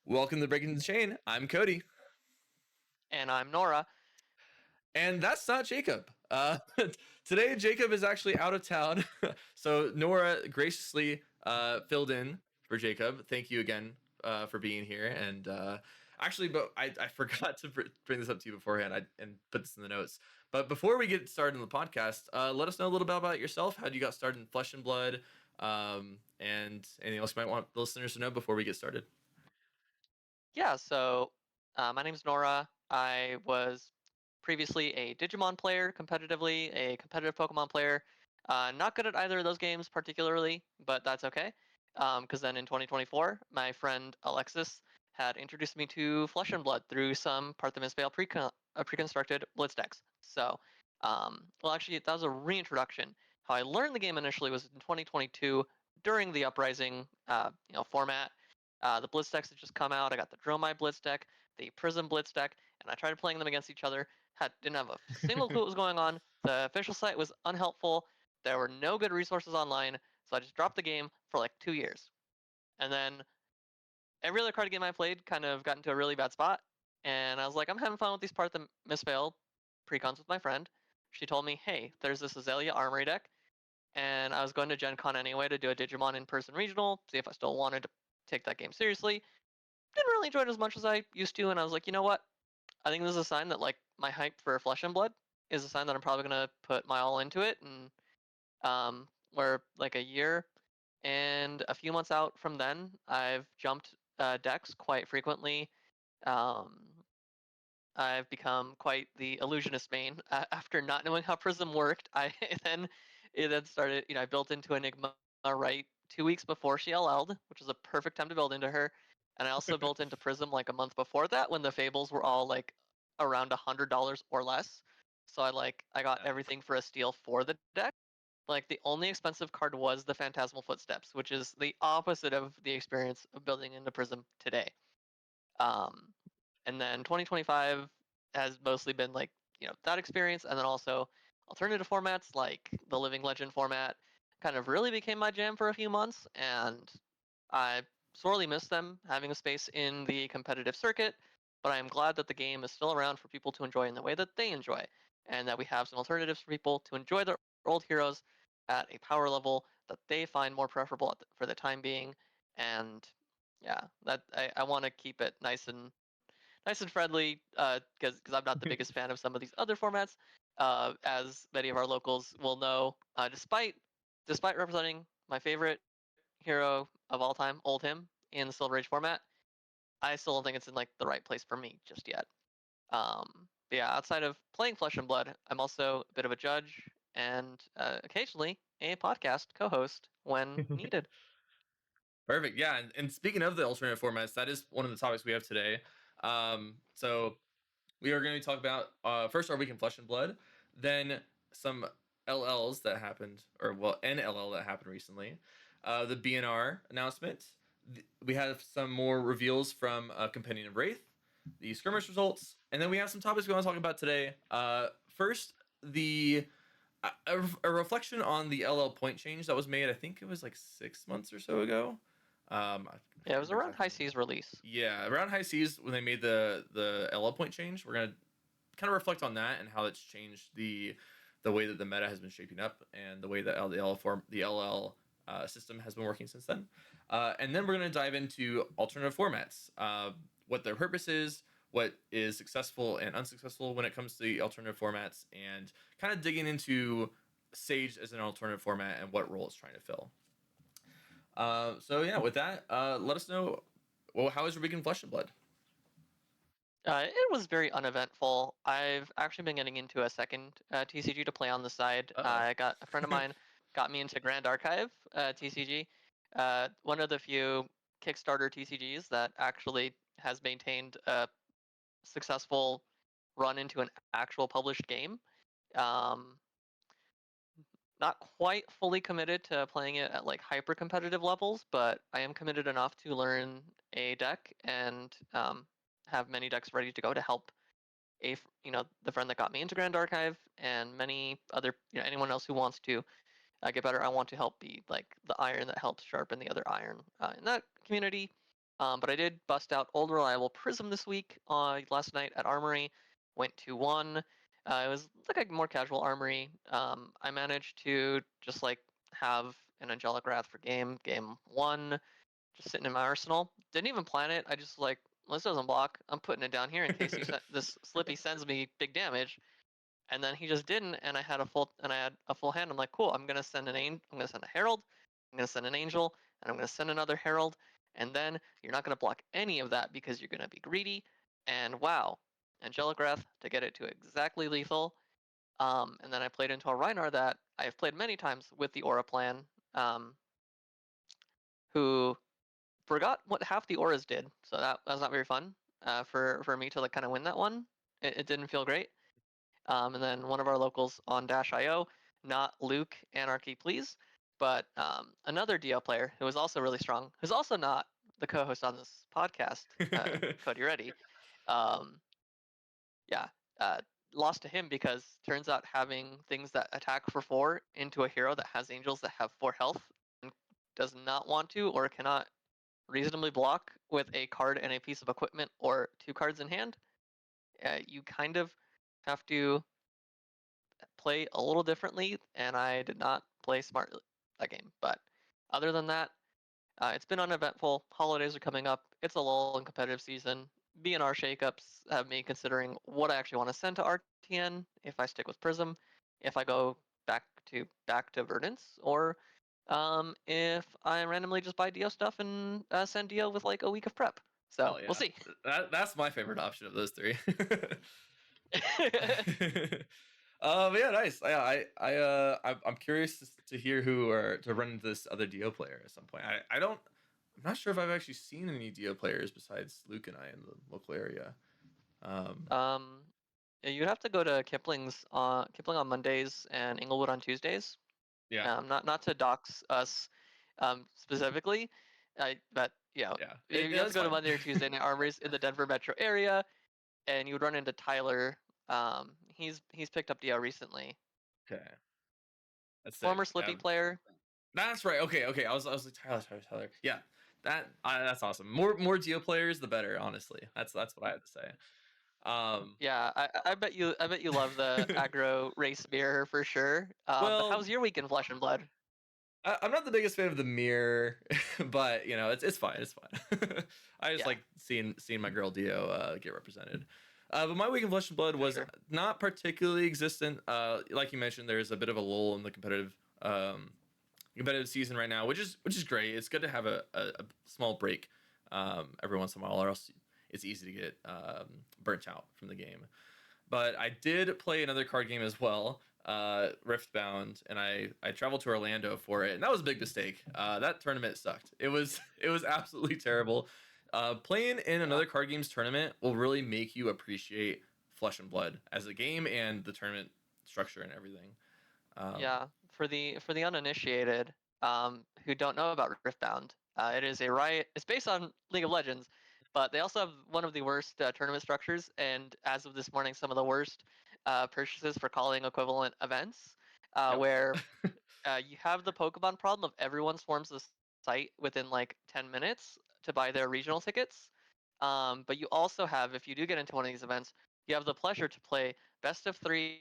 Welcome to Breaking the Chain. I'm Cody. And I'm Norah. And that's not Jacob. Today, Jacob is actually out of town. So Norah graciously filled in for Jacob. Thank you again for being here. And actually, but I forgot to bring this up to you beforehand and put this in the notes. But before we get started on the podcast, let us know a little bit about yourself, how you got started in Flesh and Blood, and anything else you might want the listeners to know before we get started. Yeah, so my name's Norah. I was previously a Digimon player competitively, a competitive Pokemon player. Not good at either of those games particularly, but that's okay. Because then in 2024, my friend Alexis had introduced me to Flesh and Blood through some Parthemis Vale preconstructed Blitz decks. So, well, actually, that was a reintroduction. How I learned the game initially was in 2022 during the Uprising, format. The Blitz decks had just come out. I got the Dromai Blitz deck, the Prism Blitz deck, and I tried playing them against each other. Didn't have a single clue what was going on. The official site was unhelpful. There were no good resources online, so I just dropped the game for like 2 years. And then every other card game I played kind of got into a really bad spot. And I was like, I'm having fun with these Part of the Misfail precons with my friend. She told me, hey, there's this Azalea Armory deck. And I was going to Gen Con anyway to do a Digimon in-person regional, see if I still wanted to take that game seriously. Didn't really enjoy it as much as I used to, and I was like, you know what? I think this is a sign that like my hype for Flesh and Blood is a sign that I'm probably gonna put my all into it. And we're like a year and a few months out from then, I've jumped decks quite frequently. Um, I've become quite the illusionist main. After not knowing how Prism worked, I then it then started. I built into Enigma right 2 weeks before she LL'd, which was a perfect time to build into her. And I also built into Prism like a month before that when the Fables were all like around $100 or less. So I got everything for a steal for the deck. Like the only expensive card was the Phantasmal Footsteps, which is the opposite of the experience of building into Prism today. Um, and then 2025 has mostly been like that experience, and then also alternative formats like the Living Legend format kind of really became my jam for a few months, and I sorely miss them having a space in the competitive circuit. But I am glad that the game is still around for people to enjoy in the way that they enjoy, and that we have some alternatives for people to enjoy their old heroes at a power level that they find more preferable for the time being. And yeah, that I want to keep it nice and friendly, because I'm not the biggest fan of some of these other formats, as many of our locals will know. Despite representing my favorite hero of all time, Old Him, in the Silver Age format, I still don't think it's in like the right place for me just yet. But yeah, outside of playing Flesh and Blood, I'm also a bit of a judge and occasionally a podcast co-host when needed. Perfect. Yeah. And speaking of the alternative formats, that is one of the topics we have today. So we are going to talk about first our week in Flesh and Blood, then some LLs that happened, or well, an LL that happened recently, the BNR announcement. We have some more reveals from Companion of Wraith, the skirmish results, and then we have some topics we want to talk about today. First, the a reflection on the LL point change that was made. I think it was like 6 months or so ago. I Yeah, it can't was remember around exactly High when. Seas release. Yeah, around High Seas when they made the LL point change. We're gonna kind of reflect on that and how it's changed the way that the meta has been shaping up and the way that the LL system has been working since then. And then we're gonna dive into alternative formats, what their purpose is, what is successful and unsuccessful when it comes to the alternative formats, and kind of digging into Sage as an alternative format and what role it's trying to fill. So yeah, with that, let us know. Well, how is your week in Flesh and Blood? It was very uneventful. I've actually been getting into a second TCG to play on the side. Uh I got a friend of oh. mine got me into Grand Archive TCG, one of the few Kickstarter TCGs that actually has maintained a successful run into an actual published game. Um, Not quite fully committed to playing it at like hyper competitive levels, but I am committed enough to learn a deck and have many decks ready to go to help the friend that got me into Grand Archive and many other anyone else who wants to get better. I want to help be like the iron that helps sharpen the other iron in that community. But I did bust out Old Reliable Prism this week. Last night at Armory, went to one. It was like a more casual Armory. I managed to just like have an Angelic Wrath for game one, just sitting in my arsenal. Didn't even plan it. I just like, well, this doesn't block. I'm putting it down here in case this Slippy sends me big damage. And then he just didn't, and I had a full hand. I'm like, cool. I'm gonna send a Herald. I'm gonna send an Angel, and I'm gonna send another Herald. And then you're not gonna block any of that because you're gonna be greedy. And wow, Angelic Wrath to get it to exactly lethal. And then I played into a Rhinar that I have played many times with the Aura plan, um, who forgot what half the auras did, so that was not very fun for me to like kind of win that one. It didn't feel great. And then one of our locals on Dash.io, not Luke Anarchy Please, but another DO player who was also really strong, who's also not the co-host on this podcast, Cody Reddy. Um, yeah, uh, lost to him because turns out having things that attack for 4 into a hero that has angels that have 4 health and does not want to or cannot reasonably block with a card and a piece of equipment or 2 cards in hand, you kind of have to play a little differently, and I did not play smartly that game. But other than that, it's been uneventful. Holidays are coming up. It's a lull in competitive season. BNR shakeups have me considering what I actually want to send to RTN if I stick with Prism, if I go back to Verdance, or if I randomly just buy Dio stuff and send Dio with like a week of prep. So Hell we'll yeah. see. That's my favorite option of those three. But yeah, nice. Yeah, I'm curious to hear who or to run into this other Dio player at some point. I'm not sure if I've actually seen any Dio players besides Luke and I in the local area. Um, um, you'd have to go to Kipling on Mondays and Inglewood on Tuesdays. yeah, Not to dox us specifically, but yeah, you have to that's go to fine. Monday or Tuesday night armories in the Denver metro area, and you would run into Tyler. He's picked up DL recently. Okay, that's sick. Former Yeah, Slippy player. that's right. Okay. I was like Tyler. Yeah, that's awesome. More Dio players, the better. Honestly, that's what I have to say. Um, Yeah, I bet you love the aggro race mirror for sure. But well, how's your week in Flesh and Blood? I'm not the biggest fan of the mirror, but you know, it's fine. It's fine. I just Yeah, like seeing my girl Dio get represented. But my week in Flesh and Blood for was sure. not particularly existent. Like you mentioned, there's a bit of a lull in the competitive season right now, which is great. It's good to have a small break every once in a while, or else it's easy to get burnt out from the game. But I did play another card game as well, Riftbound, and I traveled to Orlando for it, and that was a big mistake. That tournament sucked. It was absolutely terrible. Playing in Yeah. another card games tournament will really make you appreciate Flesh and Blood as a game and the tournament structure and everything. Um, Yeah, for the uninitiated, who don't know about Riftbound, it is a riot. It's based on League of Legends, but they also have one of the worst tournament structures, and as of this morning, some of the worst purchases for calling equivalent events, yep. where you have the Pokemon problem of everyone swarms the site within like 10 minutes to buy their regional tickets. But you also have, if you do get into one of these events, you have the pleasure to play best of 3,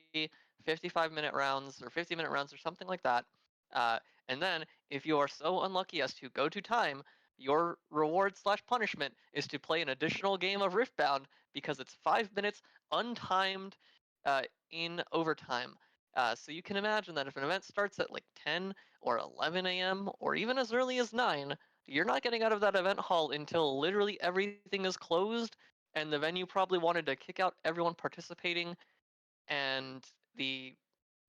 55-minute rounds or 50-minute rounds or something like that. Uh, and then, if you are so unlucky as to go to time, your reward slash punishment is to play an additional game of Riftbound because it's 5 minutes untimed uh, in overtime. So you can imagine that if an event starts at like 10 or 11 a.m. or even as early as 9, you're not getting out of that event hall until literally everything is closed, and the venue probably wanted to kick out everyone participating, and the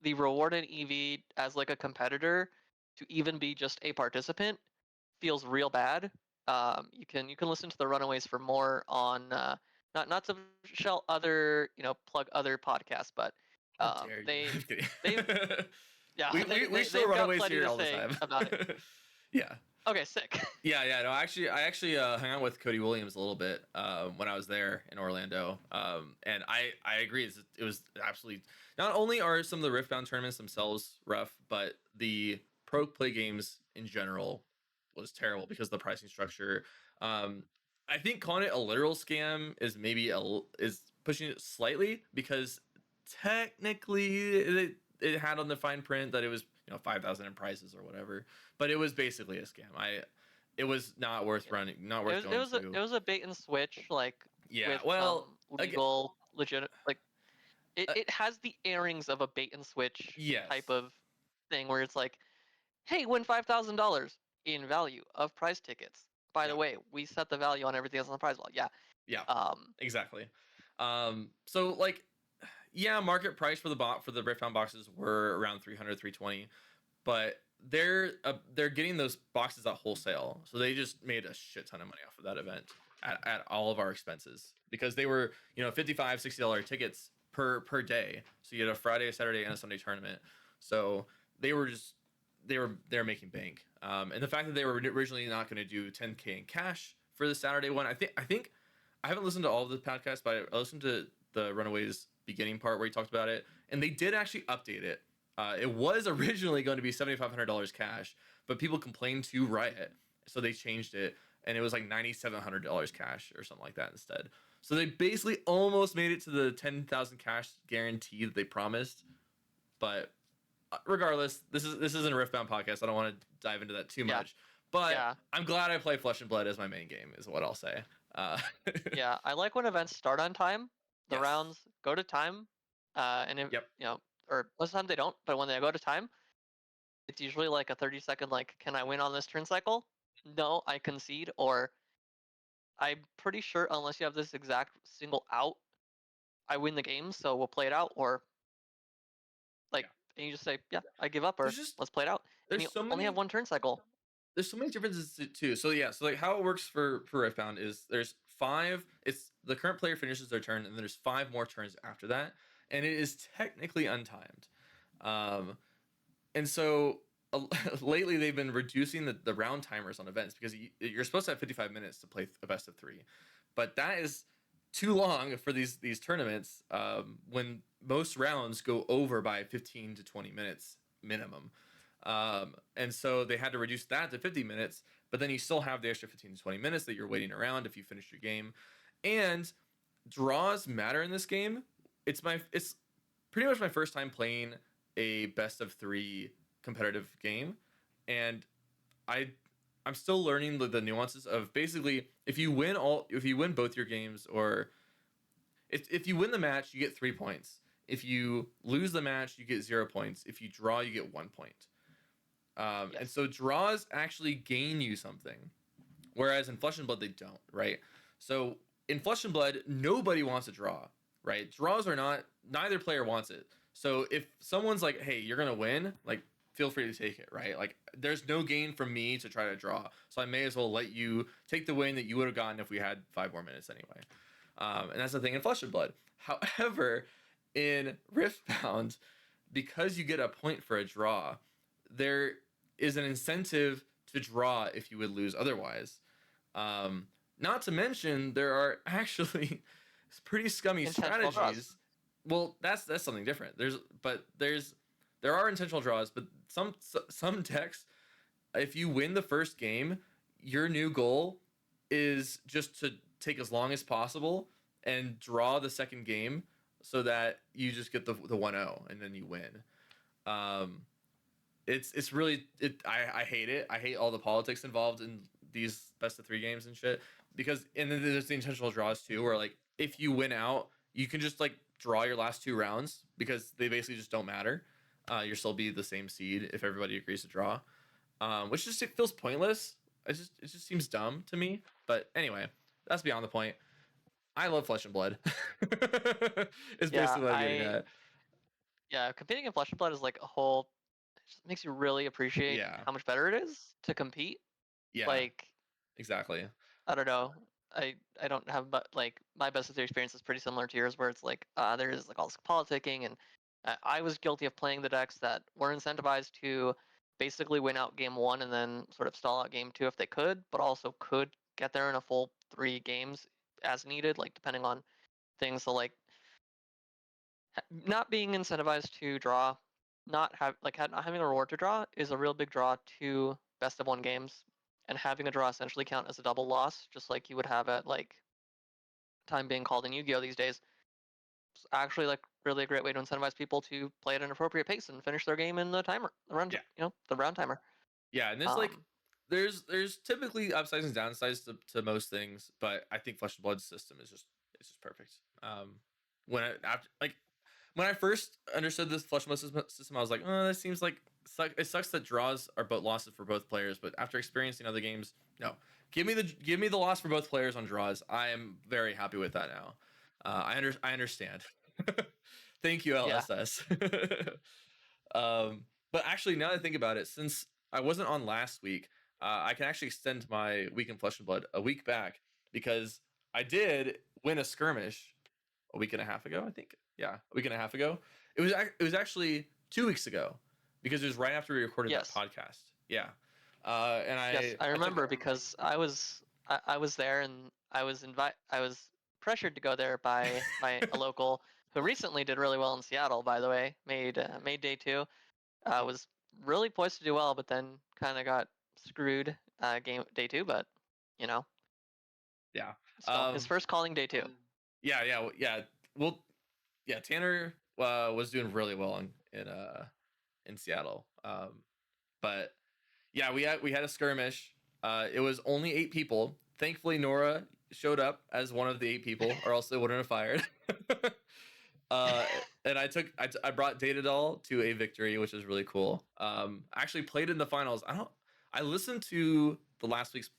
reward in EV as like a competitor to even be just a participant feels real bad. You can listen to the Runaways for more on not to shell other plug other podcasts, but How dare you? they I'm kidding. they've yeah we show they've got Runaways plenty here to all the say time. about it. Yeah. Okay, sick. Yeah. No, I actually hung out with Cody Williams a little bit when I was there in Orlando, and I agree. It was absolutely. Not only are some of the Riftbound tournaments themselves rough, but the pro play games in general was terrible because of the pricing structure. Um, I think calling it a literal scam is maybe is pushing it slightly, because technically it had on the fine print that it was 5,000 in prices or whatever, but it was basically a scam. It was not worth Yeah. running, not worth It going was to. a bait and switch, like Yeah, with well, some again, legal legit like uh, it has the airings of a bait and switch type yes, of thing where it's like, hey, win $5,000 in value of prize tickets. By the yeah, way, we set the value on everything else on the prize wall. Yeah. yeah, Um. exactly. So like, yeah, market price for the Riftbound boxes were around 300, 320, but they're getting those boxes at wholesale, so they just made a shit ton of money off of that event at all of our expenses, because they were 55, $60 tickets per day, so you had a Friday, a Saturday, and a Sunday tournament. So they were just they were making bank. And the fact that they were originally not going to do 10K in cash for the Saturday one, I think I haven't listened to all of the podcasts, but I listened to the Runaways beginning part where he talked about it, and they did actually update it. It was originally going to be $7,500 cash, but people complained to Riot, so they changed it, and it was like $9,700 cash or something like that instead. So they basically almost made it to the 10,000 cash guarantee that they promised. But regardless, this isn't a Riftbound podcast. I don't want to dive into that too Yeah. much. But Yeah. I'm glad I play Flesh and Blood as my main game, is what I'll say. Uh, Yeah. I like when events start on time. The yes. rounds go to time. And if Yep. or most of the time they don't, but when they go to time, it's usually like a 30-second like, can I win on this turn cycle? No, I concede, or I'm pretty sure unless you have this exact single out, I win the game, so we'll play it out, or like, Yeah. and you just say, yeah, I give up, There's or just let's play it out, and there's you so only have many one turn cycle. there's so many differences too. So yeah, so like how it works for Earthbound is there's five. It's the current player finishes their turn, and there's five more turns after that, and it is technically untimed. Um, and so lately they've been reducing the round timers on events, because you're supposed to have 55 minutes to play a best of three, but that is too long for these tournaments, when most rounds go over by 15 to 20 minutes minimum. And so they had to reduce that to 50 minutes, but then you still have the extra 15 to 20 minutes that you're waiting around if you finish your game. And draws matter in this game. It's pretty much my first time playing a best of three competitive game, and I I'm still learning the nuances of basically if you win both your games, or if you win the match you get 3 points. If you lose the match you get 0 points. If you draw you get 1 point. And Yes. so draws actually gain you something, whereas in Flesh and Blood they don't, right? So in Flesh and Blood nobody wants a draw, right? Draws are not, neither player wants it. So if someone's like, hey, you're gonna win, like, feel free to take it, right? Like, there's no gain from me to try to draw, so I may as well let you take the win that you would have gotten if we had 5 more minutes anyway. And that's the thing in Flesh and Blood. However, in Riftbound, because you get a point for a draw, there is an incentive to draw if you would lose otherwise. Um, Not to mention, there are actually pretty scummy Intentional draws. strategies. Well, that's something different. There are intentional draws, but some decks, if you win the first game, your new goal is just to take as long as possible and draw the second game, so that you just get the 1-0 and then you win. Um, it's really I hate it. I hate all the politics involved in these best of three games and shit, because and then there's the intentional draws too, where like if you win out you can just like draw your last two rounds because they basically just don't matter. You'll still be the same seed if everybody agrees to draw, which just, it feels pointless. It just seems dumb to me. But anyway, that's beyond the point. I love Flesh and Blood. Is Yeah, basically what I'm getting at. competing in Flesh and Blood is like a whole. It just makes you really appreciate Yeah, how much better it is to compete. yeah, Like, exactly. I don't know. I don't have, but like my best of the experience is pretty similar to yours, where it's like there is like all this politicking, and I was guilty of playing the decks that were incentivized to basically win out game one and then sort of stall out game two if they could, but also could get there in a full 3 games as needed, like depending on things. So like not being incentivized to draw, not having a reward to draw is a real big draw to best of one games. and having a draw essentially count as a double loss, just like you would have at like time being called in Yu-Gi-Oh these days. It's actually like really a great way to incentivize people to play at an appropriate pace and finish their game in the timer, the run, Yeah. the round timer. Yeah, and there's like Um, there's typically upsides and downsides to most things, but I think Flesh and Blood system is just it's just perfect. When I after like when I first understood this Flesh and Blood system, I was like, oh, that seems like it sucks that draws are both losses for both players. But after experiencing other games, no, give me the loss for both players on draws. I am very happy with that now. I understand. Thank you, yeah. LSS. But actually, now that I think about it, since I wasn't on last week, I can actually extend my week in Flesh and Blood a week back because I did win a skirmish a week and a half ago. I think, yeah, a week and a half ago. It was actually 2 weeks ago because it was right after we recorded that Yes. podcast. Yeah, and Yes, I I took remember because I was there and I was pressured to go there by a local who recently did really well in Seattle. By the way, made day two. Was really poised to do well, but then kind of got screwed game day two. But you know, yeah, still his first calling day two. yeah. Well, yeah. Tanner was doing really well in Seattle. But yeah, we had a skirmish. It was only 8 people. Thankfully, Norah showed up as one of the 8 people, or else they wouldn't have fired. uh, and I brought Datadol to a victory, which is really cool. I actually played in the finals. I listened to the last week's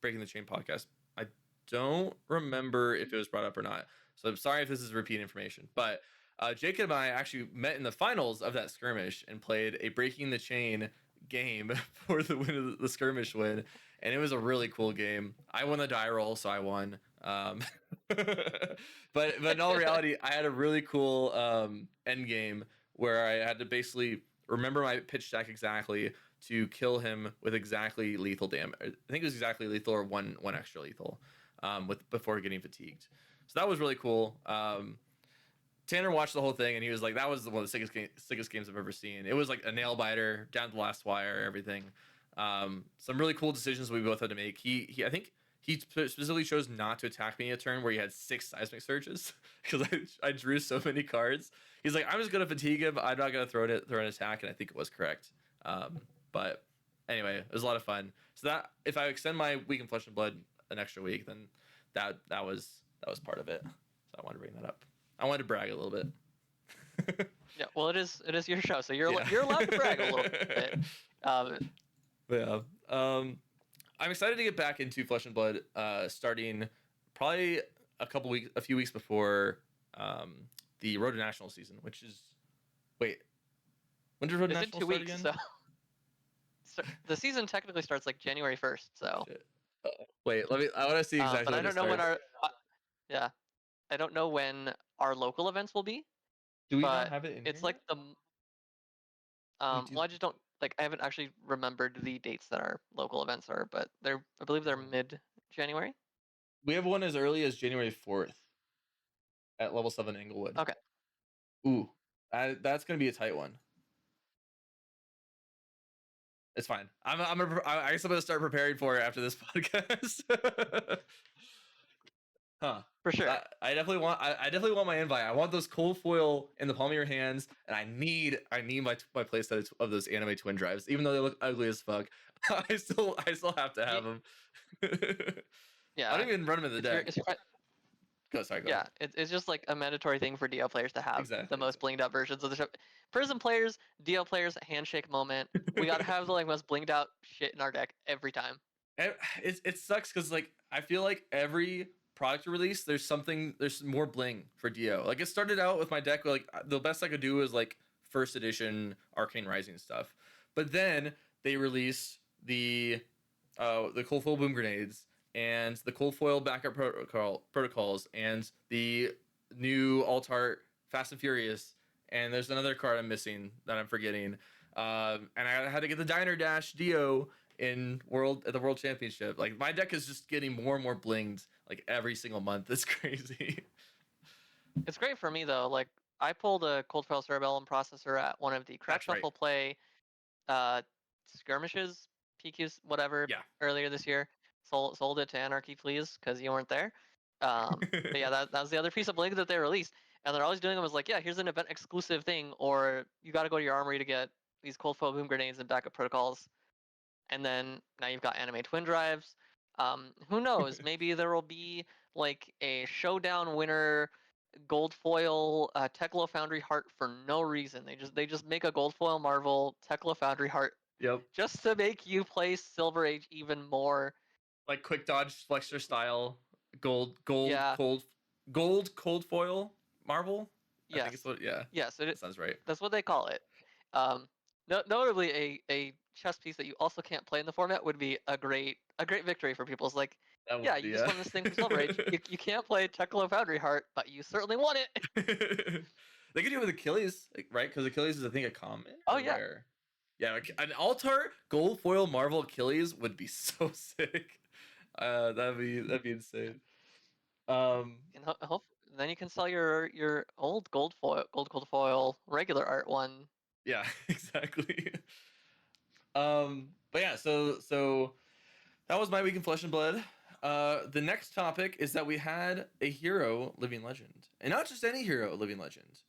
Breaking the Chain podcast. I don't remember if it was brought up or not. So I'm sorry if this is repeat information, but Jacob and I actually met in the finals of that skirmish and played a Breaking the Chain game for the win of the skirmish win, and it was a really cool game. I won the die roll, so I won. But in all reality, I had a really cool end game where I had to basically remember my pitch stack exactly to kill him with exactly lethal damage. I think it was exactly lethal or one extra lethal with before getting fatigued. So that was really cool. Tanner watched the whole thing and he was like, "That was one of the sickest games I've ever seen." It was like a nail biter down to the last wire, everything. Some really cool decisions we both had to make. He I think he specifically chose not to attack me a turn where he had 6 seismic surges because I drew so many cards. He's like, "I'm just gonna fatigue him. I'm not gonna throw an attack," and I think it was correct. But anyway, it was a lot of fun. So that if I extend my week in Flesh and Blood an extra week, then that was part of it. So I wanted to bring that up. I wanted to brag a little bit. Yeah, well, it is your show, so Yeah. you're allowed to brag a little bit. Yeah. I'm excited to get back into Flesh and Blood, starting probably a few weeks before the Road to National season, which is wait, when does Road to It's in National 2 start weeks, again? so the season technically starts like January 1st. So Shit. Wait, let me. I want to see exactly but I when it don't know when starts. yeah, I don't know when our local events will be, Do we not but have it in here it's like yet? the We do. well, I just don't like I haven't actually remembered the dates that our local events are, but I believe they're mid January. We have one as early as January 4th at level 7 Inglewood. Okay. Ooh, that's gonna be a tight one. It's fine. I guess I'm gonna start preparing for it after this podcast. Huh. For sure. I definitely want my invite. I want those cold foil in the palm of your hands, and I need my playset of those anime twin drives. Even though they look ugly as fuck, I still have to have Ye- them. I Yeah. don't even run them in the deck. It's quite, Go, sorry, go yeah, ahead. it's just like a mandatory thing for DL players to have the Exactly. most blinged out versions of the show. Prism players, DL players, handshake moment. We gotta have the like most blinged out shit in our deck every time. It sucks because like I feel like every product release there's more bling for Dio. Like it started out with my deck like the best I could do was like first edition Arcane Rising stuff, but then they released the cold foil boom grenades and the cold foil backup protocols and the new alt art Fast and Furious, and there's another card I'm missing that I'm forgetting. And I had to get the Diner Dash Dio in the World Championship. Like my deck is just getting more and more blinged like every single month. It's crazy. It's great for me though. Like I pulled a cold foil cerebellum processor at one of the crack That's right. shuffle play uh skirmishes PQs, whatever, Yeah. earlier this year. Sold it to Anarchy, please, because you weren't there. But yeah, that was the other piece of Blink that they released, and they're always doing them as like, yeah, here's an event exclusive thing, or you got to go to your armory to get these cold foil boom grenades and backup protocols, and then now you've got anime twin drives. Who knows? Maybe there will be like a showdown winner gold foil Teklo Foundry heart for no reason. They just make a gold foil Marvel Teklo Foundry heart Yep. just to make you play Silver Age even more. Like quick dodge flexor style gold Yeah. cold foil Marvel. I think it's Yes. what. Yeah, Yes. that sounds right. That's what they call it. Notably, a chess piece that you also can't play in the format would be a great victory for people. It's like, That yeah, would you be just won this thing from Silver Age. You can't play Teklo Foundry Heart, but you certainly won it. They could do it with Achilles, like, right? Because Achilles is, I think, a common Oh or yeah. rare. Yeah, like, an Altar gold foil Marvel Achilles would be so sick. That'd be insane. Um, And then you can sell your old gold foil regular art one. yeah, exactly. But yeah, so that was my week in Flesh and Blood. The next topic is that we had a hero living legend, and not just any hero living legend,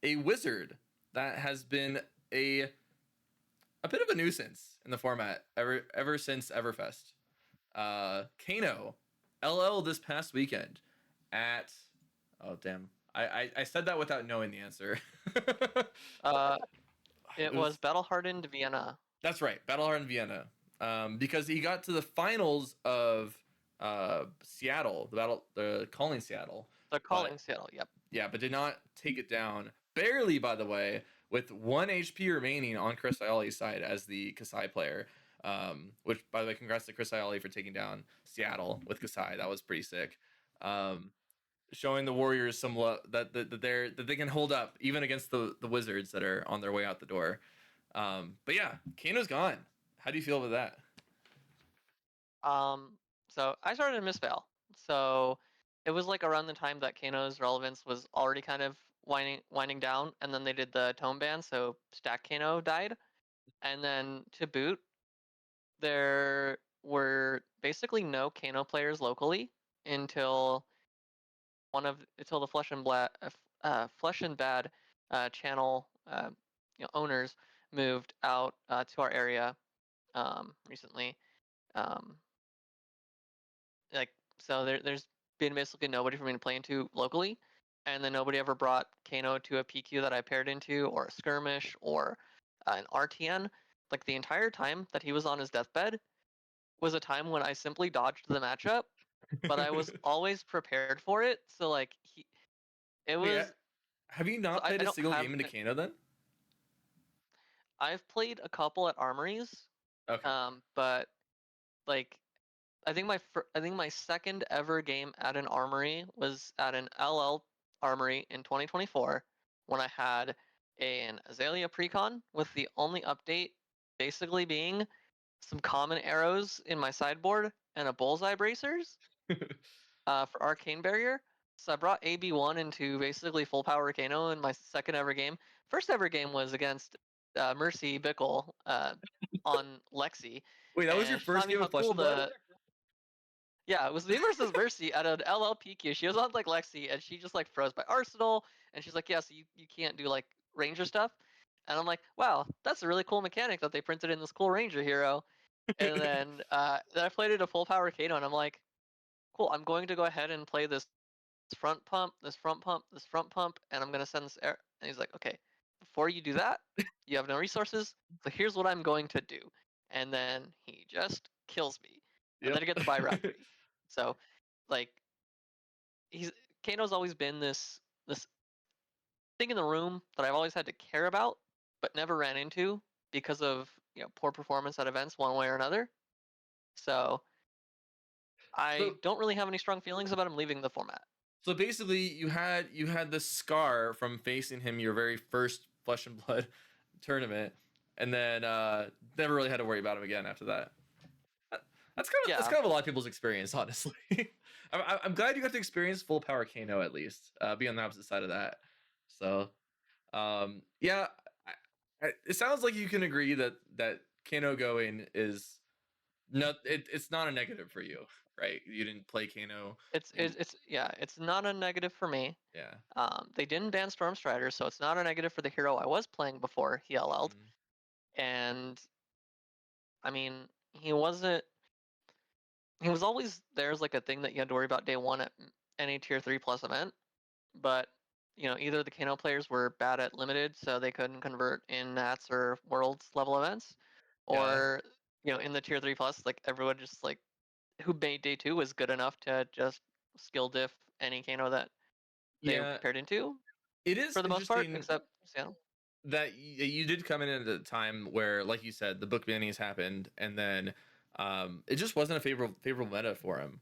a wizard that has been a a bit of a nuisance in the format ever since Everfest. Kano, LL this past weekend at oh damn, I said that without knowing the answer. Uh, It it was was Battle Hardened Vienna. That's right, Battlehard in Vienna, because he got to the finals of Seattle, the calling Seattle, The but Calling Seattle. Yep. yeah, but did not take it down barely. By the way, with 1 HP remaining on Chris Iali's side as the Kasai player. Which, by the way, congrats to Chris Iali for taking down Seattle with Kasai. That was pretty sick. Um, Showing the Warriors some that they can hold up even against the Wizards that are on their way out the door. But yeah, Kano's gone. How do you feel about that? Um, so I started in Misspell. So it was like around the time that Kano's relevance was already kind of winding down, and then they did the tome ban, so Stack Kano died. And then to boot, there were basically no Kano players locally until until the Flesh and Bad channel owners moved out to our area recently. Um, like there's been basically nobody for me to play into locally, and then nobody ever brought Kano to a PQ that I paired into, or a skirmish, or an RTN. Like the entire time that he was on his deathbed was a time when I simply dodged the matchup, but I was always prepared for it. So like it Wait, was. have you So not I, played I a don't single have. game into Kano then? I've played a couple at armories, Okay. but like I think my second ever game at an armory was at an LL armory in 2024 when I had an Azalea precon with the only update basically being some common arrows in my sideboard and a bullseye bracers for arcane barrier. So I brought AB1 into basically full power Kano in my second ever game. First ever game was against Mercy Bickle on Lexi, Wait, that was your and she taught first me game how of Flesh cool and Blood? the yeah, it was me versus Mercy at an LLPQ. She was on like Lexi, and she just like froze by Arsenal, and she's like, yeah, so you can't do like Ranger stuff. And I'm like, wow, that's a really cool mechanic that they printed in this cool Ranger hero. And then I played it a full power Kano, and I'm like, cool, I'm going to go ahead and play this front pump, this front pump, this front pump, and I'm gonna send this air. And he's like, okay, before you do that, you have no resources, so here's what I'm going to do. And then he just kills me, and then Yep. I get the buy raptory. So, like, he's Kano's always been this thing in the room that I've always had to care about, but never ran into because of poor performance at events one way or another. So I so don't really have any strong feelings about him leaving the format. so basically you had this scar from facing him your very first Flesh and Blood tournament, and then never really had to worry about him again after that. That's Yeah, kind of a lot of people's experience, honestly. I'm glad you got to experience full power Kano at least. Be on the opposite side of that. So yeah, it sounds like you can agree that Kano going is not it's not a negative for you, right? You didn't play Kano and It's yeah, it's not a negative for me. yeah. They didn't ban Storm Strider, so it's not a negative for the hero I was playing before he LL'd. Mm, And I mean, he was always there's like a thing that you had to worry about day one at any tier 3 plus event, but either the Kano players were bad at limited, so they couldn't convert in Nats or Worlds level events, yeah. or in the tier 3 plus, like everyone just like who made day two was good enough to just skill diff any Kano that they Yeah. paired into It is for the most part, interesting except Seattle. that you did come in at a time where, like you said, the book bannings happened, and then it just wasn't a favorable meta for him.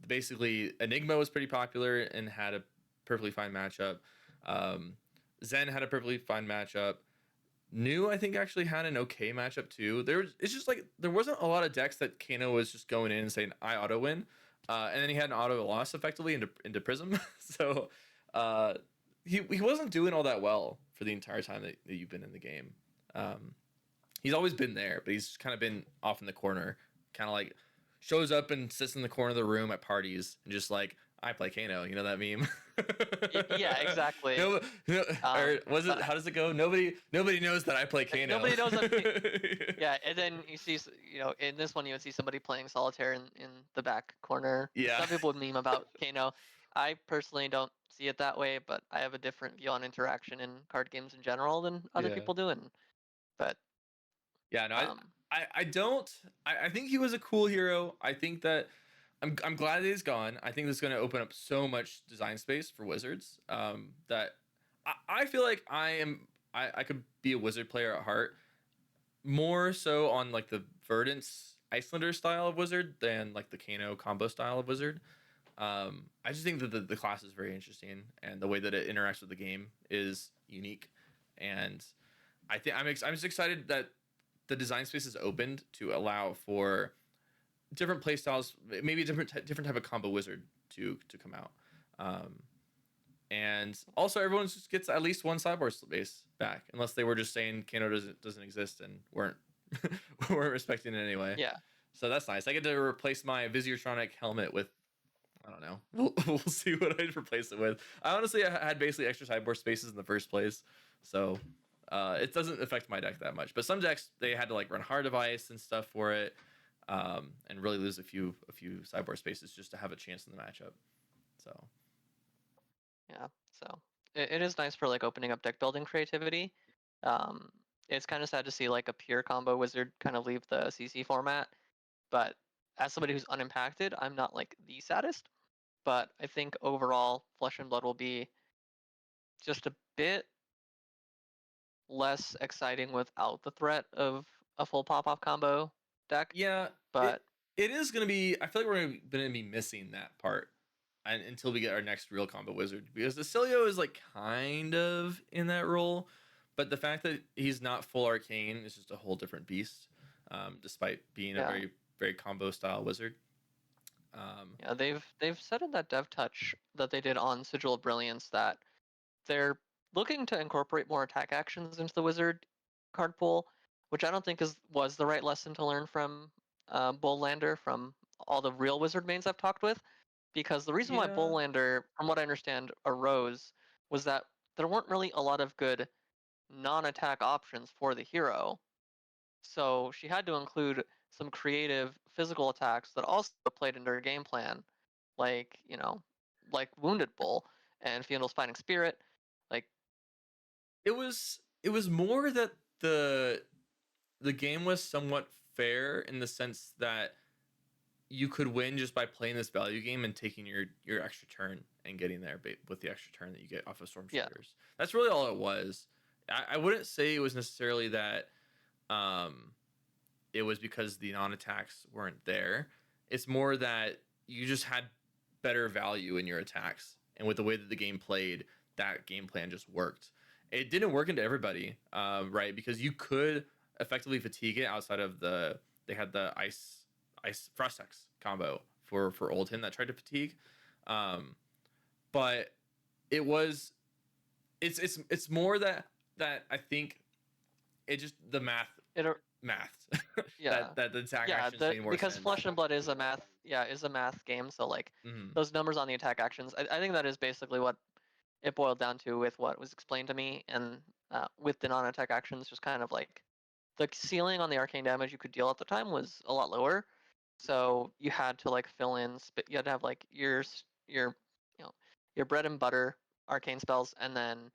Basically, Enigma was pretty popular and had a perfectly fine matchup. Um, Zen had a perfectly fine matchup. New, I think, actually had an okay matchup too. It's just like there wasn't a lot of decks that Kano was just going in and saying I auto win, and then he had an auto loss effectively into Prism. So uh, he wasn't doing all that well for the entire time that you've been in the game. Um, he's always been there, but he's kind of been off in the corner, kind of like shows up and sits in the corner of the room at parties and just like I play Kano. You know that meme? Yeah, exactly. no, no, or was it? But How does it go? Nobody knows that I play Kano. nobody knows that. Yeah, and then you see, in this one you would see somebody playing solitaire in the back corner. Yeah, Some people would meme about Kano. I personally don't see it that way, but I have a different view on interaction in card games in general than other yeah, people do. But yeah. No, um, I don't. I think he was a cool hero. I think that I'm glad that he's gone. I think this is going to open up so much design space for Wizards. That I feel like I could be a Wizard player at heart, more so on like the Verdance Icelander style of Wizard than like the Kano combo style of Wizard. I just think that the class is very interesting, and the way that it interacts with the game is unique. And I think I'm just excited that the design space is opened to allow for different play styles, maybe a different type of combo wizard to come out. Um, and also, everyone just gets at least one sideboard space back, unless they were just saying Kano doesn't exist and weren't weren't respecting it anyway. yeah, So that's nice. I get to replace my Visiertronic helmet with, I don't know. We'll see what I'd replace it with. I honestly had basically extra sideboard spaces in the first place, so it doesn't affect my deck that much. But some decks they had to like run hard device and stuff for it, and really lose a few sideboard spaces just to have a chance in the matchup. So yeah. So it is nice for like opening up deck building creativity. Um, it's kind of sad to see like a pure combo wizard kind of leave the CC format, but as somebody who's unimpacted, I'm not like the saddest. But I think overall, Flesh and Blood will be just a bit less exciting without the threat of a full pop-off combo deck. yeah, it But it is gonna be. I feel like we're gonna be missing that part until we get our next real combo wizard, because the Cilio is like kind of in that role, but the fact that he's not full arcane is just a whole different beast. Despite being a yeah, very combo style wizard. yeah, they've said in that dev touch that they did on Sigil of Brilliance that they're looking to incorporate more attack actions into the wizard card pool, which I don't think was the right lesson to learn from Bull from all the real wizard mains I've talked with. Because the reason why Yeah, Bull from what I understand, arose was that there weren't really a lot of good non-attack options for the hero. So she had to include some creative physical attacks that also played into her game plan, like, like Wounded Bull and Fiendal's Fighting Spirit. Like, it was more that the game was somewhat fair in the sense that you could win just by playing this value game and taking your extra turn and getting there with the extra turn that you get off of Storm yeah, Striders. That's really all it was. I wouldn't say it was necessarily that um, it was because the non-attacks weren't there. It's more that you just had better value in your attacks, and with the way that the game played, that game plan just worked. It didn't work into everybody, right? Because you could effectively fatigue it outside of they had the ice frost hex combo for Oldhim that tried to fatigue, um, but it was it's more that I think it just the math it math. Yeah. That the attack Yeah, actions made more because sense. Flesh and Blood is a math game, so like Mhm. those numbers on the attack actions, I think that is basically what it boiled down to with what was explained to me, and with the non-attack actions, just kind of like the ceiling on the arcane damage you could deal at the time was a lot lower, so you had to like fill in, you had to have like your you know your bread and butter arcane spells, and then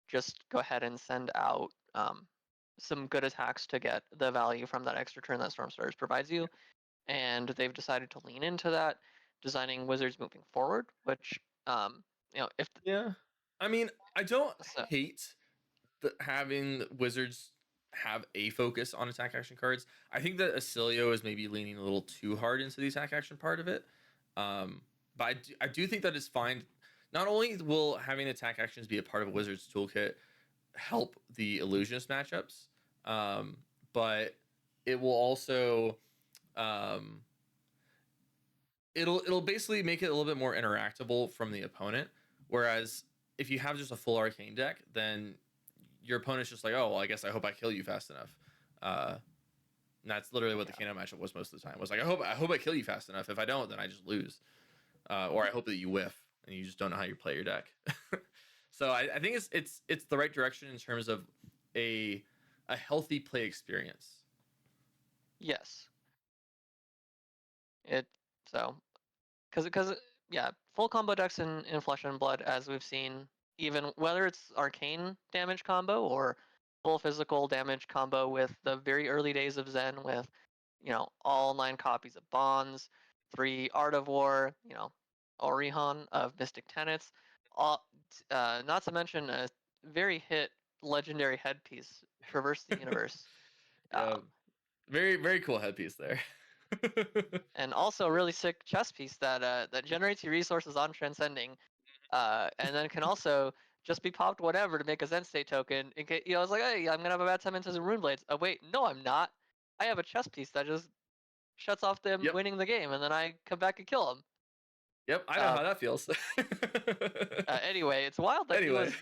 just go ahead and send out some good attacks to get the value from that extra turn that Storm Stars provides you. And they've decided to lean into that, designing wizards moving forward. Which, if Yeah. I mean, I don't so, hate having wizards have a focus on attack action cards. I think that Acilio is maybe leaning a little too hard into the attack action part of it. Um, but I do think that it's fine. Not only will having attack actions be a part of a wizard's toolkit help the illusionist matchups, but it will also um, it'll basically make it a little bit more interactable from the opponent. Whereas if you have just a full arcane deck, then your opponent's just like, oh, well, I guess I hope I kill you fast enough. And that's literally what the yeah, Kano matchup was most of the time. It was like, I hope I kill you fast enough. If I don't, then I just lose. Or I hope that you whiff and you just don't know how you play your deck. So I think it's the right direction in terms of a a healthy play experience. yes, it so because yeah, full combo decks in Flesh and Blood, as we've seen, even whether it's arcane damage combo or full physical damage combo with the very early days of Zen with all 9 copies of Bonds, 3 Art of War, Orihon of Mystic Tenets, all not to mention a very hit legendary headpiece, Traverse the Universe. Yeah, Um, very cool headpiece there. and also a really sick chess piece that generates your resources on transcending, and then can also just be popped whatever to make a Zen state token. In case, I was like, hey, I'm gonna have a bad time into some rune blades. Oh wait, no, I'm not. I have a chess piece that just shuts off them Yep. winning the game, and then I come back and kill him. Yep. I know Uh, how that feels. anyway, it's wild that he Anyway. was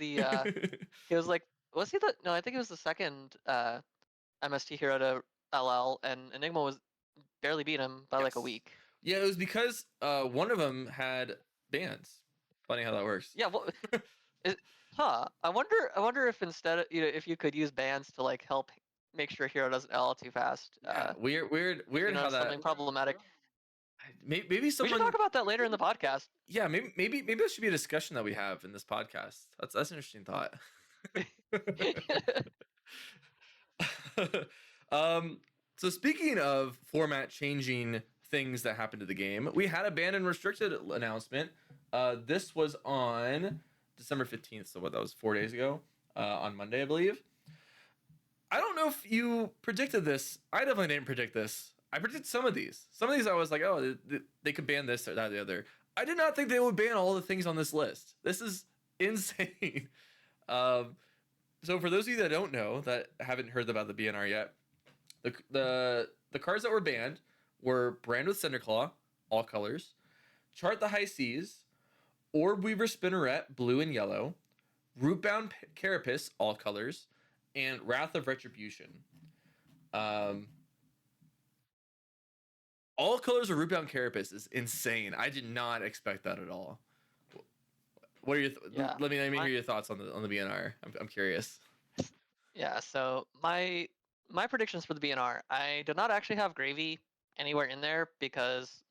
he was like, was he the no? I think he was the second MST hero to LL, and Enigma was barely beat him by like a Yes. week. Yeah, it was because one of them had bands. Funny how that works. Yeah, well, Is, huh? I wonder if instead of, if you could use bands to like help make sure hero doesn't L too fast. Yeah, If you weird how notice that. something problematic, Maybe we should talk someone. about that later in the podcast. Yeah, maybe that should be a discussion that we have in this podcast. That's an interesting thought. um, so speaking of format changing things that happened to the game, we had a banned and restricted announcement. This was on December 15th, so what, that was 4 days ago, on Monday, I believe. I don't know if you predicted this. I definitely didn't predict this. I predicted some of these. Some of these I was like, oh, they could ban this or that or the other. I did not think they would ban all the things on this list. This is insane. um, so for those of you that don't know, that haven't heard about the BNR yet, the cards that were banned were Brand with Cinderclaw, all colors, Chart the High Seas, Orb Weaver Spinneret, blue and yellow, Rootbound Carapace, all colors, and Wrath of Retribution. Um, all colors of Rootbound Carapace is insane. I did not expect that at all. What are your Yeah, let me hear my your thoughts on the BNR. I'm curious. yeah. So my predictions for the BNR, I did not actually have Gravy anywhere in there because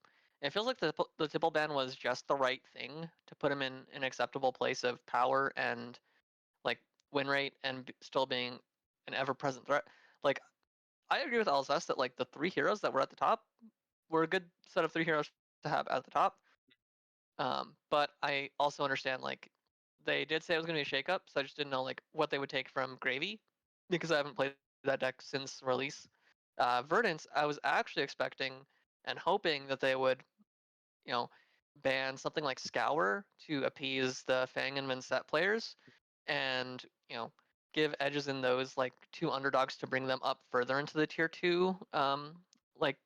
it feels like the Tipple ban was just the right thing to put him in an acceptable place of power and like win rate and still being an ever-present threat. Like I agree with LSS that like the 3 heroes that were at the top were a good set of 3 heroes to have at the top. But I also understand like they did say it was going to be a shakeup, so I just didn't know like what they would take from Gravy because I haven't played that deck since release. Verdance, I was actually expecting and hoping that they would, you know, ban something like Scour to appease the Fang and Vincent players, and give edges in those like 2 underdogs to bring them up further into the tier 2, like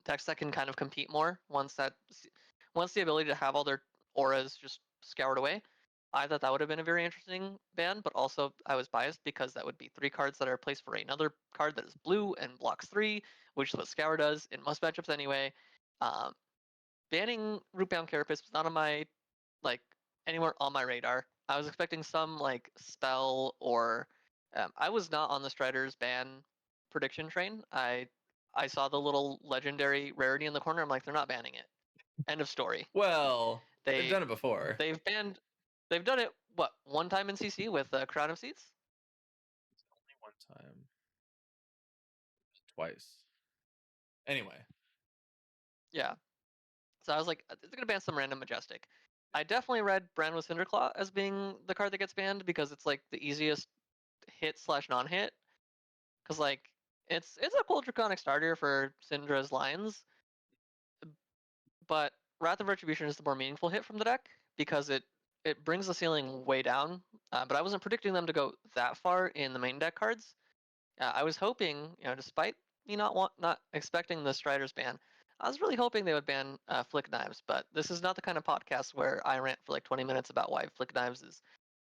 decks that can kind of compete more once the ability to have all their auras just scoured away. I thought that would have been a very interesting ban, but also I was biased because that would be 3 cards that are placed for another card that is blue and blocks 3, which is what Scour does in most matchups anyway. Um, Banning Rootbound Carapace was not on my like anywhere on my radar. I was expecting some like spell or I was not on the Strider's ban prediction train. I saw the little legendary rarity in the corner. I'm like, they're not banning it. End of story. Well, they've They done it before. they've banned they've done it what one time in CC with Crown of Seeds. Only one time, twice. Anyway. Yeah. So I was like, they're gonna ban some random Majestic. I definitely read Brand with Cinderclaw as being the card that gets banned because it's like the easiest hit slash non-hit. Because like it's a cool draconic starter for Syndra's lines, but Wrath of Retribution is the more meaningful hit from the deck because it brings the ceiling way down. But I wasn't predicting them to go that far in the main deck cards. I was hoping, despite me not expecting the Strider's ban, I was really hoping they would ban Flick Knives. But this is not the kind of podcast where I rant for like 20 minutes about why Flick Knives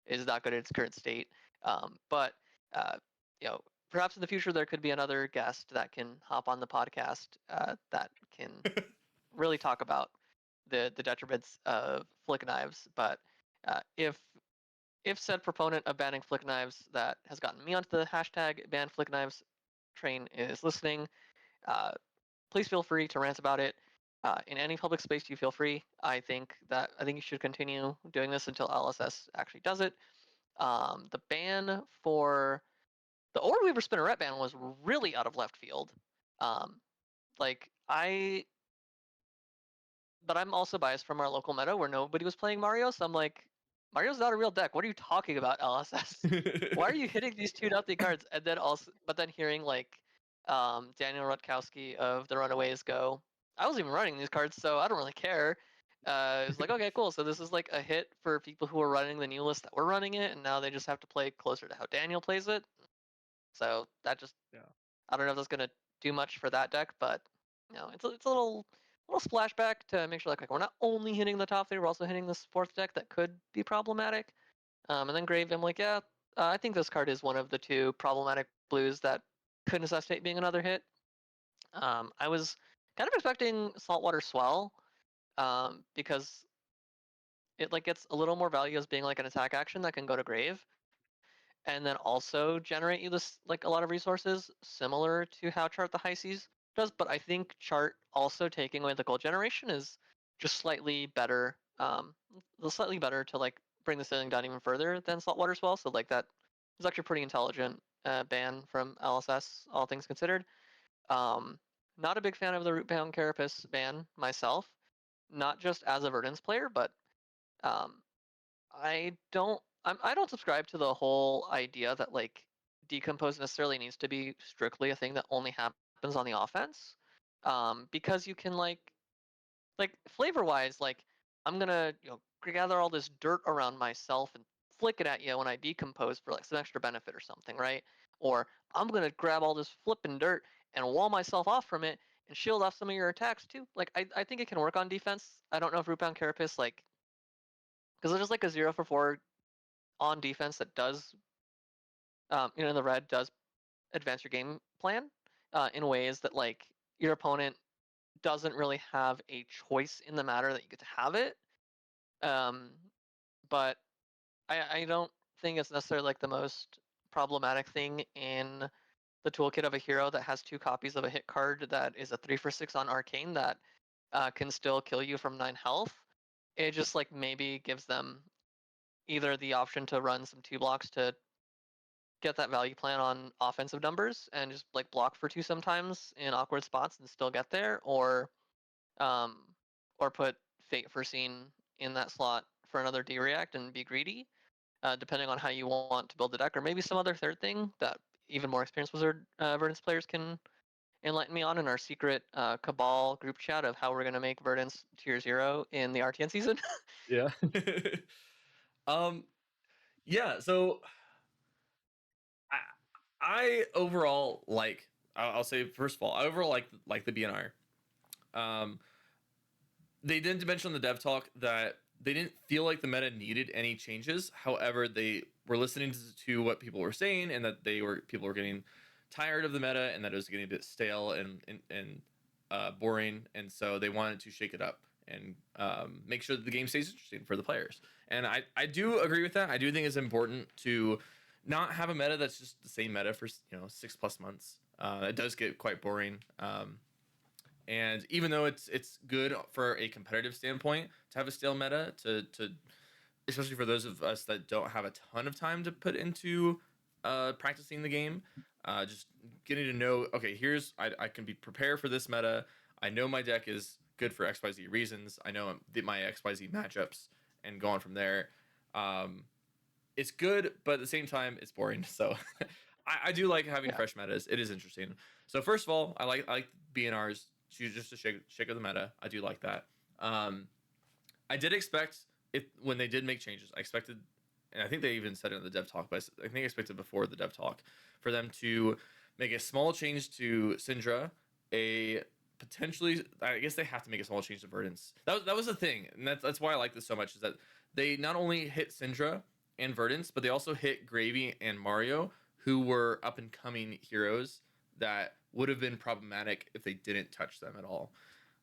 is not good in its current state. But uh, you know, perhaps in the future there could be another guest that can hop on the podcast that can really talk about the detriments of Flick Knives. But if said proponent of banning Flick Knives that has gotten me onto the hashtag ban Flick Knives train is listening, uh, please feel free to rant about it. In any public space, you feel free. I think you should continue doing this until LSS actually does it. The ban for the Orb Spinneret ban was really out of left field. Um, like I, but I'm also biased from our local meta where nobody was playing Mario, so I'm like, Mario's not a real deck. What are you talking about, LSS? Why are you hitting these 2-0 cards? And then also, but then hearing like Daniel Rutkowski of the Runaways go, I wasn't even running these cards, so I don't really care. It's like, okay, cool. So this is like a hit for people who are running the new list that were running it, and now they just have to play closer to how Daniel plays it. So that just, Yeah. I don't know if that's gonna do much for that deck, but it's a little splashback to make sure like we're not only hitting the top 3, we're also hitting this fourth deck that could be problematic. And then Grave, I'm like, yeah, I think this card is one of the 2 problematic blues that could necessitate being another hit. I was kind of expecting Saltwater Swell because it like gets a little more value as being like an attack action that can go to Grave, and then also generate you this like a lot of resources similar to how Chart the High Seas does. But I think Chart also taking away the gold generation is just slightly better. Slightly better to like bring the ceiling down even further than Saltwater Swell. So like that is actually a pretty intelligent ban from LSS, all things considered. Um, Not a big fan of the Rootbound Carapace ban myself, not just as a Verdance player, but um, I don't subscribe to the whole idea that like decompose necessarily needs to be strictly a thing that only happens on the offense. Because you can like flavor wise, like I'm gonna gather all this dirt around myself and flick it at you when I decompose for like some extra benefit or something, right? Or I'm gonna grab all this flipping dirt and wall myself off from it and shield off some of your attacks too. Like I think it can work on defense. I don't know if Rootbound Carapace like because it's just like a 0 for 4 on defense that does in the red does advance your game plan in ways that like your opponent doesn't really have a choice in the matter that you get to have it. Um, but I don't think it's necessarily like the most problematic thing in the toolkit of a hero that has 2 copies of a hit card that is a 3 for 6 on Arcane that can still kill you from 9 health. It just like maybe gives them either the option to run some 2 blocks to get that value plan on offensive numbers and just like block for 2 sometimes in awkward spots and still get there, um, or put Fate Foreseen in that slot for another D react and be greedy, depending on how you want to build the deck, or maybe some other third thing that even more experienced Wizard Verdance players can enlighten me on in our secret Cabal group chat of how we're going to make Verdance tier 0 in the RTN season. Yeah. um yeah, so I, I overall like I'll say first of all, I overall like the BNR. Um they didn't mention on the dev talk that they didn't feel like the meta needed any changes. However, they were listening to what people were saying, and that people were getting tired of the meta, and that it was getting a bit stale and boring, and so they wanted to shake it up and make sure that the game stays interesting for the players. And I do agree with that. I do think it's important to not have a meta that's just the same meta for 6+ months. It does get quite boring. And even though it's good for a competitive standpoint to have a stale meta, to especially for those of us that don't have a ton of time to put into practicing the game, just getting to know, okay, I can be prepared for this meta. I know my deck is good for XYZ reasons. I know my XYZ matchups, and go on from there. Um, it's good, but at the same time, it's boring. So I do like having Yeah. fresh metas. It is interesting. So first of all, I like BNRs just to shake of the meta. I do like that. Um, I did expect it when they did make changes. I expected, and I think they even said it in the dev talk, but I think I expected before the dev talk for them to make a small change to Syndra, a potentially, I guess they have to make a small change to Verdance. That was the thing, and that's why I like this so much, is that they not only hit Syndra and Verdance, but they also hit Gravy and Mario, who were up and coming heroes that would have been problematic if they didn't touch them at all.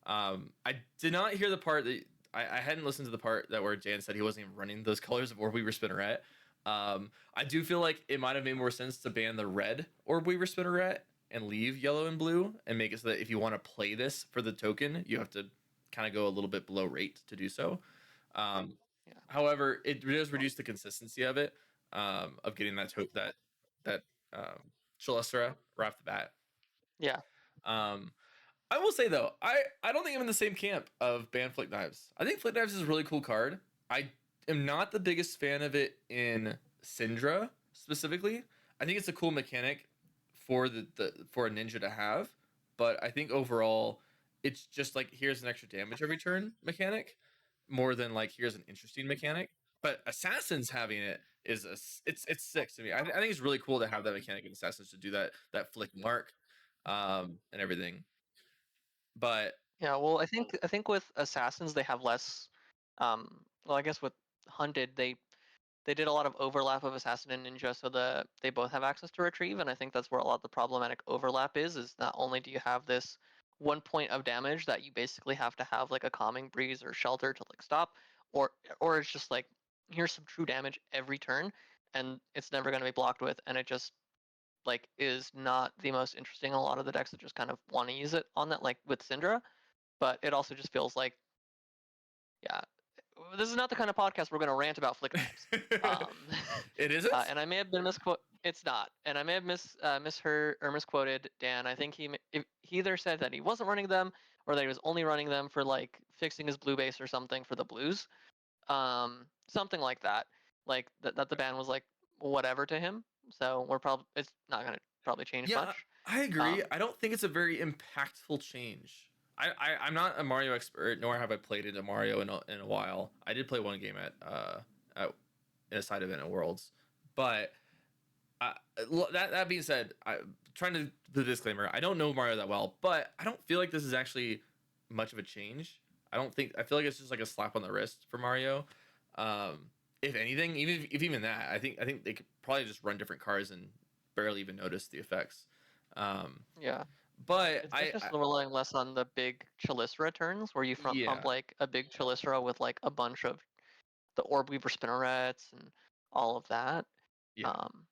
I did not hear the part that I hadn't listened to the part that where Dan said he wasn't even running those colors of Orb Weaver Spinneret. I do feel like it might have made more sense to ban the red Orb Weaver Spinneret and leave yellow and blue, and make it so that if you want to play this for the token, you have to kind of go a little bit below rate to do so. Um, Yeah. However, it does reduce the consistency of it, of getting that Chalestra right off the bat. Yeah. Um, I will say though, I don't think I'm in the same camp of ban Flick Knives. I think Flick Knives is a really cool card. I am not the biggest fan of it in Syndra specifically. I think it's a cool mechanic for for a ninja to have, but I think overall it's just like, here's an extra damage every turn mechanic, more than like here's an interesting mechanic. But Assassins having it is it's sick to me. I think it's really cool to have that mechanic in Assassins, to do that flick mark, and everything. But Yeah, well, I think with assassins they have less. Well, I guess with hunted they did a lot of overlap of assassin and ninja, so they both have access to retrieve, and I think that's where a lot of the problematic overlap is. Is not only do you have this 1 point of damage that you basically have to have like a calming breeze or shelter to like stop, or it's just like here's some true damage every turn, and it's never going to be blocked with, and it just like is not the most interesting in a lot of the decks that just kind of want to use it on that, like with Syndra. But it also just feels like, yeah, this is not the kind of podcast we're going to rant about flick knives. Um, it isn't. and I may have been misquote. It's not, and I may have misheard or misquoted Dan. I think he either said that he wasn't running them, or that he was only running them for like fixing his blue base or something for the blues. Something like that. Like that the ban was like whatever to him. So it's not going to probably change Yeah, much. I agree. Um, I don't think it's a very impactful change. I'm not a Mario expert, nor have I played into Mario in a while. I did play one game at in a side event at Worlds, but uh, that being said, trying to put a disclaimer. I don't know Mario that well, but I don't feel like this is actually much of a change. I feel like it's just like a slap on the wrist for Mario. Um, if anything, even that, I think they could probably just run different cars and barely even notice the effects. Um, yeah. but It's just relying less on the big Chalisra turns, where you front pump yeah, like a big Chalisra with like a bunch of the Orb Weaver Spinnerets and all of that. yeah. Um,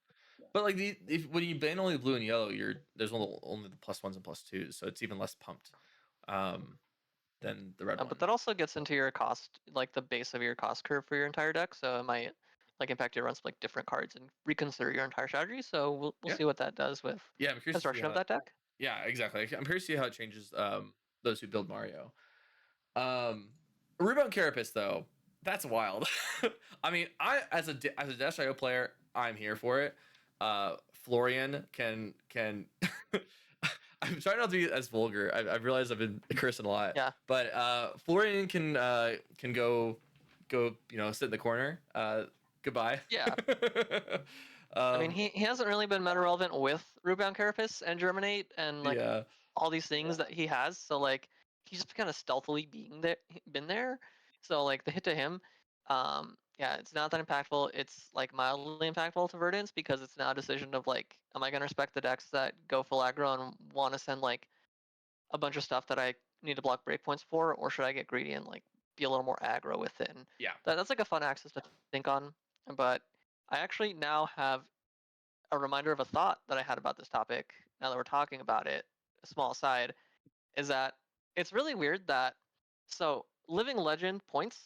But like if when you ban only blue and yellow, there's only the plus ones and plus twos, so it's even less pumped, um, than the red but one. that also gets into your cost, like the base of your cost curve for your entire deck. So it might like impact your runs like different cards and reconsider your entire strategy. So we'll Yeah, see what that does with yeah. I'm curious to see construction how of that. that deck. Yeah, exactly. I'm curious to see how it changes those who build Mario. Um, Rebound Carapace though, that's wild. I mean, I as a Dash.io player, I'm here for it. Florian can. I'm trying not to be as vulgar. I've realized I've been cursing a lot, Yeah, but Florian can go sit in the corner. Goodbye. yeah. I mean, um, he hasn't really been meta relevant with Rebound Carapace and Germinate and like yeah, all these things that he has. So like he's just kind of stealthily been there. So like the hit to him. Yeah, it's not that impactful. It's like mildly impactful to Verdance because it's now a decision of like, am I gonna respect the decks that go full aggro and want to send like a bunch of stuff that I need to block breakpoints for, or should I get greedy and like be a little more aggro with it? And Yeah. that's like a fun axis to think on. But I actually now have a reminder of a thought that I had about this topic. Now that we're talking about it, a small aside is that it's really weird that Living Legend points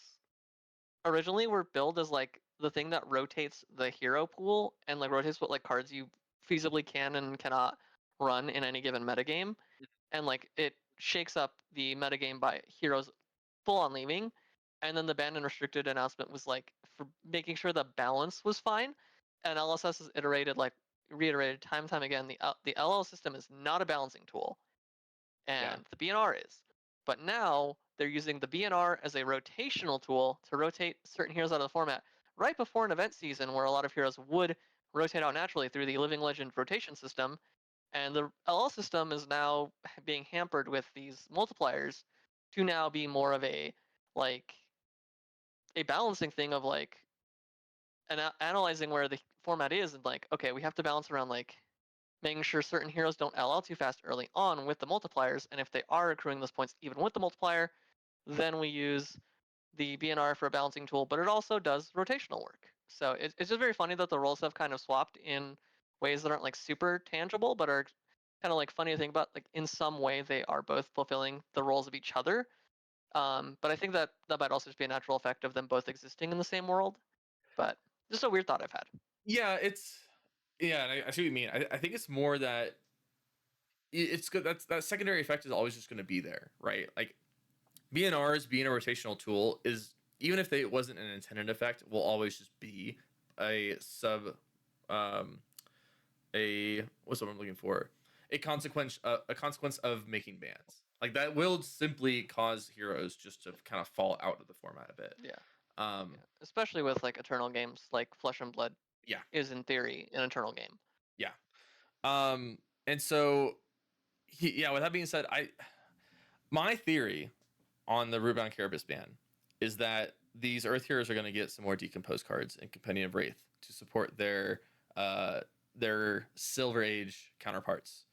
originally were billed as like the thing that rotates the hero pool and like rotates what like cards you feasibly can and cannot run in any given metagame, and like it shakes up the metagame by heroes full on leaving. And then the banned and restricted announcement was like for making sure the balance was fine. And LSS has reiterated time and time again the LL system is not a balancing tool, Yeah. and the BNR is. But now they're using the BNR as a rotational tool to rotate certain heroes out of the format right before an event season where a lot of heroes would rotate out naturally through the Living Legend rotation system. And the LL system is now being hampered with these multipliers to now be more of a like a balancing thing of like analyzing where the format is and like, okay, we have to balance around like making sure certain heroes don't LL too fast early on with the multipliers, and if they are accruing those points even with the multiplier, then we use the BNR for a balancing tool, but it also does rotational work. So it's just very funny that the roles have kind of swapped in ways that aren't like super tangible, but are kind of like funny to think about. Like in some way, they are both fulfilling the roles of each other. But I think that that might also just be a natural effect of them both existing in the same world. But just a weird thought I've had. Yeah, and I see what you mean. I think it's more that it's good. That secondary effect is always just going to be there, right? Like BNRs being a rotational tool is, even if it wasn't an intended effect, will always just be a um, a what's what I'm looking for, a consequence of making bans. Like that will simply cause heroes just to kind of fall out of the format a bit. Yeah, Um, yeah. Especially with like Eternal games, like Flesh and Blood yeah, is in theory an Eternal game. yeah. And so yeah. With that being said, my theory on the Rootbound Carapace ban is that these Earth heroes are going to get some more decomposed cards in Compendium of Wraith to support uh, their Silver Age counterparts,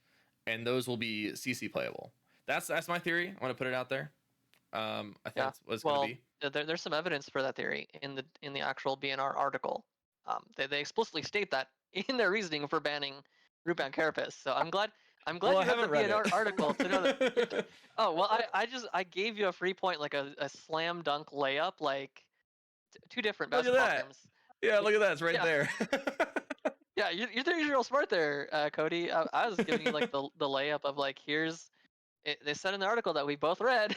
and those will be CC playable. That's my theory. I want to put it out there. I think Yeah. that's what it's going to Well, be. there's some evidence for that theory in the actual BNR article. They explicitly state that in their reasoning for banning Rootbound Carapace. So I'm glad Well, I you read the haven't read BNR article to know that. Yeah. it. Oh well, I gave you a free point like a slam dunk layup like two different Look at basketball that. terms. Yeah, look at that. It's right Yeah. there. Yeah, you're real smart there, Cody. I was giving you like the layup of like here's they said in the article that we both read,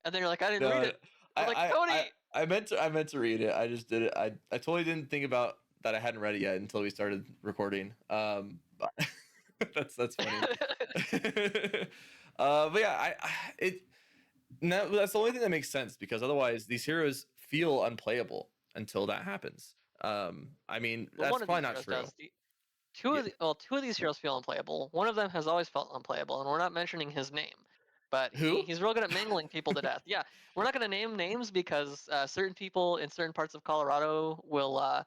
and then you're like I didn't read No, it. I was like Cody. I meant to read it. I just did it. I totally didn't think about that. I hadn't read it yet until we started recording. But that's funny. But yeah, it no, that's the only thing that makes sense, because otherwise these heroes feel unplayable until that happens. I mean Well, that's one of probably these not heroes true. does. Two Yeah. of two of these heroes feel unplayable. One of them has always felt unplayable, and we're not mentioning his name, but Who? he's real good at mangling people to death. Yeah, we're not going to name names because certain people in certain parts of Colorado will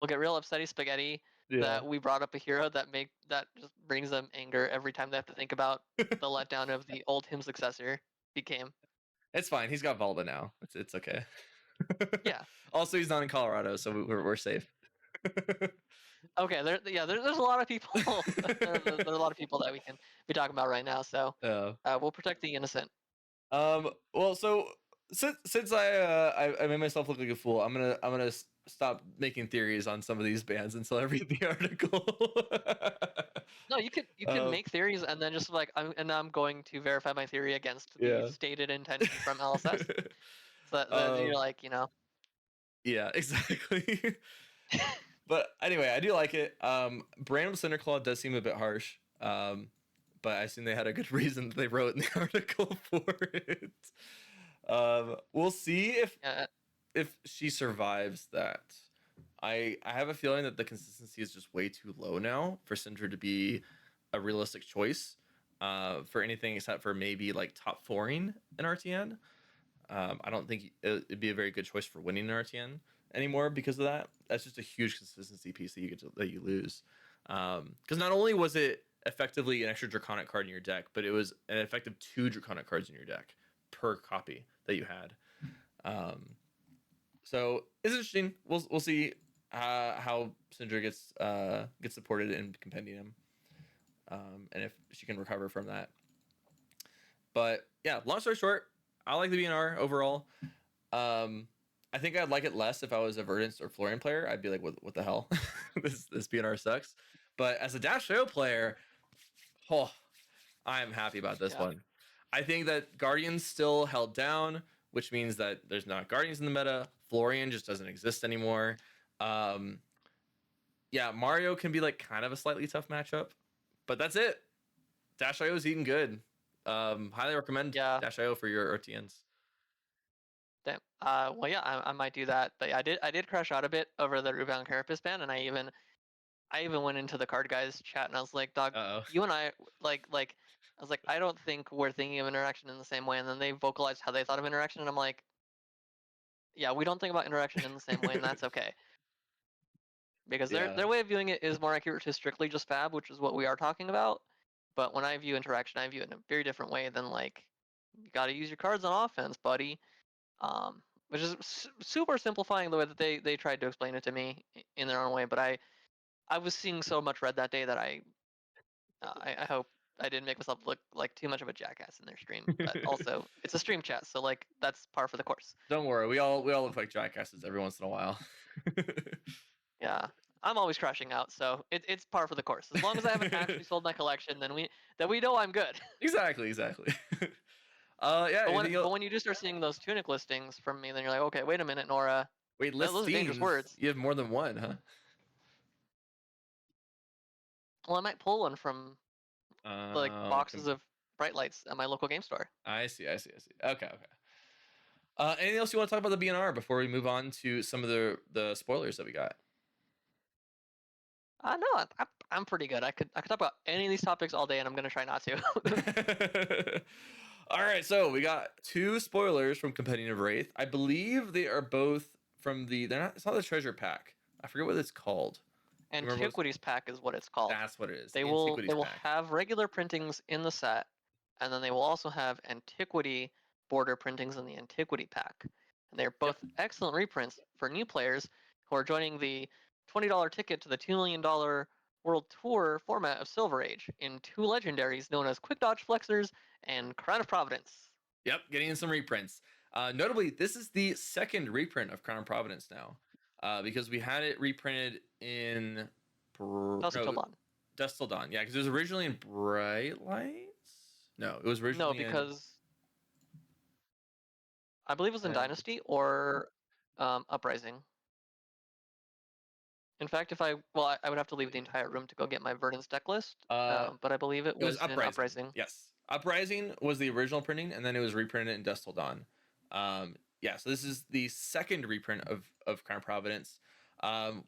get real upsetty spaghetti Yeah. that we brought up a hero that just brings them anger every time they have to think about the letdown of the old him successor became. It's fine. He's got Valda now. It's okay. Yeah. Also, he's not in Colorado, so we're safe. Okay. There's a lot of people. There's a lot of people that we can be talking about right now. So Yeah. we'll protect the innocent. Well, so since I made myself look like a fool, I'm gonna stop making theories on some of these bands until I read the article. No, you can um, make theories and then just like I'm going to verify my theory against the yeah. stated intention from LSS. So that you're um, like, yeah, exactly. But anyway, I do like it. Brandom Cinderclaw does seem a bit harsh. But I assume they had a good reason that they wrote in the article for it. We'll see yeah, if she survives that. I have a feeling that the consistency is just way too low now for Syndra to be a realistic choice for anything except for maybe like top fouring in RTN. I don't think it'd be a very good choice for winning an RTN anymore because of that. That's just a huge consistency piece that you lose. Because not only was it effectively an extra draconic card in your deck, but it was an effective 2 draconic cards in your deck per copy that you had. So it's interesting. We'll see how Syndra gets supported in Compendium, and if she can recover from that. But yeah, long story short, I like the BNR overall. I think I'd like it less if I was a Verdance or Florian player. I'd be like, what the hell? this BNR sucks. But as a Dash IO player, oh, I am happy about this Yeah. one. I think that Guardian's still held down, which means that there's not Guardians in the meta. Florian just doesn't exist anymore. Um, yeah, Mario can be like kind of a slightly tough matchup, but that's it. Dash IO is eating good. Highly recommend Yeah. Dash IO for your RTNs. Damn. Well, yeah, I might do that. But yeah, I did crash out a bit over the Rebound Carapace ban, and I even went into the card guys chat and I was like, dog, Uh you and I like I was like, I don't think we're thinking of interaction in the same way. And then they vocalized how they thought of interaction, and I'm like, yeah, we don't think about interaction in the same way, and that's okay. Because their yeah. their way of viewing it is more accurate to strictly just fab, which is what we are talking about. But when I view interaction, I view it in a very different way than like you got to use your cards on offense, buddy. Which is super simplifying the way that they tried to explain it to me in their own way. But I was seeing so much red that day that I hope I didn't make myself look like too much of a jackass in their stream. But also, it's a stream chat, so like that's par for the course. Don't worry, we all look like jackasses every once in a while. Yeah, I'm always crashing out, so it's par for the course. As long as I haven't actually sold my collection, then we know I'm good. exactly. Yeah. But when Anything but else? when you do start seeing those tunic listings from me, then you're like, okay, wait a minute, Nora. Wait, Those are dangerous listings. words. You have more than one, huh? Well, I might pull one from like boxes of bright lights at my local game store. I see. Okay. Anything else you want to talk about the BNR before we move on to some of the spoilers that we got? No, I'm pretty good. I could talk about any of these topics all day, and I'm gonna try not to. All right, so we got 2 spoilers from Competitive Wraith. I believe they are both from the. They're not. It's not the treasure pack. I forget what it's called. You remember what Antiquities pack is what it's called. that's what it is. They The will they Antiquities will pack. have regular printings in the set, and then they will also have antiquity border printings in the antiquity pack. And they're Yep. both excellent reprints for new players who are joining the $20 ticket to the $2 million World Tour format of Silver Age in 2 legendaries known as Quick Dodge Flexers and Crown of Providence. Yep, getting some reprints. Notably, this is the second reprint of Crown of Providence now, because we had it reprinted in Dusk Till no Dawn. Dust Till Dawn. Yeah, because it was originally in Bright Lights. No, it was No, originally in. because I believe it was in Uh, Dynasty or Uprising. In fact, I would have to leave the entire room to go get my Verdance deck list. uh, But I believe it it was was in Uprising. Uprising. Yes, Uprising was the original printing, and then it was reprinted in Dust Till Dawn. Yeah, so this is the second reprint of Crown of Providence. Um,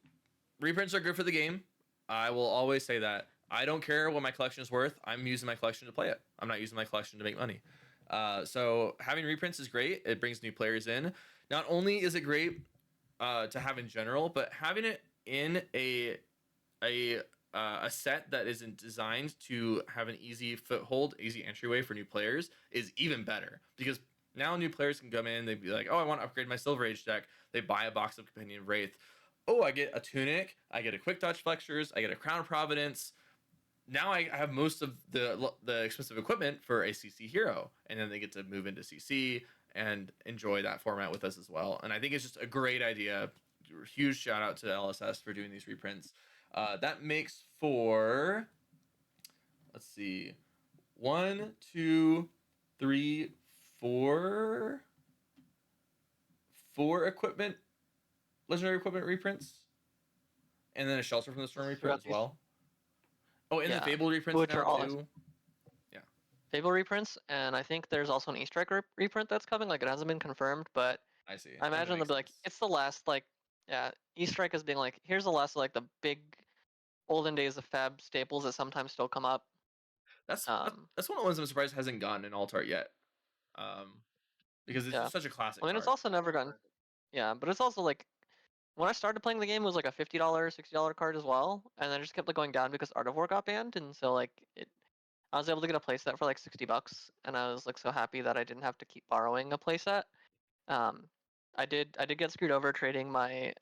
Reprints are good for the game. I will always say that. I don't care what my collection is worth. I'm using my collection to play it. I'm not using my collection to make money. So having reprints is great. It brings new players in. Not only is it great to have in general, but having it in a a set that isn't designed to have an easy foothold, easy entryway for new players is even better because now new players can come in. They'd be like, "Oh, I want to upgrade my Silver Age deck." They buy a box of Companion of Wraith. Oh, I get a tunic. I get a quick dodge flexures. I get a crown of providence. Now I have most of the expensive equipment for a CC hero, and then they get to move into CC and enjoy that format with us as well. And I think it's just a great idea. Huge shout out to LSS for doing these reprints. That makes for, let's see, one, two, three, four equipment, legendary equipment reprints, and then a shelter from the storm reprint Throughout as these, well. Oh, and the yeah, Fable reprints which now are all too. Yeah. Fable reprints, and I think there's also an Easter egg reprint that's coming. Like it hasn't been confirmed, but I see. I That imagine they'll makes be like, sense. it's the last like, yeah, Easter egg is being like, here's the last like the big olden days of Fab staples that sometimes still come up. That's Um, that's one of the ones I'm surprised hasn't gotten an alt art yet. because it's Yeah. just such a classic I mean, it's card. also never gotten. Yeah, but it's also like when I started playing the game, it was like a $50, $60 card as well, and then it just kept like going down because Art of War got banned, and so like I was able to get a playset for like $60, and I was like so happy that I didn't have to keep borrowing a playset. Um, I did get screwed over trading I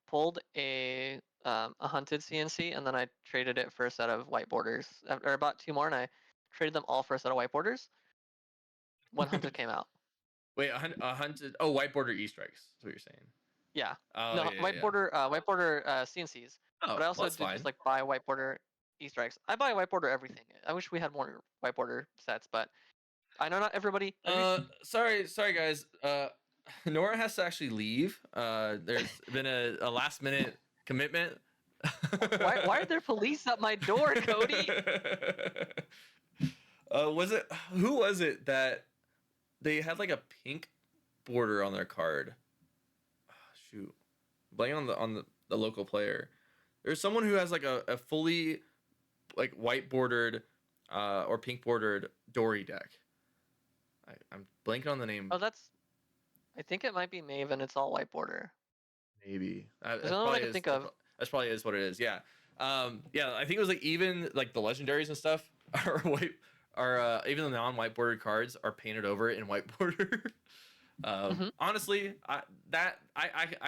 pulled a hunted CNC, and then I traded it for a set of white borders. Or I bought two more, and I traded them all for a set of white borders when hunted came out. Wait, a hunted. Oh, white border E strikes. That's what you're saying. Yeah. Oh No, yeah, yeah, yeah. white border CNCs. Oh, But I well, also that's did just fine. like buy white border Easter eggs. I buy white border everything. I wish we had more white border sets, but I know not everybody agrees. Sorry, guys. Nora has to actually leave. There's been a last minute commitment. Why are there police at my door, Cody? Was it who was it that they had like a pink border on their card? Ah, shoot, blank on the local player. There's someone who has like a fully like white bordered or pink bordered Dory deck. I'm blanking on the name. Oh, I think it might be Maven. It's all white border. Maybe There's the that only one I probably could is. think of. That's probably is what it is. Yeah. Yeah. I think it was like even like the legendaries and stuff are white. Are even the non-white bordered cards are painted over in white border. Hmm. Honestly, I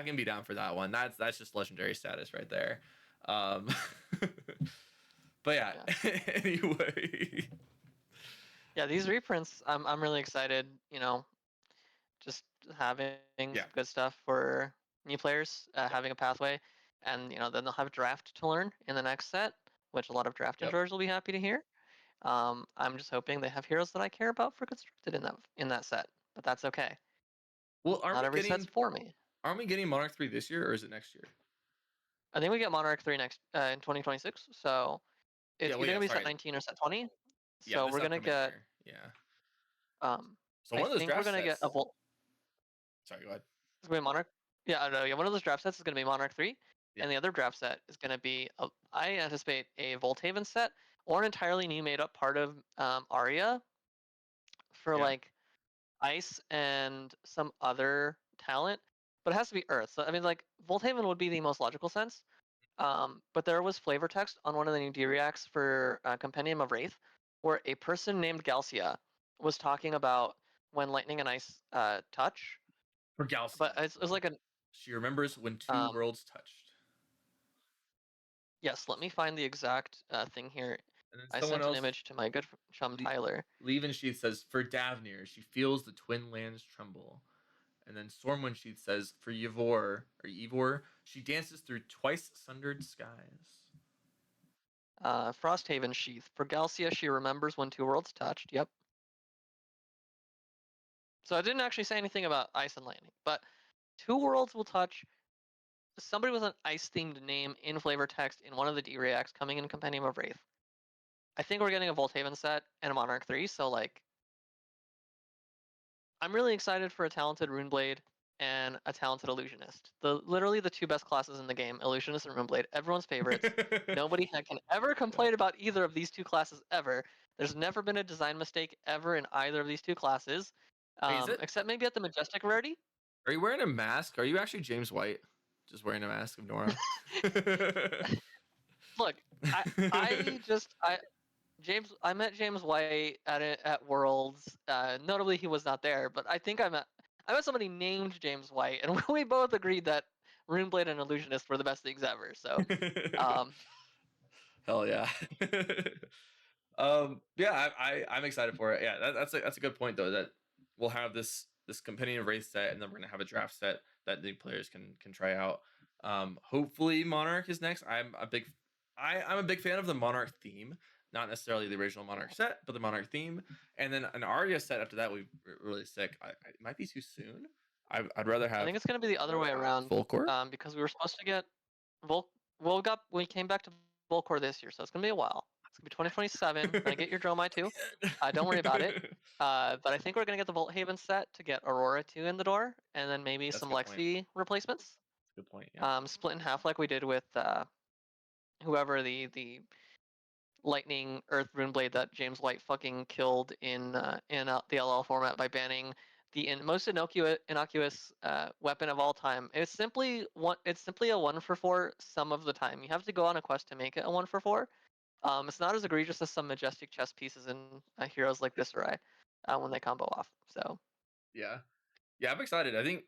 can be down for that one. That's just legendary status right there. Um, but yeah. Yeah. Anyway. Yeah, these reprints, I'm really excited. Just having Yeah. some good stuff for new players, having a pathway, and then they'll have draft to learn in the next set, which a lot of draft Yep. enjoyers will be happy to hear. I'm just hoping they have heroes that I care about for constructed in that set, but that's okay. Well, Not every set's for me. aren't we getting Monarch 3 this year or is it next year? I think we get Monarch 3 next in 2026, so Yeah. it's Well, either yeah. gonna be set Sorry. 19 or set 20. Yeah. So This we're gonna upcoming get year. Yeah. um, So I one of those think we're draft gonna get a sets. Volt. Sorry. Go ahead. It's gonna be Monarch. Yeah, I know. Yeah, one of those draft sets is gonna be Monarch 3, Yeah. and the other draft set is gonna be I anticipate a Volthaven set or an entirely new made up part of Arya for Yeah. like ice and some other talent, but it has to be Earth. So I mean, like Volthaven would be the most logical sense. But there was flavor text on one of the new D-Reacts for Compendium of Wraith, where a person named Galcia was talking about when lightning and ice touch. For But Galcia. it's like a She remembers when two um, worlds touched. yes. Let me find the exact thing here. And then I someone sent an else, image to my good chum Le- Tyler. Leven Sheath says, for Davnir, she feels the twin lands tremble. And then Stormwind Sheath says, for Ivor, she dances through twice sundered skies. Frosthaven Sheath. For Galcia, she remembers when two worlds touched. Yep. So I didn't actually say anything about ice and lightning, but two worlds will touch. Somebody with an ice themed name in flavor text in one of the D-Reacts coming in Compendium of Wraith. I think we're getting a Volthaven set and a Monarch 3, so like I'm really excited for a talented Runeblade and a talented Illusionist. Literally the two best classes in the game, Illusionist and Runeblade, everyone's favorites. Nobody can ever complain about either of these two classes ever. There's never been a design mistake ever in either of these two classes, Wait, is it? except maybe at the Majestic rarity. Are you wearing a mask? Are you actually James White? Just wearing a mask of Nora? Look, I met James White at Worlds. Notably, he was not there, but I met somebody named James White, and we both agreed that Runeblade and Illusionist were the best things ever. So, um, Hell yeah. Yeah, I'm excited for it. Yeah, that's a good point though. That we'll have this companion race set, and then we're gonna have a draft set that the players can try out. Hopefully Monarch is next. I'm a big fan of the Monarch theme, not necessarily the original Monarch set, but the Monarch theme, and then an Arya set after that. We really sick. It might be too soon. I'd rather I have think it's gonna be the other way around, full core. because we were supposed to get Vol. We came back to Volcore this year, so it's gonna be a while. It's gonna be 2027. We're gonna get your Dromai too. Don't worry about it. But I think we're gonna get the Volthaven set to get Aurora 2 in the door, and then maybe That's a some good point. Lexi replacements. That's a good point. Yeah. Split in half like we did with whoever the Lightning Earth Runeblade that James White fucking killed in the LL format by banning the most innocuous weapon of all time. It's simply one. It's simply a 1-for-4 some of the time. You have to go on a quest to make it a 1-for-4. It's not as egregious as some majestic chess pieces in heroes like Viserai when they combo off. So Yeah. Yeah, I'm excited. I think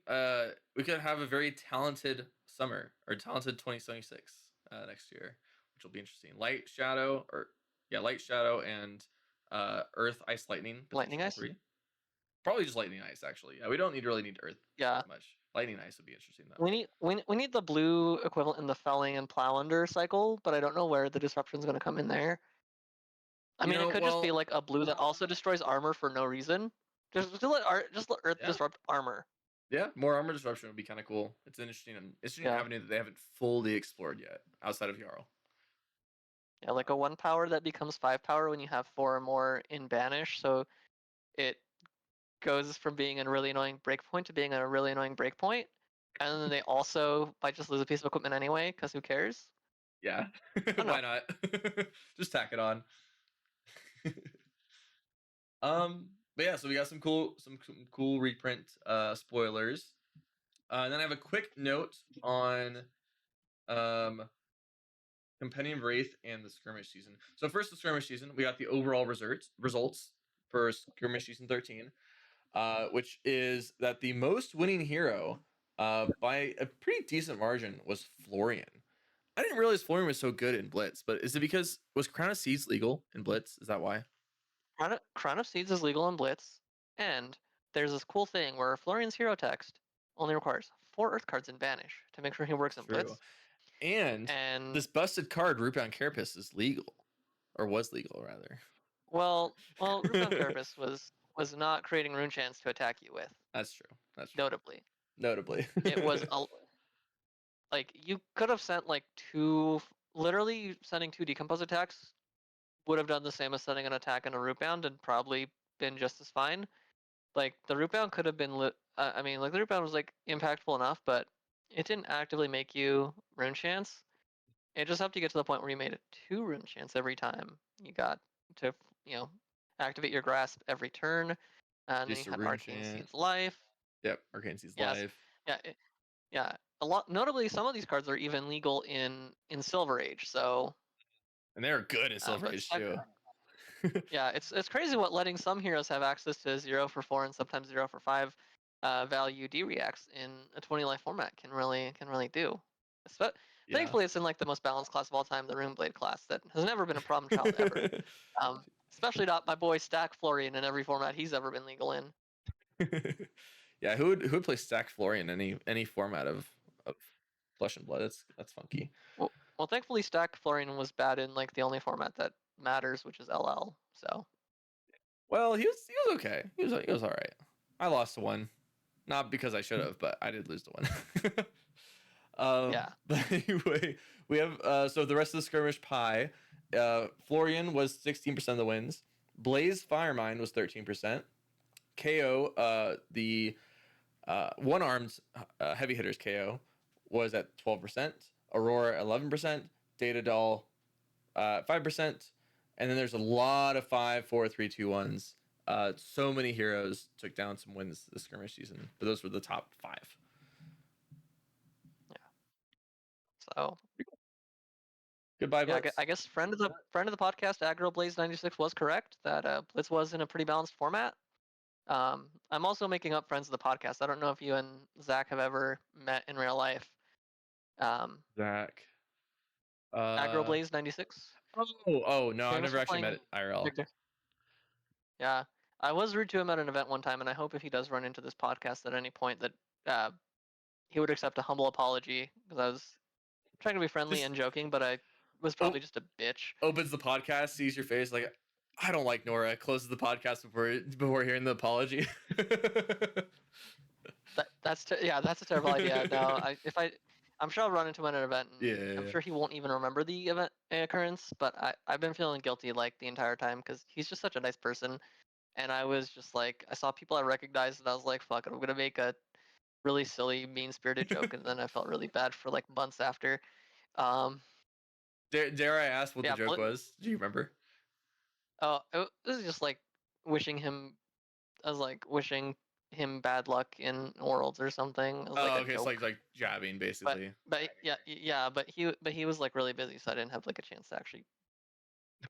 we could have a very talented summer or talented 2026 next year, which will be interesting. Light Shadow and Earth Ice Lightning lightning potential ice. 3. Probably just Lightning Ice actually. Yeah, we don't really need Earth Yeah, that much. Lightning Ice would be interesting though. we need the blue equivalent in the felling and plow under cycle, but I don't know where the disruption is going to come in there. I You mean, it know, could just be well, like a blue that also destroys armor for no reason. Just let Earth yeah. disrupt armor. Yeah, more armor disruption would be kind of cool. It's an interesting Yeah, avenue that they haven't fully explored yet outside of Jarl. yeah, like a 1 power that becomes 5 power when you have 4 or more in banish. So it goes from being a really annoying breakpoint to being a really annoying breakpoint. And then they also might just lose a piece of equipment anyway, because who cares? Yeah. I don't Why know. not? Just tack it on. But yeah, so we got some cool reprint spoilers. And then I have a quick note on um Compendium of Wraith and the skirmish season. So first the skirmish season, we got the overall results for skirmish season 13, which is that the most winning hero by a pretty decent margin was Florian. I didn't realize Florian was so good in Blitz, but is it because was Crown of Seeds legal in Blitz? Is that why? Crown of Seeds is legal in Blitz, and there's this cool thing where Florian's hero text only requires 4 Earth cards in Banish to make sure he works It's in true. Blitz. And And this busted card, Rupon Carapace, is legal. Or was legal rather. Rupam Carapace was not creating rune chance to attack you with. That's true. That's true. Notably, Notably. it was like you could have sent like two. Literally, sending 2 decompose attacks would have done the same as sending an attack and a root bound and probably been just as fine. Like the root bound could have been I mean, like the root bound was like impactful enough, but it didn't actively make you rune chance. It just helped you get to the point where you made it 2 rune chance every time you got to, you know, activate your grasp every turn, and then you Just a have rune Arcane chant. Seed's life. Yep. Arcane Sea's Yes, life. yeah, yeah. A lot. Notably, some of these cards are even legal in Silver Age. So, And they're good in Silver but Age too. yeah, it's crazy what letting some heroes have access to 0 for 4 and sometimes 0 for 5 value D reacts in a 20 life format can really do. Espe- Yeah. Thankfully, it's in like the most balanced class of all time, the Runeblade class, that has never been a problem child ever. Especially not my boy Stack Florian in every format he's ever been legal in. Yeah, who would play Stack Florian in any format of Flesh and Blood? That's funky. Well, thankfully Stack Florian was bad in like the only format that matters, which is LL. So Well, he was okay. He was all right. I lost to one, not because I should have, but I did lose to one. yeah, But anyway, we have so the rest of the skirmish pie. Florian was 16% of the wins. Blaze Firemind was 13%. KO, the one armed heavy hitters KO was at 12%. Aurora 11%. Data Doll 5%. And then there's a lot of 5, 4, 3, 2, 1s. So many heroes took down some wins this skirmish season, but those were the top 5. so Goodbye, yeah, Blitz. I guess friend of the podcast, Aggro Blaze 96 was correct that Blitz was in a pretty balanced format. I'm also making up friends of the podcast. I don't know if you and Zach have ever met in real life. Um, Zach. Aggro Uh Blaze 96, oh no, I've famous never for actually met playing it IRL. Victor. Yeah, I was rude to him at an event one time, and I hope if he does run into this podcast at any point that uh, he would accept a humble apology, because I was trying to be friendly Just and joking, but I was oh, probably just a bitch. opens the podcast, sees your face, like I don't like Norah. Closes the podcast before hearing the apology. That's a terrible idea. No, I'm sure I'll run into him at an event, and I'm Yeah. sure he won't even remember the event occurrence. But I've been feeling guilty like the entire time because he's just such a nice person, and I was just like, I saw people I recognized, and I was like, fuck it, I'm gonna make a really silly, mean-spirited joke, and then I felt really bad for like months after. Um, Dare I ask what the yeah, joke was? Do you remember? this is just like wishing him. I was like wishing him bad luck in Worlds or something. It was like Oh, a okay, it's joke. like jabbing But basically. yeah, but he was like really busy, so I didn't have like a chance to actually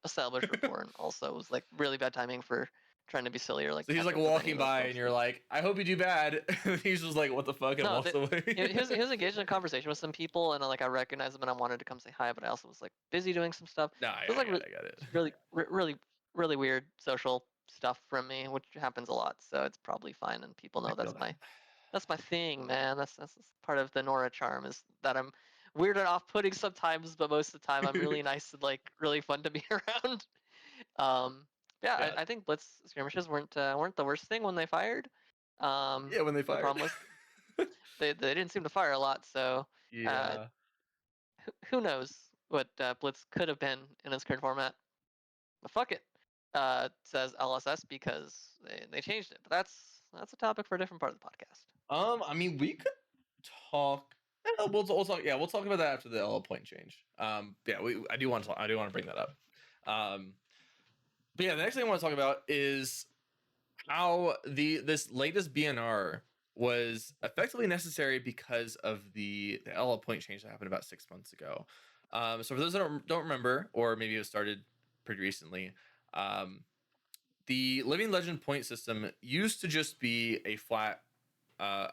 establish rapport, and also it was like really bad timing for trying to be silly or like So he's catch like up with any walking of those by, and folks. you're like, "I hope you do bad." He's just like, "What the fuck," and No, walks away. he was engaged in a conversation with some people, and like I recognized him, and I wanted to come say hi, but I also was like busy doing some stuff. No, So it was I like got it, I got it. just really, really weird social stuff from me, which happens a lot. So it's probably fine, and people I know feel that. that's my thing, man. That's part of the Norah charm is that I'm weird and off-putting sometimes, but most of the time I'm really nice and like really fun to be around. Um, yeah, Yeah, I think blitz skirmishes weren't the worst thing when they fired. yeah. When they The fired. problem was they didn't seem to fire a lot, so uh, Yeah. who knows what blitz could have been in its current format. But fuck it. Says LSS because they changed it. But that's a topic for a different part of the podcast. I mean, we could talk. We'll talk. Yeah, we'll talk about that after the LL point change. Yeah, I do want to. I do want to bring that up. Um, but yeah, the next thing I want to talk about is how this latest BNR was effectively necessary because of the LL point change that happened about 6 months ago. So for those that don't remember, or maybe it started pretty recently, um, the Living Legend point system used to just be a flat uh,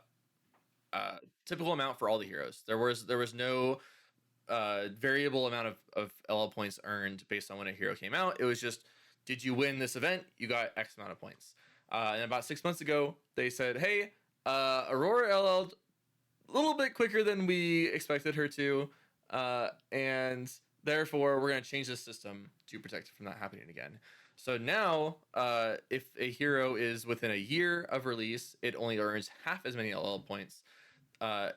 uh, typical amount for all the heroes. There was no variable amount of LL points earned based on when a hero came out. It was just, did you win this event? You got X amount of points. And about 6 months ago, they said, hey, Aurora LL'd a little bit quicker than we expected her to, and therefore we're going to change the system to protect it from that happening again. So now, if a hero is within a year of release, it only earns half as many LL points.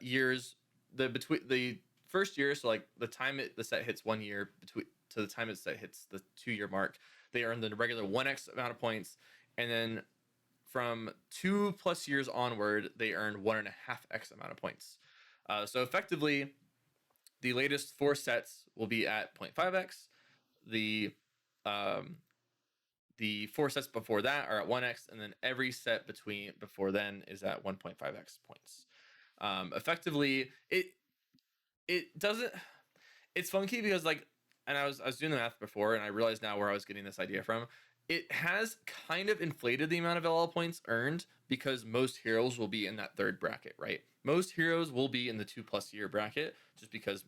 Years between the first year, so like the set hits 1 year between to the time it set hits the 2 year mark, they earn the regular 1x amount of points, and then from 2+ years onward, they earn 1.5x amount of points. So effectively, the latest 4 sets will be at 0.5x. The um, the 4 sets before that are at 1x, and then every set before then is at 1.5x points. Effectively, it doesn't. It's funky because like, and I was doing the math before, and I realized now where I was getting this idea from. It has kind of inflated the amount of LL points earned because most heroes will be in that third bracket, right? Most heroes will be in the 2+ year bracket just because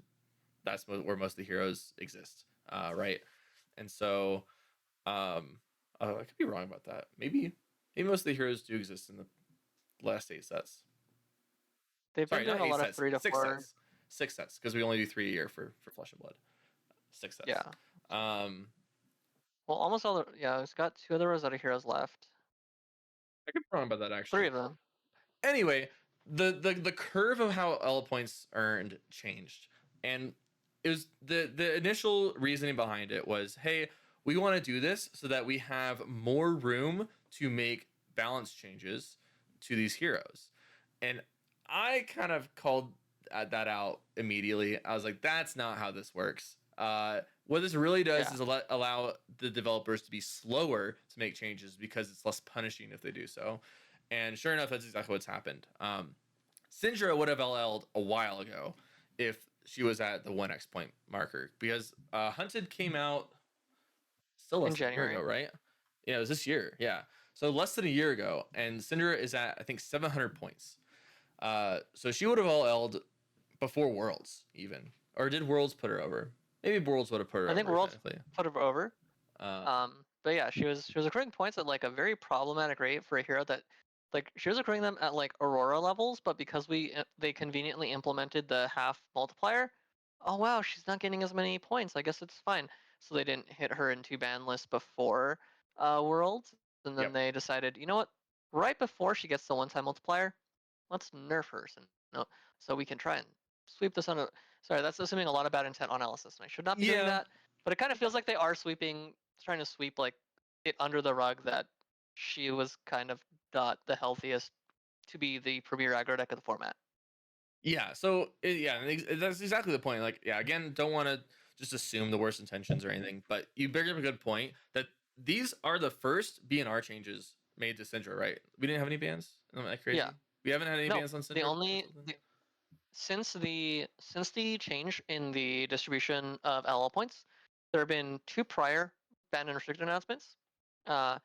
that's where most of the heroes exist, right? And so, I could be wrong about that. Maybe most of the heroes do exist in the last 8 sets. They've been Sorry, doing not a eight lot of sets, three to six four. sets, 6 sets, because we only do 3 a year for Flesh and Blood. 6 sets. Yeah. Um, Well, almost all the yeah. It's got two of the Rosetta heroes left. I could be wrong about that Three actually. of them. Anyway, the curve of how L points earned changed, and it was the initial reasoning behind it was, hey, we want to do this so that we have more room to make balance changes to these heroes, and I kind of called that out immediately. I was like, that's not how this works. What this really does Yeah. is allow the developers to be slower to make changes because it's less punishing if they do so. And sure enough, that's exactly what's happened. Syndra would have LL'd a while ago if she was at the 1x point marker because Hunted came out still In less than a year ago, January. right? Yeah, it was this year. Yeah. So less than a year ago. And Syndra is at, I think, 700 points. So she would have LL'd before Worlds, even. Or did Worlds put her over? Maybe Worlds would have put her I think over, Worlds technically. put her over. Uh, But yeah, she was accruing points at like a very problematic rate for a hero that, like, she was accruing them at like Aurora levels, but because they conveniently implemented the half multiplier, oh wow, she's not getting as many points. I guess it's fine. So they didn't hit her into ban list before Worlds, and then yep. they decided, you know what? Right before she gets the one-time multiplier, let's nerf her, so we can try and sweep this under. Sorry, that's assuming a lot of bad intent on Alice, and I should not be doing Yeah. that. But it kind of feels like they are trying to sweep like it under the rug that she was kind of not the healthiest to be the premier aggro deck of the format. Yeah. So, that's exactly the point. Like, yeah, again, don't want to just assume the worst intentions or anything, but you bring up a good point that these are the first BNR changes made to Syndra, right? We didn't have any bans. Am I Yeah. crazy? We haven't had any No, bans on the Syndra only until then. the, since the change in the distribution of LL points, there have been two prior ban and restricted announcements. Uh,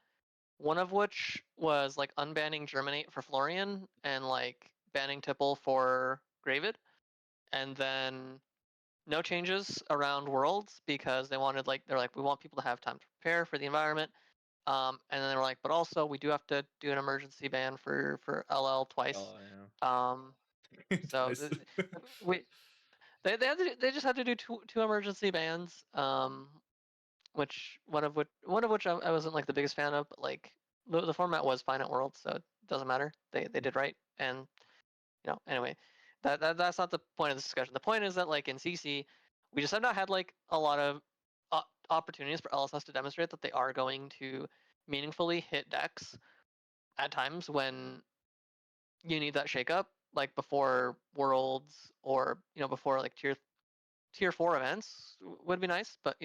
one of which was like unbanning Germinate for Florian and like banning Tipple for Gravid, and then no changes around Worlds because they're like we want people to have time to prepare for the environment. And then they were like, but also we do have to do an emergency ban for LL twice. Oh yeah, Um, so twice. we they just had to do two emergency bans. Which one of which I wasn't like the biggest fan of, but like the format was fine at Worlds, so it doesn't matter. They did right, and anyway, that's not the point of this discussion. The point is that like in CC, we just have not had like a lot of opportunities for LSS to demonstrate that they are going to meaningfully hit decks at times when you need that shakeup, like before Worlds or before like tier 4 events would be nice, but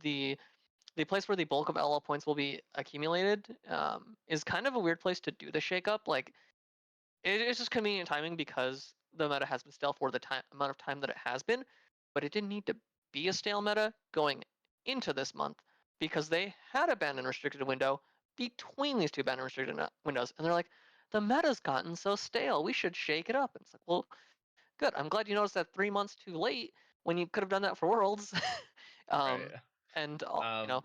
the place where the bulk of LL points will be accumulated is kind of a weird place to do the shakeup. Like it's just convenient timing because the meta has been stale for the amount of time that it has been, but it didn't need to be a stale meta going into this month because they had a ban and restricted window between these two ban and restricted windows, and they're like, the meta's gotten so stale, we should shake it up. And it's like, well, good. I'm glad you noticed that 3 months too late when you could have done that for Worlds. Right. um, and Um,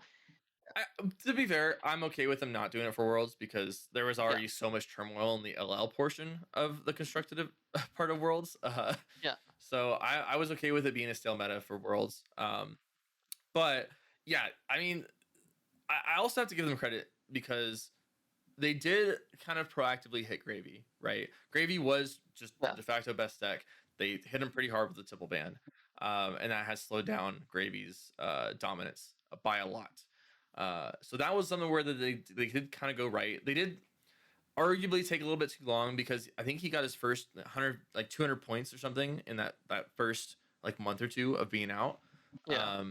to be fair, I'm okay with them not doing it for Worlds because there was yeah, already so much turmoil in the LL portion of the constructive part of Worlds. yeah, So I was okay with it being a stale meta for Worlds. But yeah, I mean, I also have to give them credit because they did kind of proactively hit Gravy, right? Gravy was just yeah, de facto best deck. They hit him pretty hard with the Tipple ban, and that has slowed down Gravy's dominance by a lot. So that was something where they did kind of go right. They did arguably take a little bit too long because I think he got his first 100 like 200 points or something in that first like month or two of being out. yeah,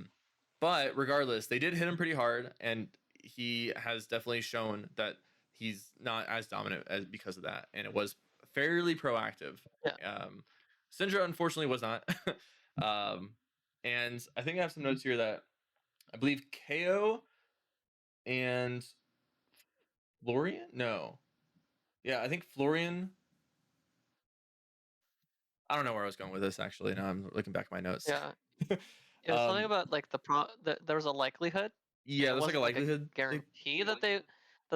But regardless, they did hit him pretty hard, and he has definitely shown that he's not as dominant as because of that, and it was fairly proactive. yeah, Um, Syndra unfortunately was not. um, and I think I have some notes here that I believe KO and Florian. No, yeah, I think Florian. I don't know where I was going with this actually. Now I'm looking back at my notes. yeah. It was something um, about like that there was a likelihood, and yeah, it there's like a wasn't like a likelihood. guarantee that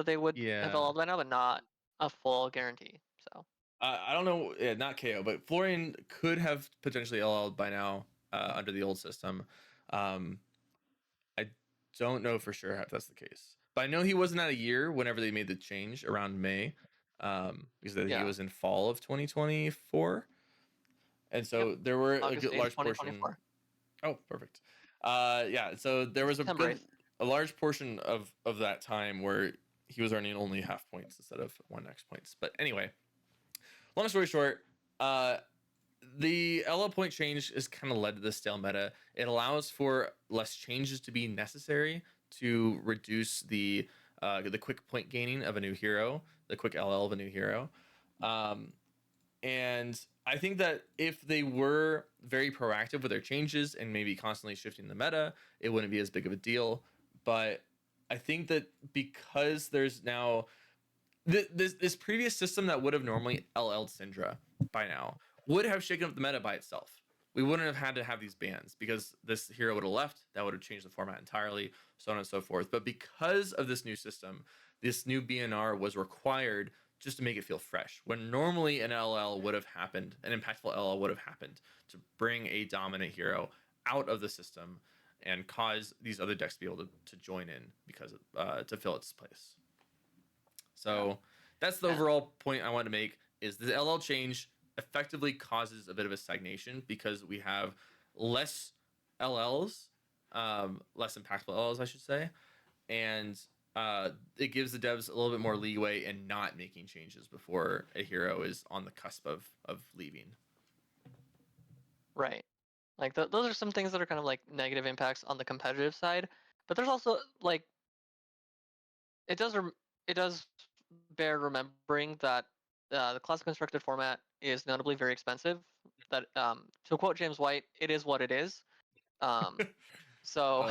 they would have Yeah, LL'd by now, but not a full guarantee. So I don't know, yeah, not KO, but Florian could have potentially LL'd by now under the old system. Um, I don't know for sure if that's the case, but I know he wasn't at a year whenever they made the change around May, because I think it yeah, was in fall of 2024, and yep. so there were a August good 8th, large portion. 2024. Oh, perfect. Yeah, so there was September 8th. a large portion of that time where he was earning only half points instead of 1x points. But anyway, long story short, uh, the LL point change is kind of led to this stale meta. It allows for less changes to be necessary to reduce the quick point gaining of a new hero, the quick LL of a new hero. Um, and I think that if they were very proactive with their changes and maybe constantly shifting the meta, it wouldn't be as big of a deal. But I think that because there's now this previous system that would have normally LL'd Syndra by now would have shaken up the meta by itself. We wouldn't have had to have these bans because this hero would have left. That would have changed the format entirely, so on and so forth. But because of this new system, this new BNR was required just to make it feel fresh. When normally an LL would have happened, an impactful LL would have happened to bring a dominant hero out of the system and cause these other decks to be able to join in because to fill its place. Yeah, So that's the and overall point I want to make is the LL change effectively causes a bit of a stagnation because we have less LLs, less impactful LLs, I should say, and it gives the devs a little bit more leeway in not making changes before a hero is on the cusp of leaving. right. Like those are some things that are kind of like negative impacts on the competitive side, but there's also like it does it does bear remembering that the classic constructed format is notably very expensive. That to quote James White, it is what it is. Um, so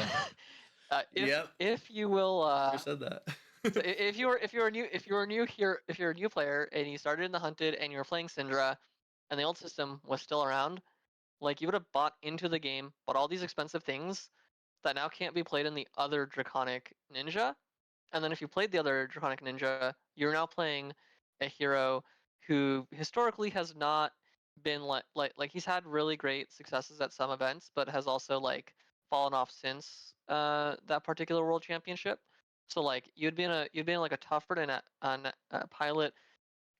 Uh, if yep. you will Never said that. so if you're a new player and you started in the hunted and you were playing Syndra and the old system was still around, like you would have bought into the game, bought all these expensive things that now can't be played in the other Draconic Ninja. And then if you played the other Draconic Ninja, you're now playing a hero who historically has not been like he's had really great successes at some events, but has also like fallen off since that particular world championship. So like you'd be in like a tougher and a pilot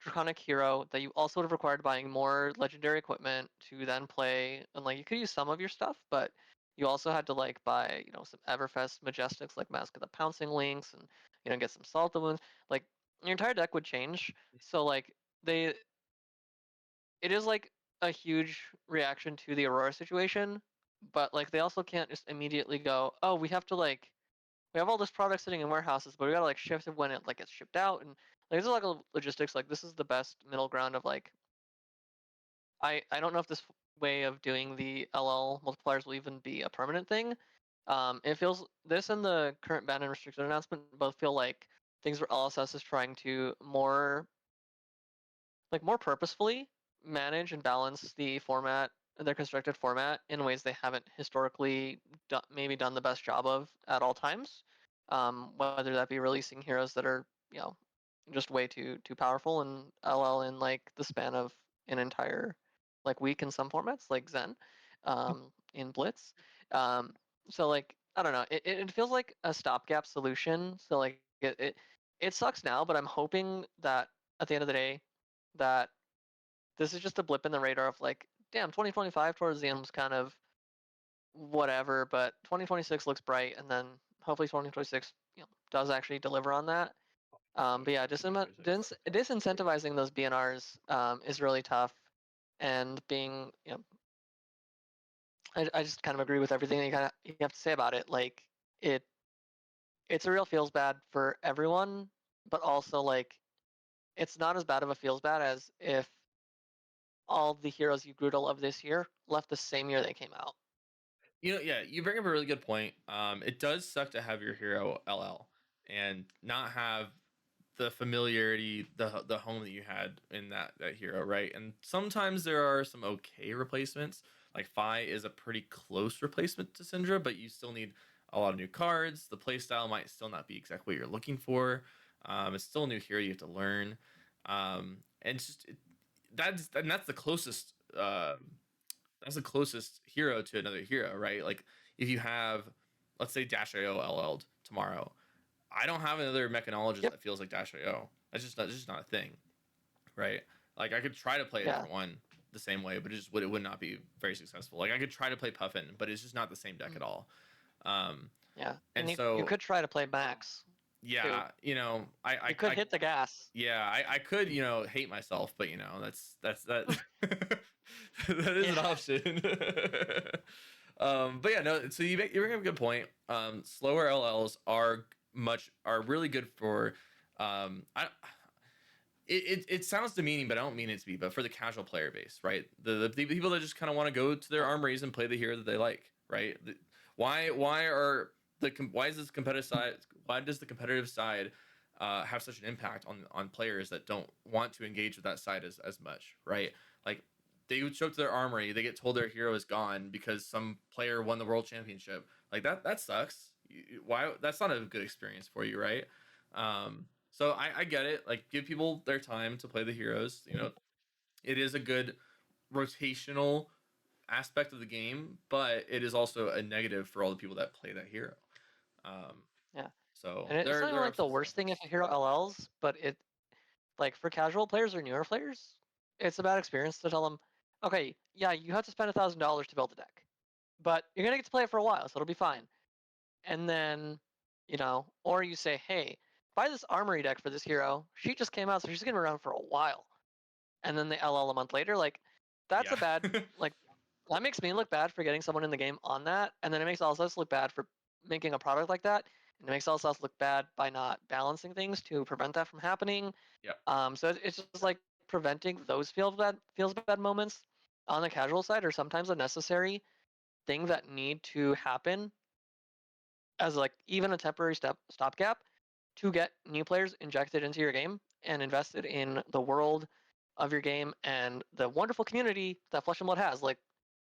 Draconic hero that you also would have required buying more legendary equipment to then play, and like you could use some of your stuff, but you also had to like buy, some Everfest Majestics like Mask of the Pouncing Lynx and get some Salta wounds. Like your entire deck would change. So like they it is like a huge reaction to the Aurora situation, but like they also can't just immediately go, oh, we have all this product sitting in warehouses, but we gotta like shift it when it like gets shipped out, and like, there's a lot of logistics. Like this is the best middle ground of like I don't know if this way of doing the LL multipliers will even be a permanent thing. It feels this and the current ban and restricted announcement both feel like things where LSS is trying to more purposefully manage and balance the format, their constructed format, in ways they haven't historically maybe done the best job of at all times. Whether that be releasing heroes that are just way too powerful and LL in like the span of an entire like week in some formats like Zen, in Blitz. Um, so like I don't know, it feels like a stopgap solution. So like it sucks now, but I'm hoping that at the end of the day that this is just a blip in the radar of like, damn, 2025 towards the end was kind of whatever, but 2026 looks bright, and then hopefully 2026 does actually deliver on that. But yeah, 2026. disincentivizing those BNRs is really tough, and being I just kind of agree with everything that you have to say about it. Like it it's a real feels bad for everyone, but also like it's not as bad of a feels bad as if all the heroes you grew to love this year left the same year they came out. Yeah, you bring up a really good point. It does suck to have your hero LL and not have the familiarity, the home that you had in that hero, right? And sometimes there are some okay replacements. Like Fi is a pretty close replacement to Syndra, but you still need a lot of new cards. The playstyle might still not be exactly what you're looking for. It's still a new hero you have to learn. And it's just that's the closest. That's the closest hero to another hero, right? Like if you have, let's say Dash.io LL'd tomorrow, I don't have another mechanologist Yep. that feels like Dash.io. That's just not a thing, right? Like I could try to play a Yeah. different one the same way, but it would not be very successful. Like I could try to play Puffin, but it's just not the same deck at Mm. all. Um, Yeah. and And you so could try to play Max too. yeah, You could hit the gas. yeah, I could, hate myself, but that that is an Yeah. option. But yeah, no. So you bring up a good point. Slower LLs are really good for. I it sounds demeaning, but I don't mean it to be. But for the casual player base, right? The people that just kind of want to go to their Yeah. armories and play the hero that they like, right? Why is this competitive side? Why does the competitive side have such an impact on players that don't want to engage with that side as much, right? Like they would show up to their armory, they get told their hero is gone because some player won the world championship. Like that sucks. Why? That's not a good experience for you, right? So I get it. Like give people their time to play the heroes. It is a good rotational aspect of the game, but it is also a negative for all the people that play that hero. Um, Yeah. so And it's there not even there are like the upsides and worst thing if downsides. a hero LLs, but it like for casual players or newer players, it's a bad experience to tell them, okay, yeah, you have to spend $1,000 to build a deck, but you're gonna get to play it for a while, so it'll be fine. And then, or you say, hey, buy this armory deck for this hero. She just came out, so she's gonna be around for a while. And then they LL a month later, like that's a Yeah. bad like that makes me look bad for getting someone in the game on that, and then it makes all of us look bad for making a product like that. and it makes LSS look bad by not balancing things to prevent that from happening. Yeah. So it's just like preventing those feels bad moments on the casual side are sometimes a necessary thing that need to happen as like even a temporary stopgap to get new players injected into your game and invested in the world of your game and the wonderful community that Flesh and Blood has. Like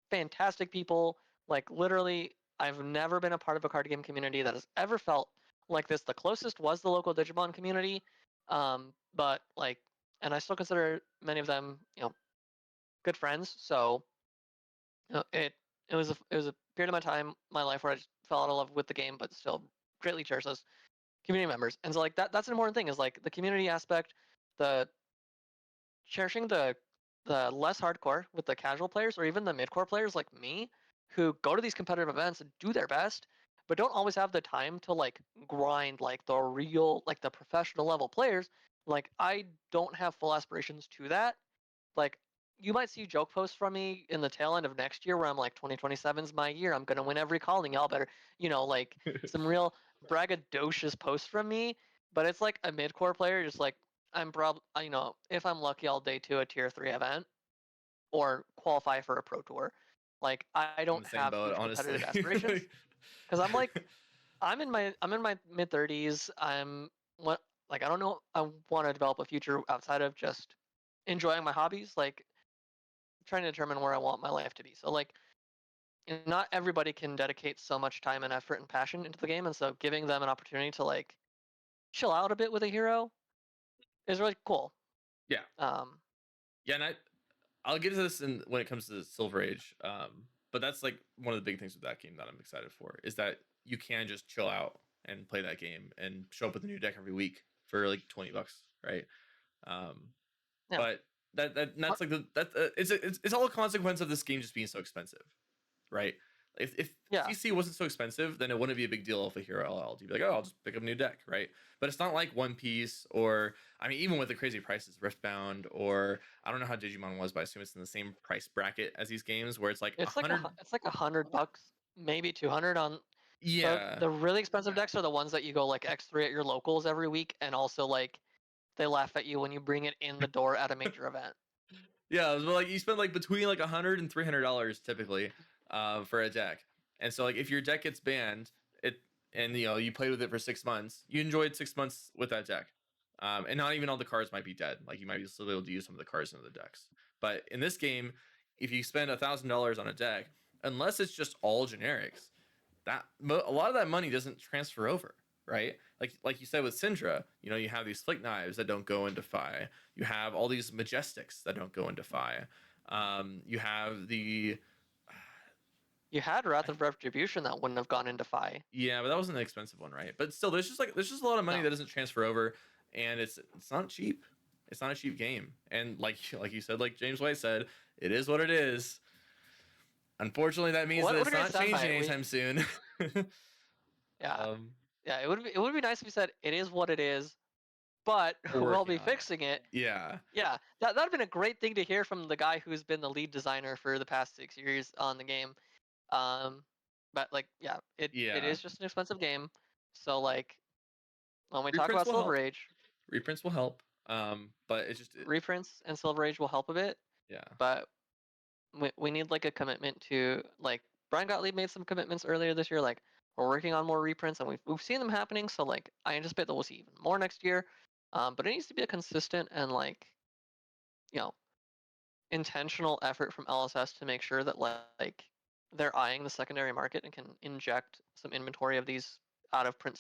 fantastic people. Like literally, I've never been a part of a card game community that has ever felt like this. The closest was the local Digimon community, but like, and I still consider many of them, good friends. So it was a period of my time, my life where I just fell out of love with the game, but still greatly cherish those community members. And so like that's an important thing is like the community aspect, the cherishing the less hardcore with the casual players or even the mid-core players like me who go to these competitive events and do their best but don't always have the time to like grind like the real like the professional level players. Like I don't have full aspirations to that. Like you might see joke posts from me in the tail end of next year where I'm like 2027's my year, I'm gonna win every calling, y'all better, like some real braggadocious posts from me. But it's like a mid-core player just like I'm probably, if I'm lucky, I'll day two a tier three event or qualify for a pro tour. Like I In the don't same have boat, huge honestly. competitive aspirations because I'm in my mid 30s. I'm what like I don't know. I want to develop a future outside of just enjoying my hobbies. Like trying to determine where I want my life to be. So like not everybody can dedicate so much time and effort and passion into the game, and so giving them an opportunity to like chill out a bit with a hero is really cool. Yeah. Um, Yeah, and I'll get to this in when it comes to the Silver Age. But that's like one of the big things with that game that I'm excited for is that you can just chill out and play that game and show up with a new deck every week for like $20, right? Um, yeah, but that's What- like it's all a consequence of this game just being so expensive, right? If yeah, CC wasn't so expensive, then it wouldn't be a big deal if a hero LL'd. You'd be like, oh, I'll just pick up a new deck, right? But it's not like One Piece or I mean, even with the crazy prices, Riftbound or I don't know how Digimon was, but I assume it's in the same price bracket as these games where it's like a hundred. it's like $100, maybe 200 on Yeah, the really expensive decks are the ones that you go like X3 at your locals every week, and also like they laugh at you when you bring it in the door at a major event. yeah. But like you spend like between like $100 and $300 typically for a deck, and so like if your deck gets banned, it and you played with it for 6 months, you enjoyed 6 months with that deck, and not even all the cards might be dead. Like you might be still able to use some of the cards in the decks. But in this game, if you spend $1,000 on a deck, unless it's just all generics, a lot of that money doesn't transfer over, right? Like you said with Syndra, you have these flick knives that don't go into Fi. You have all these majestics that don't go into Fi. You have the You had Wrath of Retribution that wouldn't have gone into Fi. yeah, but that wasn't an expensive one, right? But still, there's just a lot of money No. that doesn't transfer over, and it's not cheap. It's not a cheap game, and like you said, like James White said, it is what it is. Unfortunately, that means that What a it's great not stand by changing it. anytime soon. Yeah, um, yeah. It would be nice if you said it is what it is, but we're we'll working be on it. fixing it. Yeah, Yeah, that'd have been a great thing to hear from the guy who's been the lead designer for the past 6 years on the game. Um, but like, yeah, it yeah. is just an expensive game. So like, when we talk Reprints about will Silver help. Age, Reprints will help. But it's just reprints and Silver Age will help a bit, yeah. but we need like a commitment to like Brian Gottlieb made some commitments earlier this year. Like we're working on more reprints and we've seen them happening. So like I anticipate that we'll see even more next year. But it needs to be a consistent and like you know intentional effort from LSS to make sure that like they're eyeing the secondary market and can inject some inventory of these out of print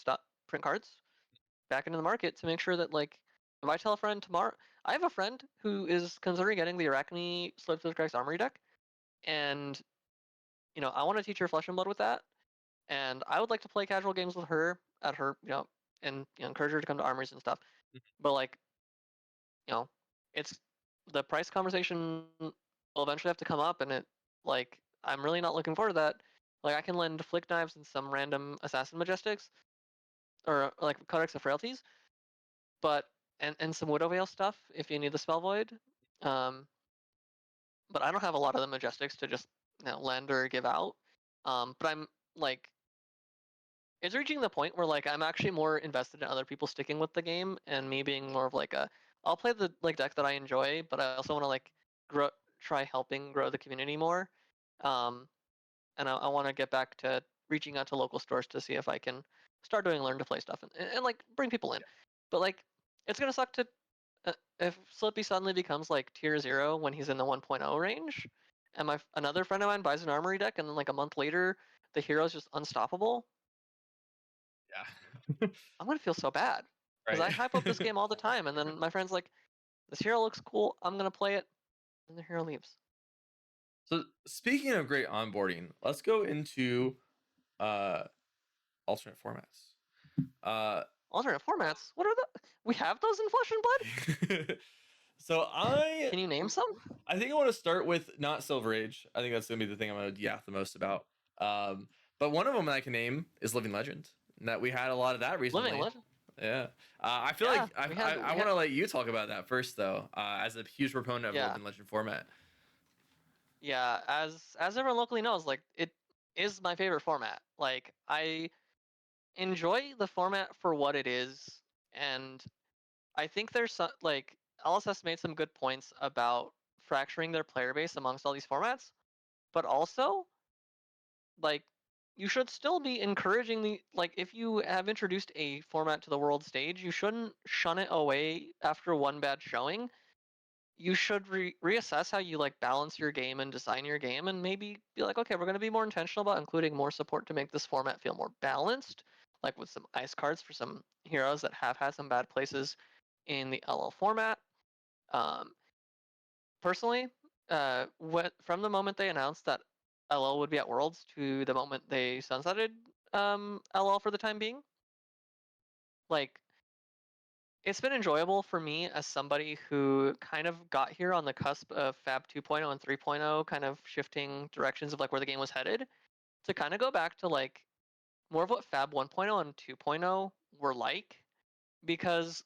cards back into the market to make sure that like if I tell a friend tomorrow, I have a friend who is considering getting the Arachne Slave to the Christ Armory deck, and I want to teach her Flesh and Blood with that, and I would like to play casual games with her at her, and encourage her to come to armories and stuff. But like, you know, it's the price conversation will eventually have to come up, and it like I'm really not looking forward to that. Like I can lend flick knives and some random assassin majestics or like codex of frailties, but and some widow veil stuff if you need the spell void. Um, but I don't have a lot of the majestics to just lend or give out. But I'm like it's reaching the point where like I'm actually more invested in other people sticking with the game and me being more of like a I'll play the like deck that I enjoy, but I also want to like grow try helping grow the community more. Um, and I want to get back to reaching out to local stores to see if I can start doing learn to play stuff and like bring people in. But like it's gonna suck to if Slippy suddenly becomes like tier 0 when he's in the 1.0 range, and another friend of mine buys an armory deck, and then like a month later the hero's just unstoppable. Yeah. I'm gonna feel so bad because I Right. hype up this game all the time, and then my friend's like, "This hero looks cool. I'm gonna play it," and the hero leaves. So speaking of great onboarding, let's go into uh alternate formats. Uh Alternate formats. What are the? We have those in Flesh and Blood. so I Can you name some? I think I want to start with not Silver Age. I think that's gonna be the thing I'm gonna yap the most about. Um, but one of them that I can name is Living Legend. And that we had a lot of that Living recently. Legend. Yeah, I feel Yeah, like I we I, had I we want had to let you talk about that first though, as a huge proponent of the yeah Living Legend format. yeah. As everyone locally knows, like it is my favorite format. Like I enjoy the format for what it is, and I think there's some like LSS made some good points about fracturing their player base amongst all these formats, but also like you should still be encouraging the like if you have introduced a format to the world stage, you shouldn't shun it away after one bad showing. You should reassess how you like balance your game and design your game and maybe be like, okay, we're going to be more intentional about including more support to make this format feel more balanced, like with some ice cards for some heroes that have had some bad places in the LL format. um, Personally, from the moment they announced that LL would be at Worlds to the moment they sunsetted LL for the time being, like it's been enjoyable for me as somebody who kind of got here on the cusp of FAB 2.0 and 3.0, kind of shifting directions of like where the game was headed, to kind of go back to like more of what FAB 1.0 and 2.0 were like, because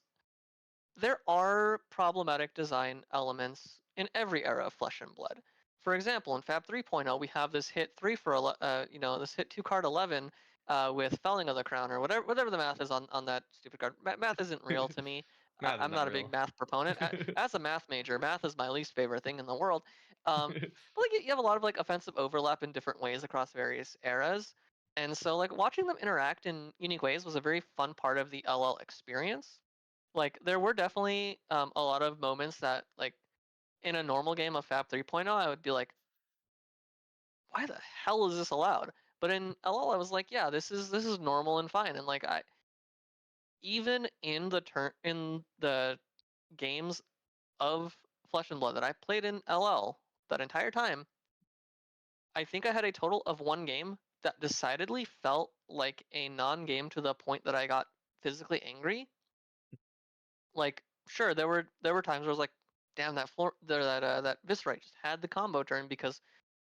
there are problematic design elements in every era of Flesh and Blood. For example, in FAB 3.0, we have this hit 3 for this hit 2 card 11 with Felling of the Crown or whatever the math is on that stupid card. Math isn't real to me. Math is I'm not not a big real. math proponent. As a math major, math is my least favorite thing in the world. But like you have a lot of like offensive overlap in different ways across various eras, and so like watching them interact in unique ways was a very fun part of the LL experience. Like there were definitely a lot of moments that like in a normal game of FAB 3.0, I would be like, why the hell is this allowed? But in LL, I was like, yeah, this is normal and fine. And like I even in the games of Flesh and Blood that I played in LL that entire time, I think I had a total of one game that decidedly felt like a non-game to the point that I got physically angry. Like sure there were times where I was like, damn that Viscerite just had the combo turn because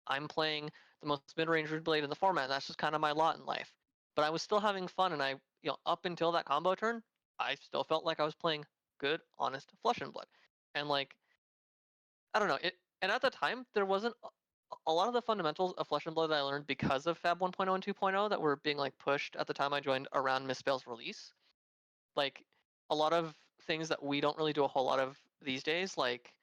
I'm playing the most mid-range blade in the format, and that's just kind of my lot in life. But I was still having fun, and up until that combo turn, I still felt like I was playing good, honest Flesh and Blood. And like I don't know it, and at the time there wasn't a lot of the fundamentals of Flesh and Blood that I learned because of FAB 1.0 and 2.0 that were being like pushed at the time I joined around Misspell's release. Like a lot of things that we don't really do a whole lot of these days, like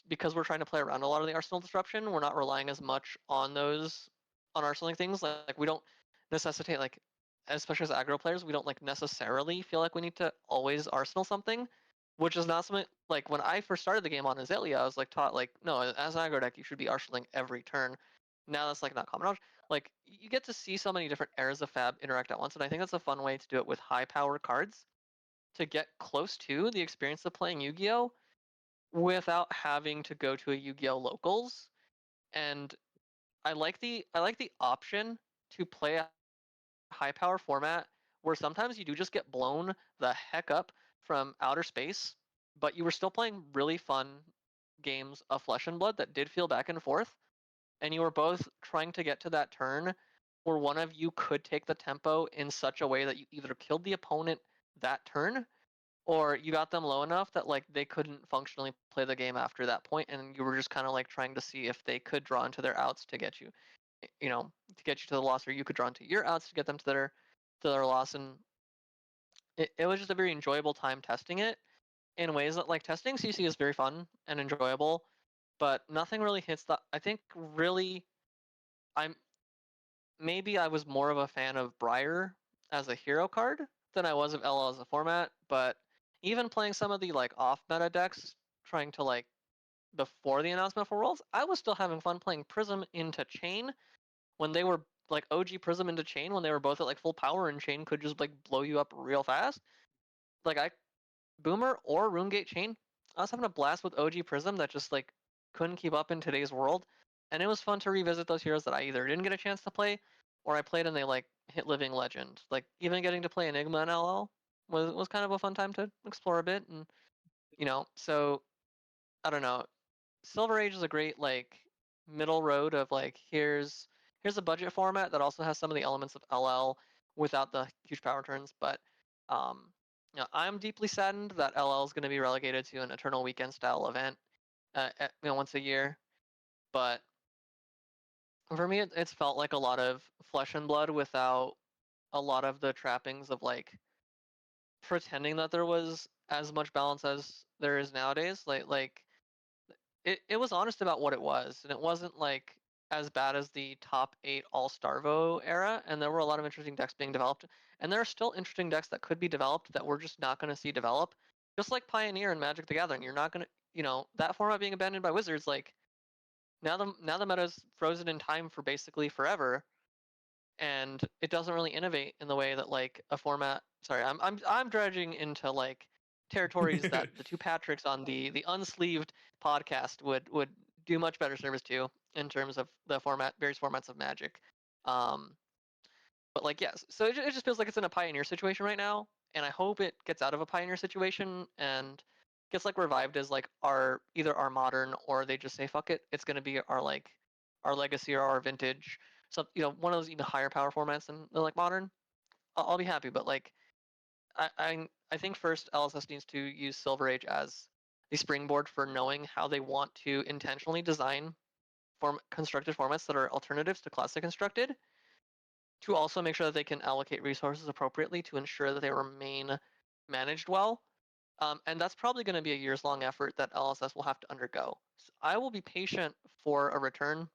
because we're trying to play around a lot of the arsenal disruption, we're not relying as much on those on arsenaling things. Like we don't necessitate like especially as aggro players, we don't like necessarily feel like we need to always arsenal something, which is not something like when I first started the game on Azalea, I was like taught like no, as an aggro deck you should be arsenaling every turn. Now that's like not common knowledge. Like you get to see so many different eras of Fab interact at once, and I think that's a fun way to do it with high power cards to get close to the experience of playing Yu-Gi-Oh without having to go to a Yu-Gi-Oh locals. And I like the option to play a high power format where sometimes you do just get blown the heck up from outer space, but you were still playing really fun games of Flesh and Blood that did feel back and forth, and you were both trying to get to that turn where one of you could take the tempo in such a way that you either killed the opponent that turn or you got them low enough that like they couldn't functionally play the game after that point, and you were just kind of like trying to see if they could draw into their outs to get you, to get you to the loss, or you could draw into your outs to get them to to their loss, and it was just a very enjoyable time testing it in ways that like testing CC is very fun and enjoyable, but nothing really hits that. I think really I'm maybe I was more of a fan of Briar as a hero card than I was of LL as a format, but even playing some of the like off meta decks, trying to like before the announcement for Worlds, I was still having fun playing Prism into Chain when they were like OG Prism into Chain when they were both at like full power and Chain could just like blow you up real fast. Like I Boomer or RuneGate Chain, I was having a blast with OG Prism that just like couldn't keep up in today's world, and it was fun to revisit those heroes that I either didn't get a chance to play or I played and they like hit living legend. Like even getting to play Enigma and LL was kind of a fun time to explore a bit, and so I don't know. Silver Age is a great like middle road of like here's a budget format that also has some of the elements of LL without the huge power turns, but um I'm deeply saddened that LL is going to be relegated to an Eternal Weekend style event once a year, but for me it's felt like a lot of flesh and blood without a lot of the trappings of like pretending that there was as much balance as there is nowadays. Like it was honest about what it was, and it wasn't like as bad as the top 8 All Starvo era, and there were a lot of interesting decks being developed, and there are still interesting decks that could be developed that we're just not going to see develop. Just like Pioneer and Magic the Gathering, you're not going to, that format being abandoned by Wizards, like now the meta's frozen in time for basically forever, and it doesn't really innovate in the way that like a format. Sorry, I'm dredging into like territories that the two Patricks on the unsleeved podcast would do much better service to in terms of the various formats of Magic. Um, but like yes, so it just feels like it's in a Pioneer situation right now, and I hope it gets out of a Pioneer situation and gets like revived as like our modern, or they just say fuck it, it's gonna be our like our legacy or our vintage. So one of those even higher power formats than like modern. I'll be happy, but like I think first LSS needs to use Silver Age as the springboard for knowing how they want to intentionally design constructed formats that are alternatives to classic constructed, to also make sure that they can allocate resources appropriately to ensure that they remain managed well. And that's probably going to be a years long effort that LSS will have to undergo. So I will be patient for a return.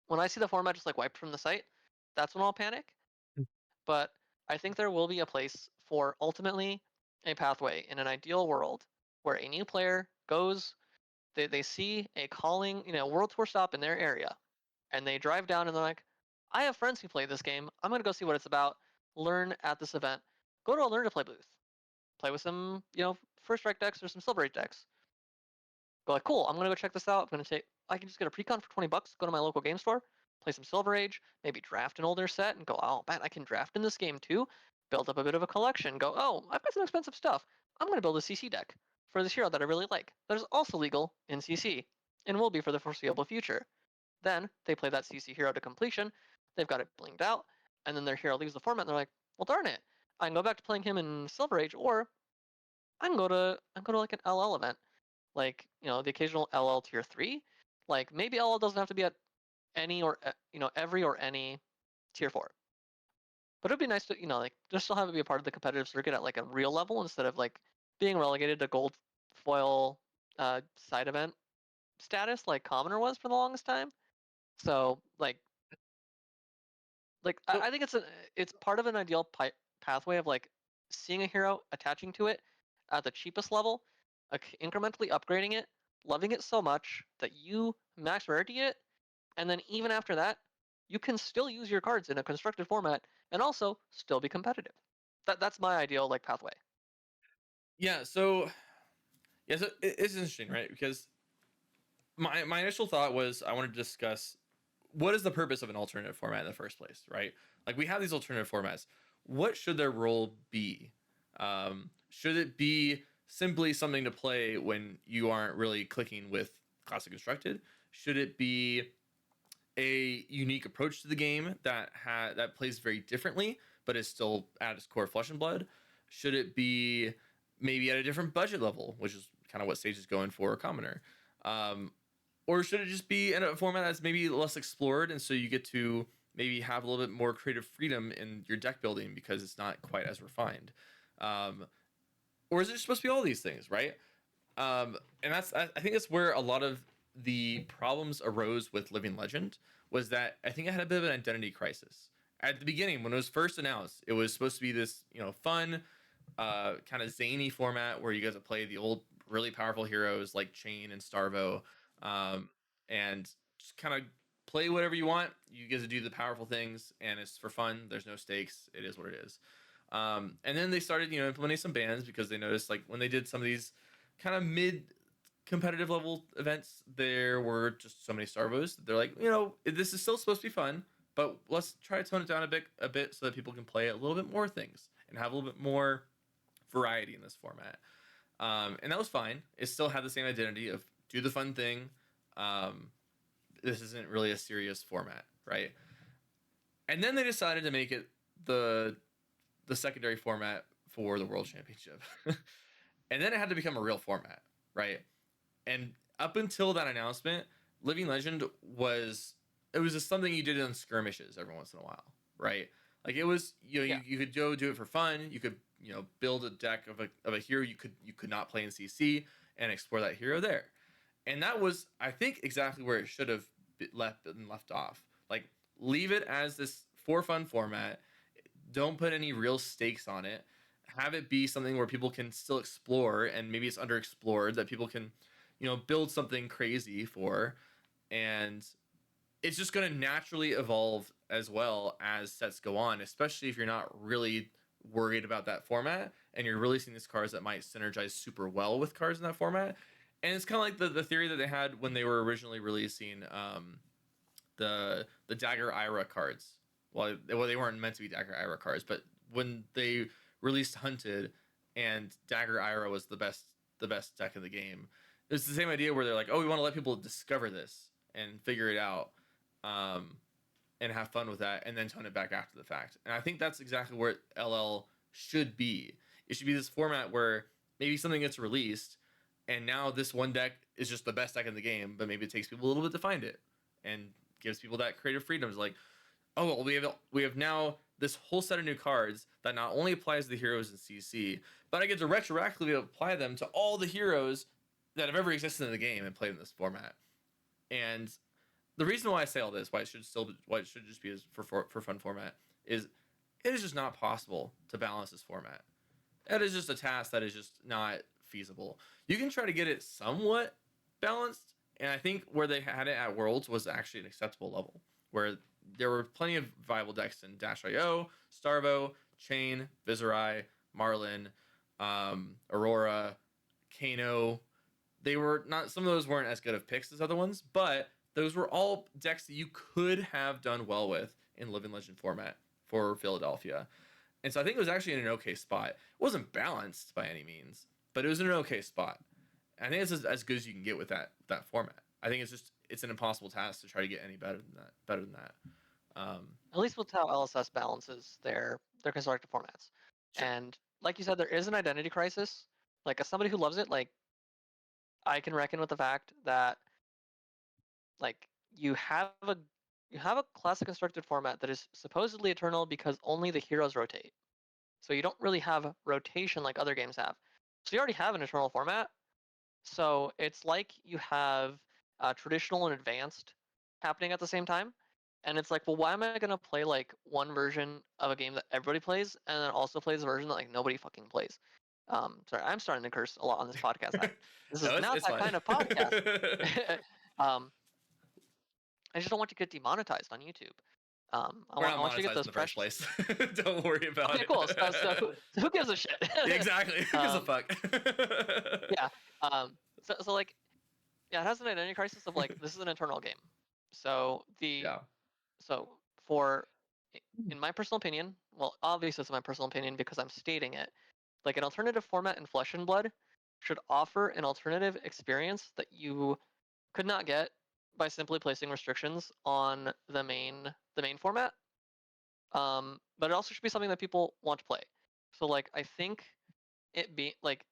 When I see the format just like wiped from the site, that's when I'll panic. But I think there will be a place for ultimately a pathway in an ideal world where a new player goes, they see a calling, world tour stop in their area, and they drive down and they're like, I have friends who play this game. I'm gonna go see what it's about. Learn at this event. Go to a learn to play booth. Play with some, first strike decks or some silver age decks. Go like, cool. I'm gonna go check this out. I can just get a precon for $20. Go to my local game store, play some silver age, maybe draft an older set, and go, oh man, I can draft in this game too. Build up a bit of a collection. Go, oh, I've got some expensive stuff. I'm gonna build a CC deck for this hero that I really like. That is also legal in CC and will be for the foreseeable future. Then they play that CC hero to completion. They've got it blinged out, and then their hero leaves the format, and they're like, "Well, darn it! I can go back to playing him in Silver Age, or I can go to like an LL event, like the occasional LL tier 3. Like maybe LL doesn't have to be at any or every or any tier 4, but it'd be nice to like just still have it be a part of the competitive circuit at like a real level instead of like being relegated to gold foil side event status like Commoner was for the longest time. So like I So think it's part of an ideal pathway of like seeing a hero, attaching to it at the cheapest level, incrementally upgrading it, loving it so much that you max rarity it, and then even after that, you can still use your cards in a constructed format and also still be competitive. That's my ideal like pathway. yeah, so it's interesting, right? Because my initial thought was I wanted to discuss what is the purpose of an alternative format in the first place, right? Like we have these alternative formats. What should their role be? Should it be simply something to play when you aren't really clicking with classic constructed? Should it be a unique approach to the game that plays very differently, but is still at its core flesh and blood? Should it be maybe at a different budget level, which is kind of what Sage is going for, a commoner? Um, or should it just be in a format that's maybe less explored, and so you get to maybe have a little bit more creative freedom in your deck building because it's not quite as refined. Um, or is it supposed to be all these things, right? And I think that's where a lot of the problems arose with Living Legend, was that I think it had a bit of an identity crisis. At the beginning, when it was first announced, it was supposed to be this, fun, kind of zany format where you guys would play the old, really powerful heroes like Chain and Starvo, um, and just kind of play whatever you want. You guys do the powerful things, and it's for fun. There's no stakes. It is what it is. And then they started, implementing some bans because they noticed, like, when they did some of these kind of mid competitive level events, there were just so many Starvos. They're like, this is still supposed to be fun, but let's try to tone it down a bit so that people can play a little bit more things and have a little bit more variety in this format. And that was fine. It still had the same identity of do the fun thing. Um, this isn't really a serious format, right? And then they decided to make it the the secondary format for the World Championship. And then it had to become a real format, right? And up until that announcement, Living Legend was just something you did in skirmishes every once in a while, right? Like, it was, Yeah. you could go do it for fun. You could, build a deck of a hero you could not play in CC and explore that hero there. And that was, I think, exactly where it should have been left off. Like, leave it as this for fun format. Don't put any real stakes on it. Have it be something where people can still explore, and maybe it's underexplored that people can, build something crazy for. And it's just going to naturally evolve as well as sets go on, especially if you're not really worried about that format and you're releasing these cards that might synergize super well with cards in that format. And it's kind of like the theory that they had when they were originally releasing the Dagger Ira cards. Well, they weren't meant to be Dagger Ira cards, but when they released Hunted and Dagger Ira was the best deck in the game, it's the same idea where they're like, oh, we want to let people discover this and figure it out, um, and have fun with that, and then tone it back after the fact. And I think that's exactly where LL should be. It should be this format where maybe something gets released, and now this one deck is just the best deck in the game, but maybe it takes people a little bit to find it, and gives people that creative freedom. It's like, oh, well, we have now this whole set of new cards that not only applies to the heroes in CC, but I get to retroactively apply them to all the heroes that have ever existed in the game and played in this format. And the reason why I say all this, why it should just be as for fun format, is it is just not possible to balance this format. That is just a task that is just not feasible. You can try to get it somewhat balanced, and I think where they had it at Worlds was actually an acceptable level, where there were plenty of viable decks in Dash.io, Starvo, Chain, Viserai, Marlin, Aurora, Kano. They were not, some of those weren't as good of picks as other ones, but those were all decks that you could have done well with in Living Legend format for Philadelphia. And so I think it was actually in an okay spot. It wasn't balanced by any means, but it was in an okay spot. I think it's as good as you can get with that format. I think it's an impossible task to try to get any better than that. Better than that. At least with how LSS balances their constructed formats. Sure. And like you said, there is an identity crisis. Like, as somebody who loves it, like, I can reckon with the fact that, like, you have a classic constructed format that is supposedly eternal because only the heroes rotate. So you don't really have rotation like other games have. So you already have an eternal format. So it's like you have traditional and advanced happening at the same time. And it's like, well, why am I gonna play like one version of a game that everybody plays, and then also plays a version that like nobody fucking plays? Sorry, I'm starting to curse a lot on this podcast. This is No, it's not it's that fine. kind of podcast. um, I just don't want to get demonetized on YouTube. I We're want not I want you to get monetized in those the first precious. place. Don't worry about Okay, it. cool. So who gives a shit? Yeah, exactly. Who gives a um, fuck? yeah. So like, yeah, it has an identity crisis of like this is an internal game. So the Yeah. so for in my personal opinion, well, obviously it's my personal opinion because I'm stating it. Like, an alternative format in Flesh and Blood should offer an alternative experience that you could not get by simply placing restrictions on the main format. But it also should be something that people want to play. So like, I think it be like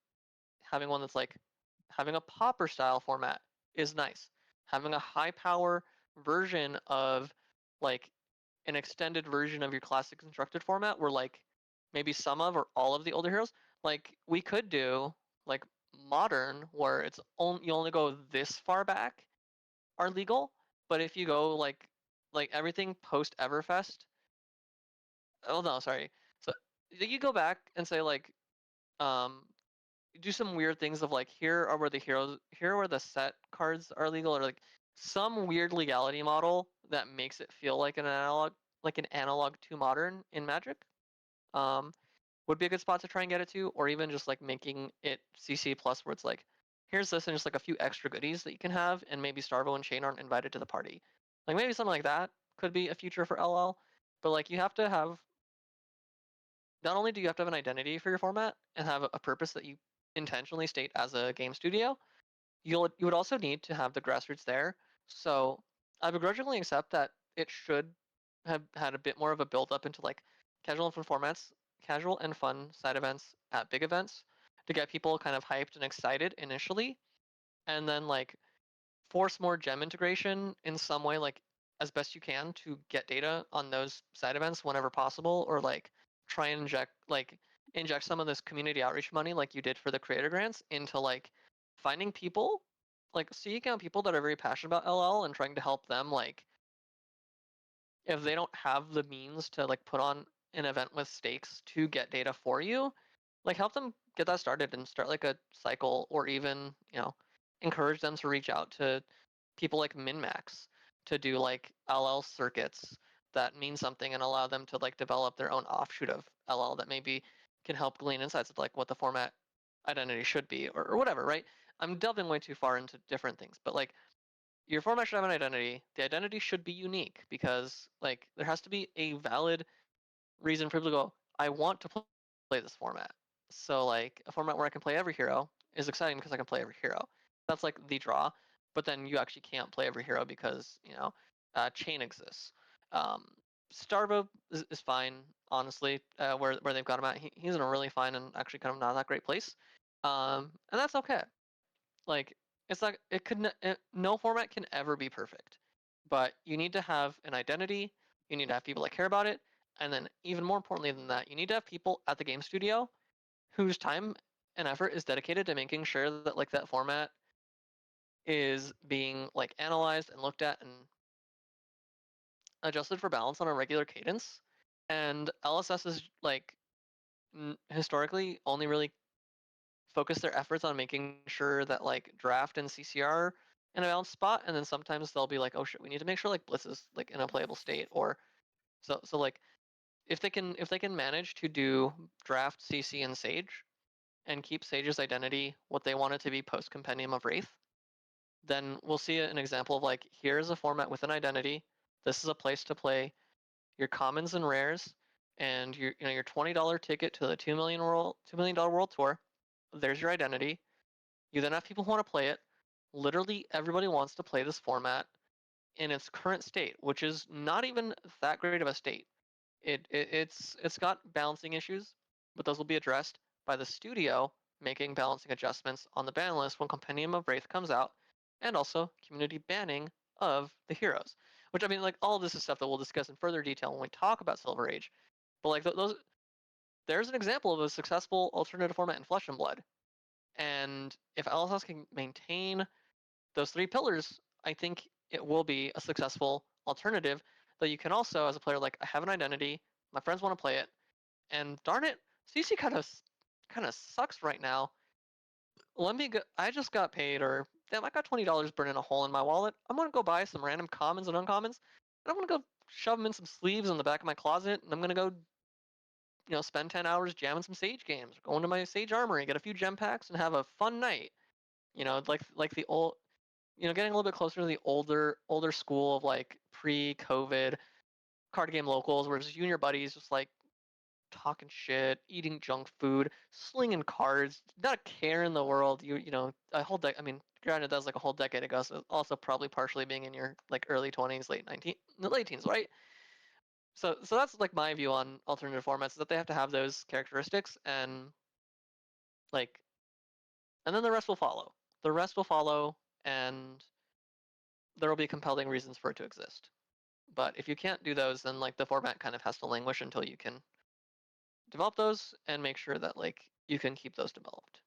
having one that's like having a popper style format is nice. Having a high power version of like an extended version of your classic constructed format where like maybe some of or all of the older heroes, like we could do like modern where it's only you only go this far back are legal, but if you go like everything post Everfest, oh no, sorry. So you go back and say like um do some weird things of like here are where the heroes here are where the set cards are legal or like some weird legality model that makes it feel like an analog to modern in Magic. Um would be a good spot to try and get it to, or even just like making it CC plus where it's like, here's this and just like a few extra goodies that you can have, and maybe Starvo and Shane aren't invited to the party. Like maybe something like that could be a future for LL, but like you have to have not only do you have to have an identity for your format and have a purpose that you intentionally state as a game studio, you would also need to have the grassroots there. So I begrudgingly accept that it should have had a bit more of a build up into like casual and fun formats, casual and fun side events at big events to get people kind of hyped and excited initially, and then like force more gem integration in some way, like as best you can to get data on those side events whenever possible, or like try and inject some of this community outreach money like you did for the creator grants into like finding people, like seeking out people that are very passionate about LL and trying to help them like if they don't have the means to like put on an event with stakes to get data for you, like help them get that started and start like a cycle, or even encourage them to reach out to people like MinMax to do like LL circuits that mean something and allow them to like develop their own offshoot of LL that maybe can help glean insights of like what the format identity should be, or whatever, right? I'm delving way too far into different things, but like your format should have an identity. The identity should be unique because like there has to be a valid reason for people to go, I want to play this format. So like a format where I can play every hero is exciting because I can play every hero. That's like the draw. But then you actually can't play every hero because chain exists. Um, Starvo is fine, honestly. Where they've got him at, he's in a really fine and actually kind of not that great place. And that's okay. Like it's like no format can ever be perfect, but you need to have an identity. You need to have people that care about it, and then even more importantly than that, you need to have people at the game studio whose time and effort is dedicated to making sure that like that format is being like analyzed and looked at and adjusted for balance on a regular cadence. And LSS is like historically only really focus their efforts on making sure that like draft and CCR in a balanced spot, and then sometimes they'll be like, oh shit, we need to make sure like Blitz is like in a playable state, or so like if they can manage to do draft CC and Sage and keep Sage's identity what they want it to be post Compendium of Wraith, then we'll see an example of like here's a format with an identity. This is a place to play your commons and rares, and your $20 ticket to the $2 million world tour. There's your identity. You then have people who want to play it. Literally everybody wants to play this format in its current state, which is not even that great of a state. It's got balancing issues, but those will be addressed by the studio making balancing adjustments on the ban list when Compendium of Wraith comes out, and also community banning of the heroes. Which I mean, like all of this is stuff that we'll discuss in further detail when we talk about Silver Age. But like those, there's an example of a successful alternative format in Flesh and Blood. And if LSS can maintain those three pillars, I think it will be a successful alternative that you can also, as a player, like I have an identity, my friends want to play it, and darn it, CC kind of sucks right now. Let me go. I just got paid, or damn, I got $20 burning a hole in my wallet. I'm gonna go buy some random commons and uncommons, and I'm gonna go shove them in some sleeves in the back of my closet, and I'm gonna go, spend 10 hours jamming some Sage games, go into my Sage Armory, get a few gem packs, and have a fun night. Like the old, getting a little bit closer to the older school of like pre-COVID card game locals, where it's just you and your buddies just like talking shit, eating junk food, slinging cards, not a care in the world. A whole I mean, granted, that was like a whole decade ago, so also probably partially being in your like early 20s, late teens, right? So that's like my view on alternative formats is that they have to have those characteristics, like, and then the rest will follow. The rest will follow, and there will be compelling reasons for it to exist. But if you can't do those, then like the format kind of has to languish until you can develop those and make sure that like you can keep those developed.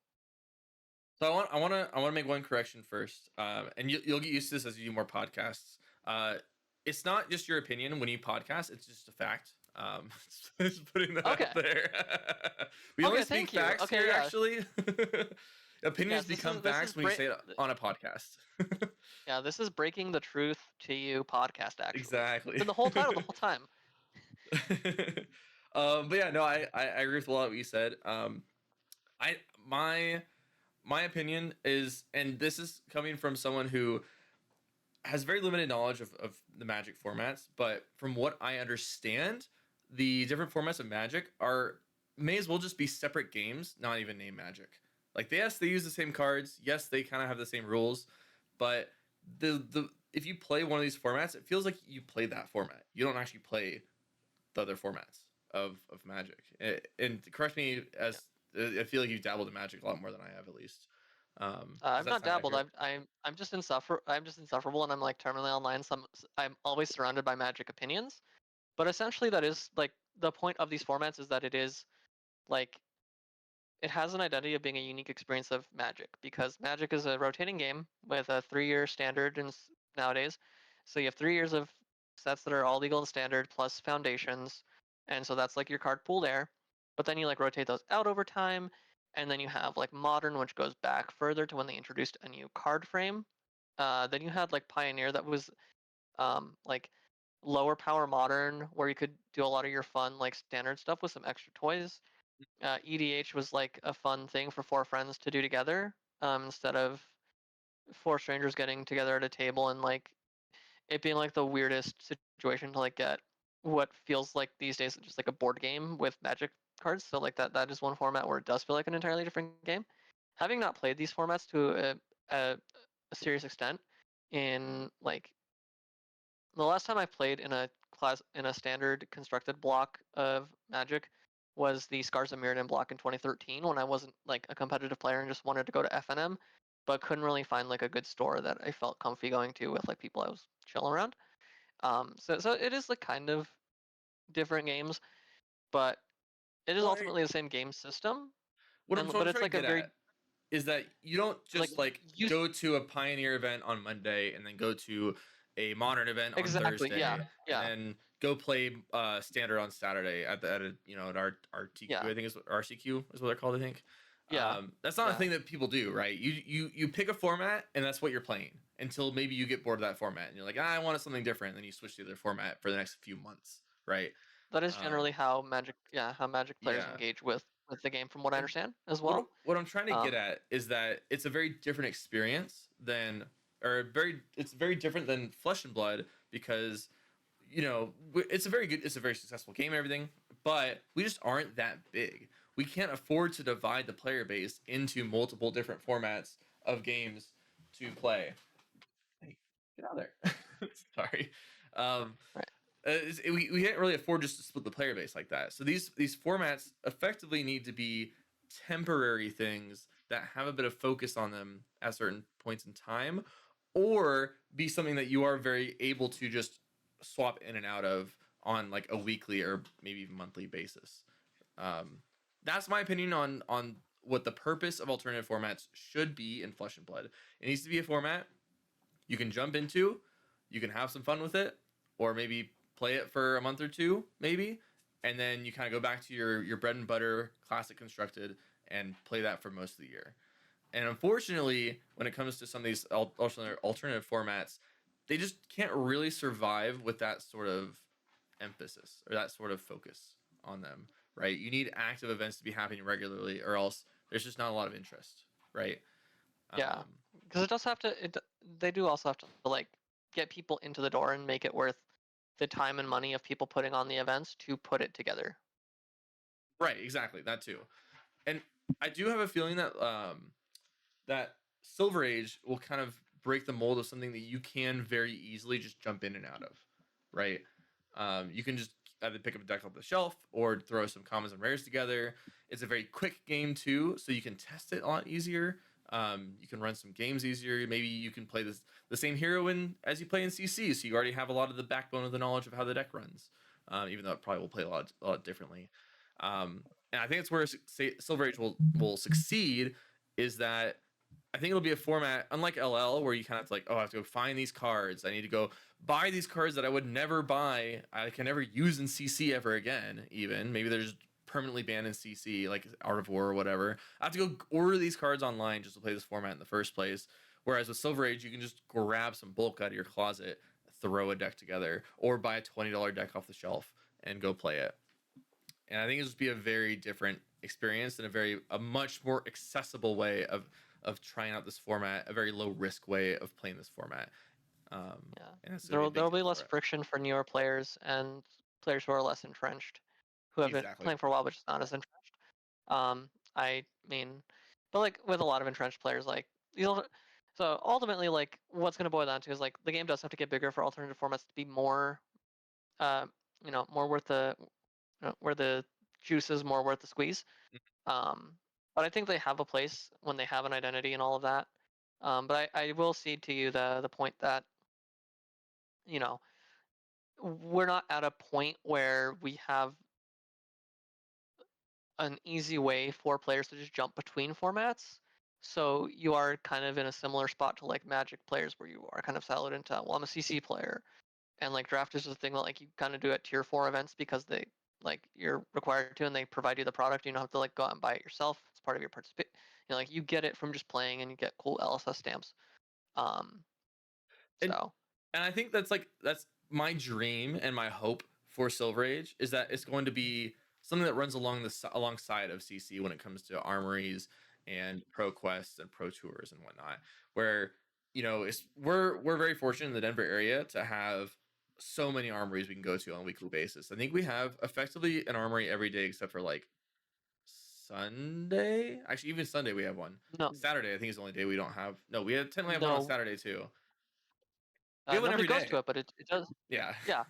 So I want to make one correction first, and you'll get used to this as you do more podcasts. It's not just your opinion when you podcast; it's just a fact. Just putting that out Okay. there. We only Okay. speak Thank you. facts Okay. here, Yeah. actually. Opinions Yes. become This is facts when you say it on a podcast. yeah. This is breaking the truth to you podcast. Actually, it's Exactly. in the whole title the whole time. But yeah, no, I agree with a lot of what you said. I my opinion is, and this is coming from someone who has very limited knowledge of the Magic formats, but from what I understand, the different formats of Magic are may as well just be separate games, not even named Magic. Like, yes, they use the same cards, yes, they kind of have the same rules, but the if you play one of these formats, it feels like you play that format. You don't actually play the other formats of Magic. And correct me, Yeah. as I feel like you've dabbled in Magic a lot more than I have, at least. Does I've that not sound dabbled. accurate? I'm just I'm just insufferable, and I'm like terminally online. I'm always surrounded by Magic opinions. But essentially, that is like the point of these formats is that it is like it has an identity of being a unique experience of Magic because Magic is a rotating game with a 3-year standard and nowadays. So you have 3 years of sets that are all legal and standard plus foundations, and so that's like your card pool there. But then you like rotate those out over time, and then you have like modern, which goes back further to when they introduced a new card frame. Then you had like Pioneer that was like lower power modern, where you could do a lot of your fun like standard stuff with some extra toys. EDH was like a fun thing for 4 friends to do together, instead of 4 strangers getting together at a table and like it being like the weirdest situation to like get what feels like these days just like a board game with Magic cards. So like that is one format where it does feel like an entirely different game. Having not played these formats to a, a serious extent in like the last time I played in a class in a standard constructed block of Magic was the Scars of Mirrodin block in 2013 when I wasn't like a competitive player and just wanted to go to FNM, but couldn't really find like a good store that I felt comfy going to with like people I was chilling around. So it is like kind of different games, but it is Well, ultimately the same game system, and what but I'm it's trying to like a get very at is that you don't like just like you go to a Pioneer event on Monday and then go to a Modern event on exactly yeah Thursday and yeah then go play Standard on Saturday at a, at our TQ, yeah I think is RCQ is what they're called, I think. yeah That's not a yeah thing that people do, right? You pick a format and that's what you're playing until maybe you get bored of that format and you're like, I wanted something different, and then you switch to the other format for the next few months, right? that is Um, generally how Magic players yeah. engage with the game from what I And understand as well. what I'm trying to get Um, at is that it's a very different experience than, or very it's very different than Flesh and Blood, because it's a very successful game and everything, but we just aren't that big. We can't afford to divide the player base into multiple different formats of games to play. Hey, get out of there. Sorry. Um, right. we can't really afford just to split the player base like that. So these formats effectively need to be temporary things that have a bit of focus on them at certain points in time, or be something that you are very able to just swap in and out of on like a weekly or maybe even monthly basis. Um, that's my opinion on what the purpose of alternative formats should be in Flesh and Blood. It needs to be a format you can jump into, you can have some fun with it, or maybe play it for a month or two, maybe, and then you kind of go back to your bread and butter classic constructed and play that for most of the year. And unfortunately, when it comes to some of these alternative formats, they just can't really survive with that sort of emphasis or that sort of focus on them, right? You need active events to be happening regularly, or else there's just not a lot of interest, right? Yeah, Um, because it does have to. They do also have to like get people into the door and make it worth the time and money of people putting on the events to put it together. right, exactly, that too. And I do have a feeling that that Silver Age will kind of break the mold of something that you can very easily just jump in and out of, right? You can just either pick up a deck off the shelf or throw some commons and rares together. It's a very quick game too, so you can test it a lot easier You can run some games easier. Maybe you can play the same hero in as you play in CC, so you already have a lot of the backbone of the knowledge of how the deck runs. Even though it probably will play a lot differently. And I think it's where Silver Age will succeed, is that I think it'll be a format unlike LL where you kind of have to like, oh, I have to go find these cards. I need to go buy these cards that I would never buy. I can never use in CC ever again. Even maybe they're just permanently banned in CC, like Art of War or whatever. I have to go order these cards online just to play this format in the first place. Whereas with Silver Age, you can just grab some bulk out of your closet, throw a deck together, or buy a $20 deck off the shelf and go play it. And I think it'll just be a very different experience and a much more accessible way of trying out this format, a very low risk way of playing this format. Yeah, And that's gonna be a big there'll deal be less for it. friction for newer players and players who are less entrenched, who have been Exactly. playing for a while but just not as entrenched. I mean, but like with a lot of entrenched players, like you'll. So ultimately, like what's going to boil down to is like the game does have to get bigger for alternative formats to be more, uh, more worth where the juice is more worth the squeeze. Um, but I think they have a place when they have an identity and all of that. But I will cede to you the point that you know we're not at a point where we have an easy way for players to just jump between formats. So you are kind of in a similar spot to like Magic players where you are kind of siloed into, well, I'm a CC player, and like draft is the thing that like you kind of do at tier 4 events because they like you're required to and they provide you the product. You don't have to like go out and buy it yourself. It's part of your participate. Like you get it from just playing and you get cool LSS stamps. Um, And so and I think that's my dream and my hope for Silver Age, is that it's going to be something that runs alongside of CC when it comes to armories and pro quests and pro tours and whatnot. Where we're very fortunate in the Denver area to have so many armories we can go to on a weekly basis. I think we have effectively an armory every day except for like Sunday. Actually, even Sunday we have one. no, Saturday I think is the only day we don't have. No, we technically have one on no, Saturday too. We have one nobody every goes to day. it, but it does. Yeah. Yeah,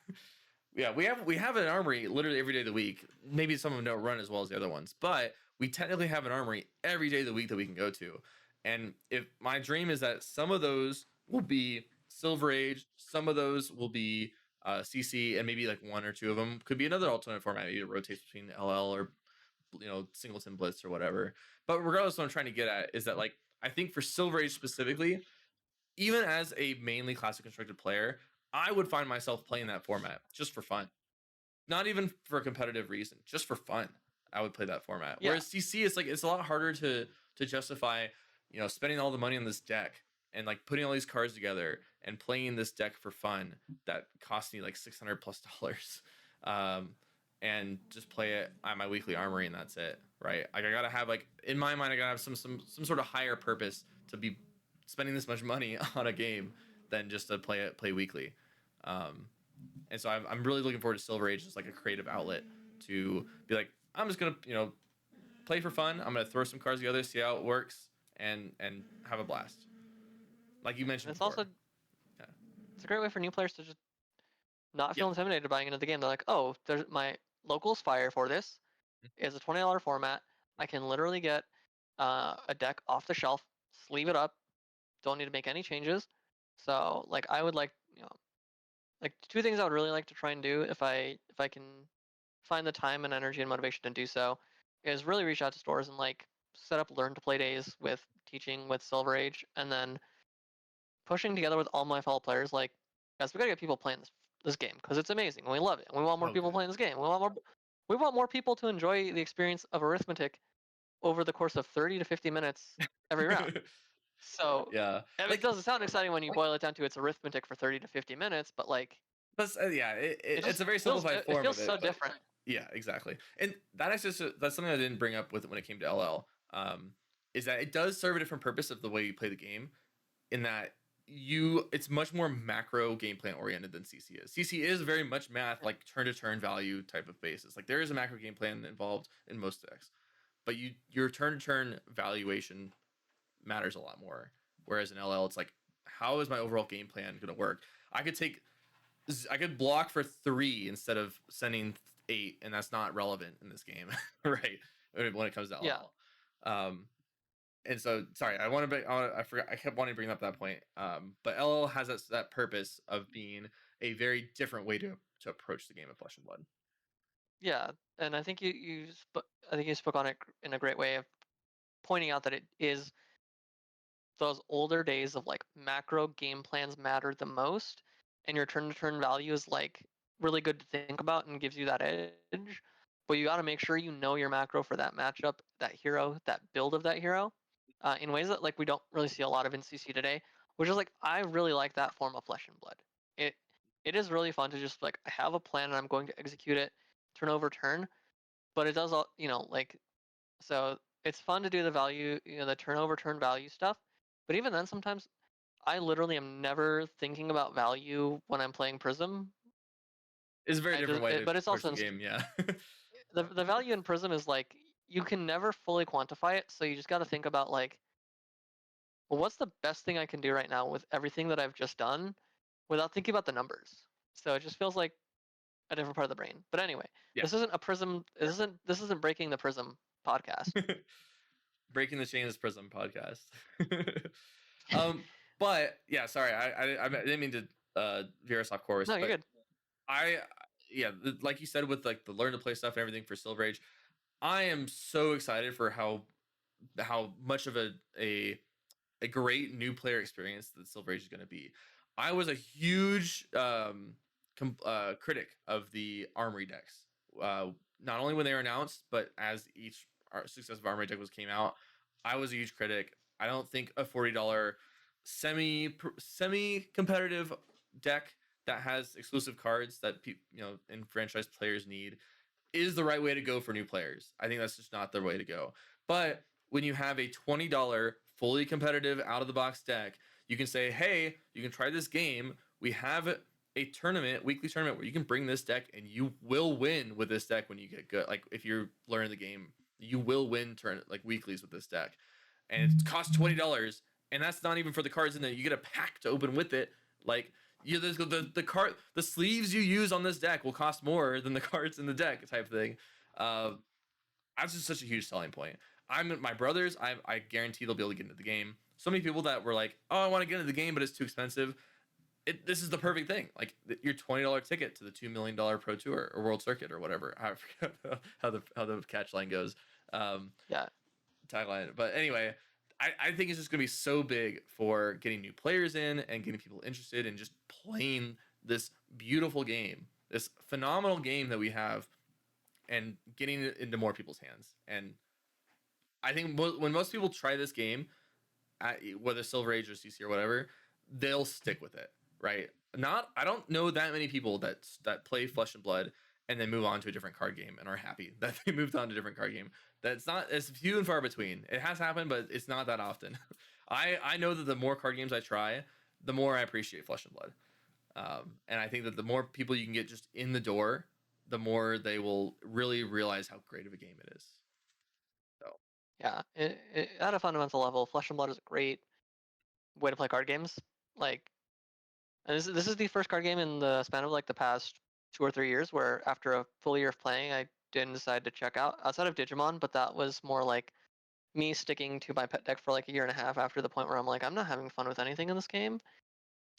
Yeah, we have an armory literally every day of the week. Maybe some of them don't run as well as the other ones, but we technically have an armory every day of the week that we can go to. And if my dream is that some of those will be Silver Age, some of those will be CC, and maybe like one or two of them could be another alternate format. Maybe it rotates between LL or Singleton Blitz or whatever. But regardless, what I'm trying to get at is that like I think for Silver Age specifically, even as a mainly classic constructed player, I would find myself playing that format just for fun. Not even for a competitive reason, just for fun. I would play that format. yeah. Whereas CC is like it's a lot harder to justify, spending all the money on this deck and like putting all these cards together and playing this deck for fun that costs me like $600+. Um, and just play it on my weekly armory and that's it, right? Like I gotta have like in my mind I gotta have some sort of higher purpose to be spending this much money on a game than just to play weekly. Um, and so I'm really looking forward to Silver Age as like a creative outlet to be like, I'm just gonna play for fun. I'm gonna throw some cards together, see how it works, and have a blast, like you And mentioned it's before. also Yeah. it's a great way for new players to just not Yeah. feel intimidated buying into the game. They're like, oh, there's my locals fire for this. It's a $20 format. I can literally get a deck off the shelf, sleeve it up. Don't need to make any changes. So like I would like like two things I would really like to try and do if I can find the time and energy and motivation to do so is really reach out to stores and like set up learn to play days with teaching with Silver Age and then pushing together with all my fellow players like guys we gotta get people playing this game because it's amazing and we love it and we want more Oh, people good. playing this game. We want more people to enjoy the experience of arithmetic over the course of 30 to 50 minutes every round. So Yeah. I mean, it Like, doesn't sound exciting when you boil it down to its arithmetic for 30 to 50 minutes, but like but yeah, it it's just a very feels simplified it form feels of it, so but different. yeah, exactly. And that's something I didn't bring up with when it came to LL. Is that it does serve a different purpose of the way you play the game, in that it's much more macro game plan oriented than CC is. CC is very much math, Yeah. like turn to turn value type of basis. Like there is a macro game plan involved in most decks, but your turn to turn valuation matters a lot more. Whereas in LL, it's like, how is my overall game plan going to work? I could take I could block for 3 instead of sending 8, and that's not relevant in this game, right? When it comes to Yeah. LL. Um, and so sorry, I want to bring. I forgot. I kept wanting to bring up that point. But LL has that purpose of being a very different way to approach the game of Flesh and Blood. Yeah, and I think you spoke on it in a great way of pointing out that it is those older days of like macro game plans matter the most, and your turn to turn value is like really good to think about and gives you that edge. But you got to make sure you know your macro for that matchup, that hero, that build of that hero, in ways that like we don't really see a lot of in CC today. Which is like I really like that form of Flesh and Blood. It it is really fun to just like I have a plan and I'm going to execute it turn over turn, but it does all like so it's fun to do the value, the turnover turn value stuff. But even then, sometimes I literally am never thinking about value when I'm playing Prism. It's a very different way to But it's approach also the game. Yeah. the value in Prism is like you can never fully quantify it. So you just got to think about like, well, what's the best thing I can do right now with everything that I've just done, without thinking about the numbers. So it just feels like a different part of the brain. But anyway, Yeah. this isn't a Prism. This isn't breaking the Prism podcast. Breaking the Chains Prism podcast. um, but yeah, sorry, I didn't mean to veer us off course, No, you're but good. I yeah, like you said with like the learn to play stuff and everything for Silver Age, I am so excited for how much of a great new player experience that Silver Age is going to be. I was a huge critic of the Armory decks. Uh, Not only when they were announced, but as each successive Armory deck was came out, I was a huge critic. I don't think a $40 semi competitive deck that has exclusive cards that and franchise players need is the right way to go for new players. I think that's just not the way to go. But when you have a $20 fully competitive out of the box deck, you can say, hey, you can try this game. We have a weekly tournament where you can bring this deck and you will win with this deck when you get good. Like if you're learning the game, you will win like weeklies with this deck. And it costs $20. And that's not even for the cards in there. You get a pack to open with it. Like the sleeves you use on this deck will cost more than the cards in the deck type thing. That's just such a huge selling point. My brothers. I guarantee they'll be able to get into the game. So many people that were like, "Oh, I want to get into the game, but it's too expensive." This is the perfect thing. Like your $20 ticket to the $2 million Pro Tour or World Circuit or whatever. I forget how the catch line goes. Um, Yeah, Tagline. But anyway, I think it's just gonna be so big for getting new players in and getting people interested in just playing this beautiful game, this phenomenal game that we have, and getting it into more people's hands. And I think when most people try this game, whether Silver Age or CC or whatever, they'll stick with it, right? Not I don't know that many people that play Flesh and Blood and then move on to a different card game and are happy that they moved on to a different card game. It's few and far between. It has happened, but it's not that often. I know that the more card games I try, the more I appreciate Flesh and Blood. And I think that the more people you can get just in the door, the more they will really realize how great of a game it is. So yeah. At a fundamental level, Flesh and Blood is a great way to play card games. Like, and this is the first card game in the span of like the past 2 or 3 years where after a full year of playing, I didn't decide to check out outside of Digimon, but that was more like me sticking to my pet deck for like a year and a half after the point where I'm like, I'm not having fun with anything in this game,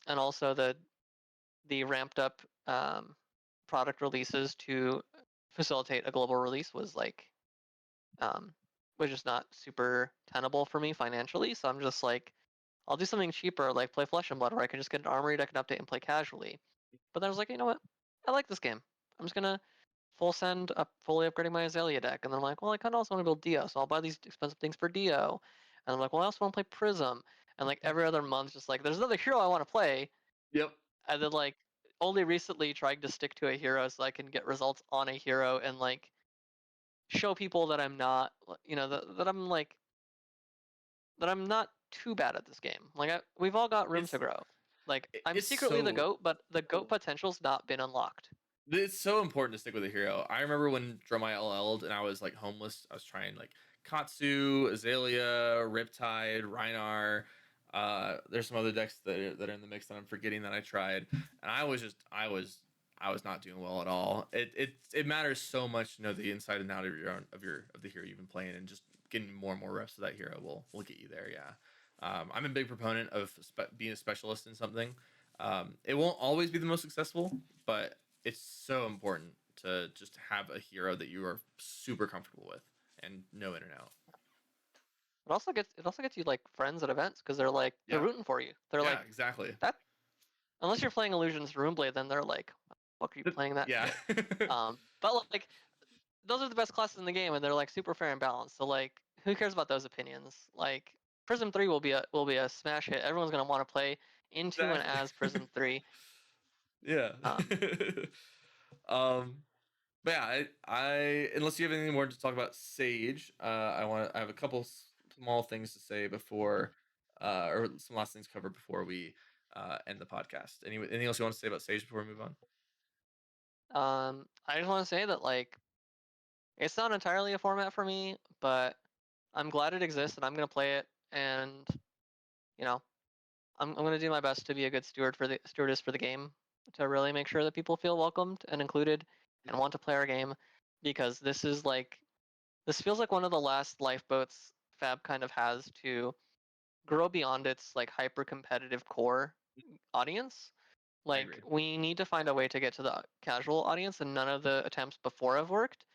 and also the ramped up product releases to facilitate a global release was like um, was just not super tenable for me financially. So I'm just like, I'll do something cheaper, like play Flesh and Blood, where I can just get an armory deck and update and play casually. But then I was like, you know what? I like this game. I'm just gonna full send up, fully upgrading my Azalea deck. And then I'm like, well, I kind of also want to build Dio, so I'll buy these expensive things for Dio. And I'm like, well, I also want to play Prism. And like every other month, just like, there's another hero I want to play. yep. And then like only recently trying to stick to a hero so I can get results on a hero and like show people that I'm not, that I'm not too bad at this game. Like we've all got room to It's grow. Like I'm it's secretly the so goat, but the goat potential's not been unlocked. it's so important to stick with a hero. I remember when Drumai LL'd and I was like homeless. I was trying like Katsu, Azalea, Riptide, Rhinar. There's some other decks that are in the mix that I'm forgetting that I tried, and I was I was not doing well at all. It matters so much to know the inside and out of your own of the hero you've been playing, and just getting more and more reps of that hero will get you there. Yeah, I'm a big proponent of being a specialist in something. It won't always be the most successful, but it's so important to just have a hero that you are super comfortable with and know in and out. It also gets you like friends at events because they're Yeah, rooting for you. They're yeah, like exactly. that. Unless you're playing Illusions Runeblade, then they're like, "What the fuck are you playing that Yeah. shit?" But like those are the best classes in the game, and they're like super fair and balanced. So like, who cares about those opinions? Like, Prism 3 will be a smash hit. Everyone's gonna want to play into and Exactly. as Prism 3. Yeah. Um, um, but yeah, I unless you have anything more to talk about Sage, I have a couple small things to say before, or some last things covered before we end the podcast. Anything else you want to say about Sage before we move on? I just want to say that like it's not entirely a format for me, but I'm glad it exists and I'm gonna play it. And you know, I'm gonna do my best to be a good stewardess for the game, to really make sure that people feel welcomed and included and want to play our game, because this feels like one of the last lifeboats Fab kind of has to grow beyond its like hyper competitive core audience. I Like agree. we need to find a way to get to the casual audience, and none of the attempts before have worked.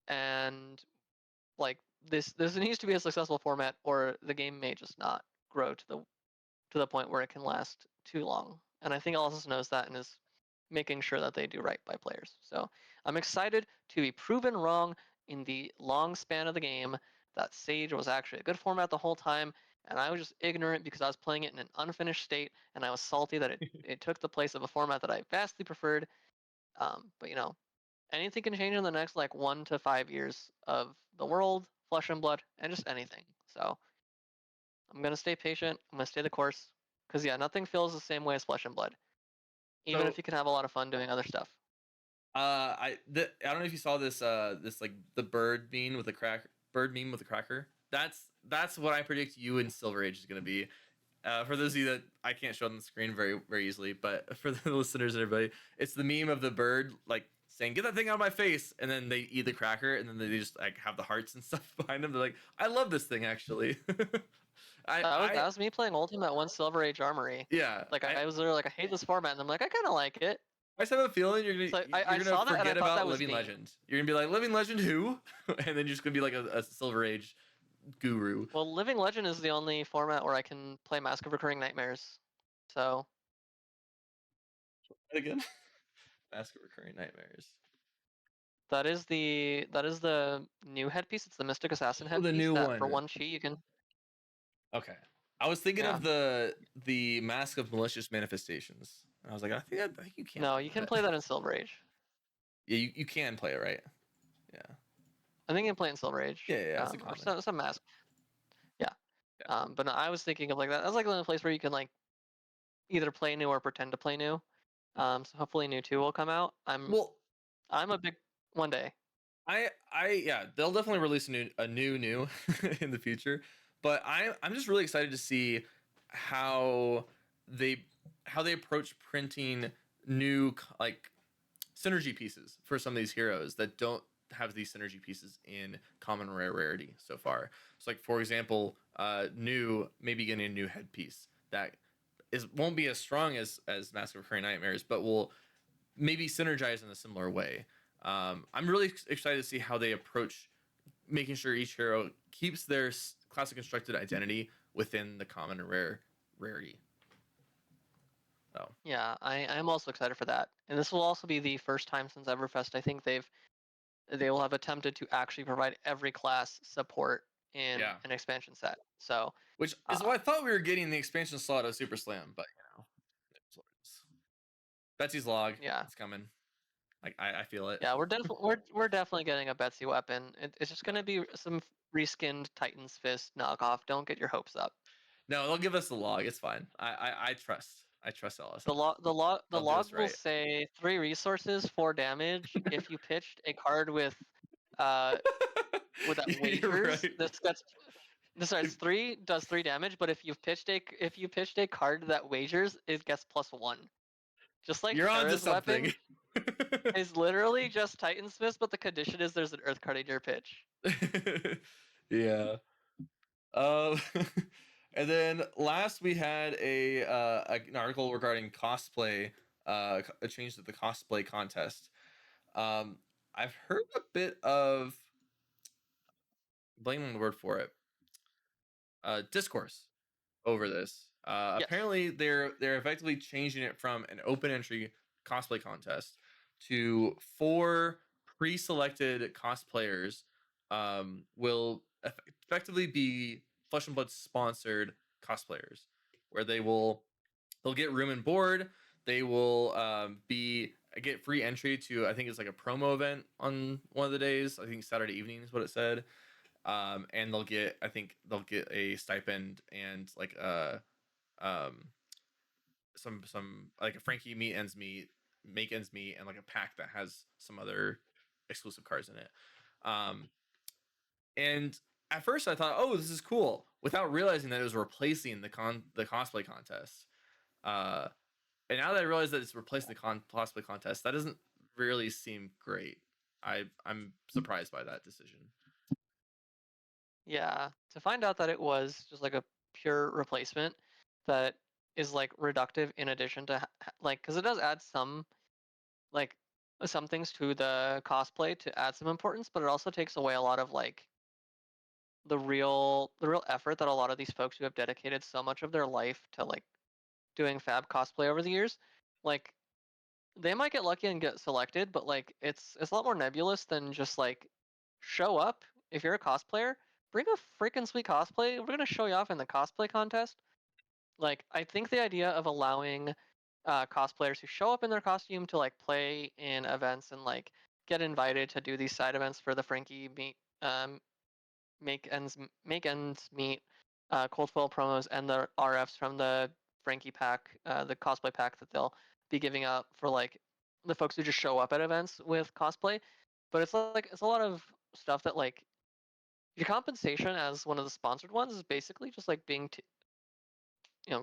And like this needs to be a successful format, or the game may just not grow to the point where it can last too long. And I think Alice knows that and is making sure that they do right by players. So I'm excited to be proven wrong in the long span of the game that Sage was actually a good format the whole time. And I was just ignorant because I was playing it in an unfinished state, and I was salty that it took the place of a format that I vastly preferred. But anything can change in the next like 1 to 5 years of the world, Flesh and Blood, and just anything. So I'm gonna stay patient. I'm gonna stay the course, because yeah, nothing feels the same way as Flesh and Blood, even if So you can have a lot of fun doing other stuff. I don't know if you saw this like the bird meme with a cracker. That's what I predict you in Silver Age is gonna be. For those of you that I can't show on the screen very easily, but for the listeners and everybody, it's the meme of the bird like saying "Get that thing out of my face," and then they eat the cracker, and then they just like have the hearts and stuff behind them. They're like, "I love this thing actually." I That I was me playing Ultimate One Silver Age Armory. yeah Like I I was literally like, I hate this format, and I'm like, I kind of like it. I just have a feeling So you're I gonna saw that and I forget thought that about was Living me. Legend. You're gonna be like Living Legend who, and then you're just gonna be like a Silver Age guru. Well, Living Legend is the only format where I can play Mask of Recurring Nightmares. So Again, Mask of Recurring Nightmares. that is the new headpiece. It's the Mystic Assassin Oh, the headpiece new that for one. 1 chi you can. Okay. I was thinking Yeah. of the Mask of Malicious Manifestations. I was like, I think you can't No, play you can that. play that in Silver Age. Yeah, you can play it, right? Yeah. I think you can play it in Silver Yeah, Age. yeah, it's a Or common. some mask. Yeah. Yeah. But no, I was thinking of like that. That's like the only place where you can like either play new or pretend to play new. So hopefully new 2 will come out. Well, I'm a big one day. yeah, they'll definitely release a new in the future, but I'm just really excited to see how they how they approach printing new like synergy pieces for some of these heroes that don't have these synergy pieces in common rarity so far. So like for example, new maybe getting a new headpiece that is won't be as strong as Mask of Recurring Nightmares, but will maybe synergize in a similar way. I'm really excited to see how they approach making sure each hero keeps their classic constructed identity within the common and rarity. So Yeah, I'm also excited for that. And this will also be the first time since Everfest I think they will have attempted to actually provide every class support in yeah, an expansion set. So which is uh why I thought we were getting the expansion slot of Super Slam, but it's what it is. Betsy's log, yeah. it's coming. Like I feel it. Yeah, we're definitely getting a Betsy weapon. It's just Yeah. gonna be some reskinned Titan's Fist knockoff. Don't get your hopes up. No, they'll give us the log. It's fine. I trust. I trust The LSM. log Do us will right. say 3 resources, 4 damage. If you pitched a card uh that You're wagers, right. sorry, it's 3 does 3 damage. But if you pitched a card that wagers, it gets +1. Just like You're on to Terra's weapon, something. It's literally just Titan Smiths, but the condition is there's an Earth card in your pitch. Yeah. Um, and then last we had an article regarding cosplay, a change to the cosplay contest. Um, I've heard a bit of blaming the word for it, discourse over this. Yes. Apparently, they're effectively changing it from an open entry cosplay contest to four pre-selected cosplayers will effectively be Flesh and Blood sponsored cosplayers, where they'll get room and board. They will be get free entry to, I think it's like a promo event on one of the days. I think Saturday evening is what it said. And I think they'll get a stipend and like um some like a Frankie make ends meet, and like a pack that has some other exclusive cards in it. Um, and at first I thought, oh, this is cool, without realizing that it was replacing the cosplay contest. Uh, and now that I realize that it's replacing the cosplay contest, that doesn't really seem great. I'm surprised by that decision. Yeah. To find out that it was just like a pure replacement that is like reductive in addition to like, because it does add like some things to the cosplay to add some importance, but it also takes away a lot of like the real effort that a lot of these folks who have dedicated so much of their life to like doing fab cosplay over the years, like they might get lucky and get selected, but like it's a lot more nebulous than just like show up. If you're a cosplayer, bring a freaking sweet cosplay. We're gonna show you off in the cosplay contest. Like I think the idea of allowing cosplayers who show up in their costume to like play in events and like get invited to do these side events for the Frankie meet make ends meet cold foil promos and the RFs from the Frankie pack, the cosplay pack that they'll be giving out for like the folks who just show up at events with cosplay. But it's like it's a lot of stuff that like your compensation as one of the sponsored ones is basically just like being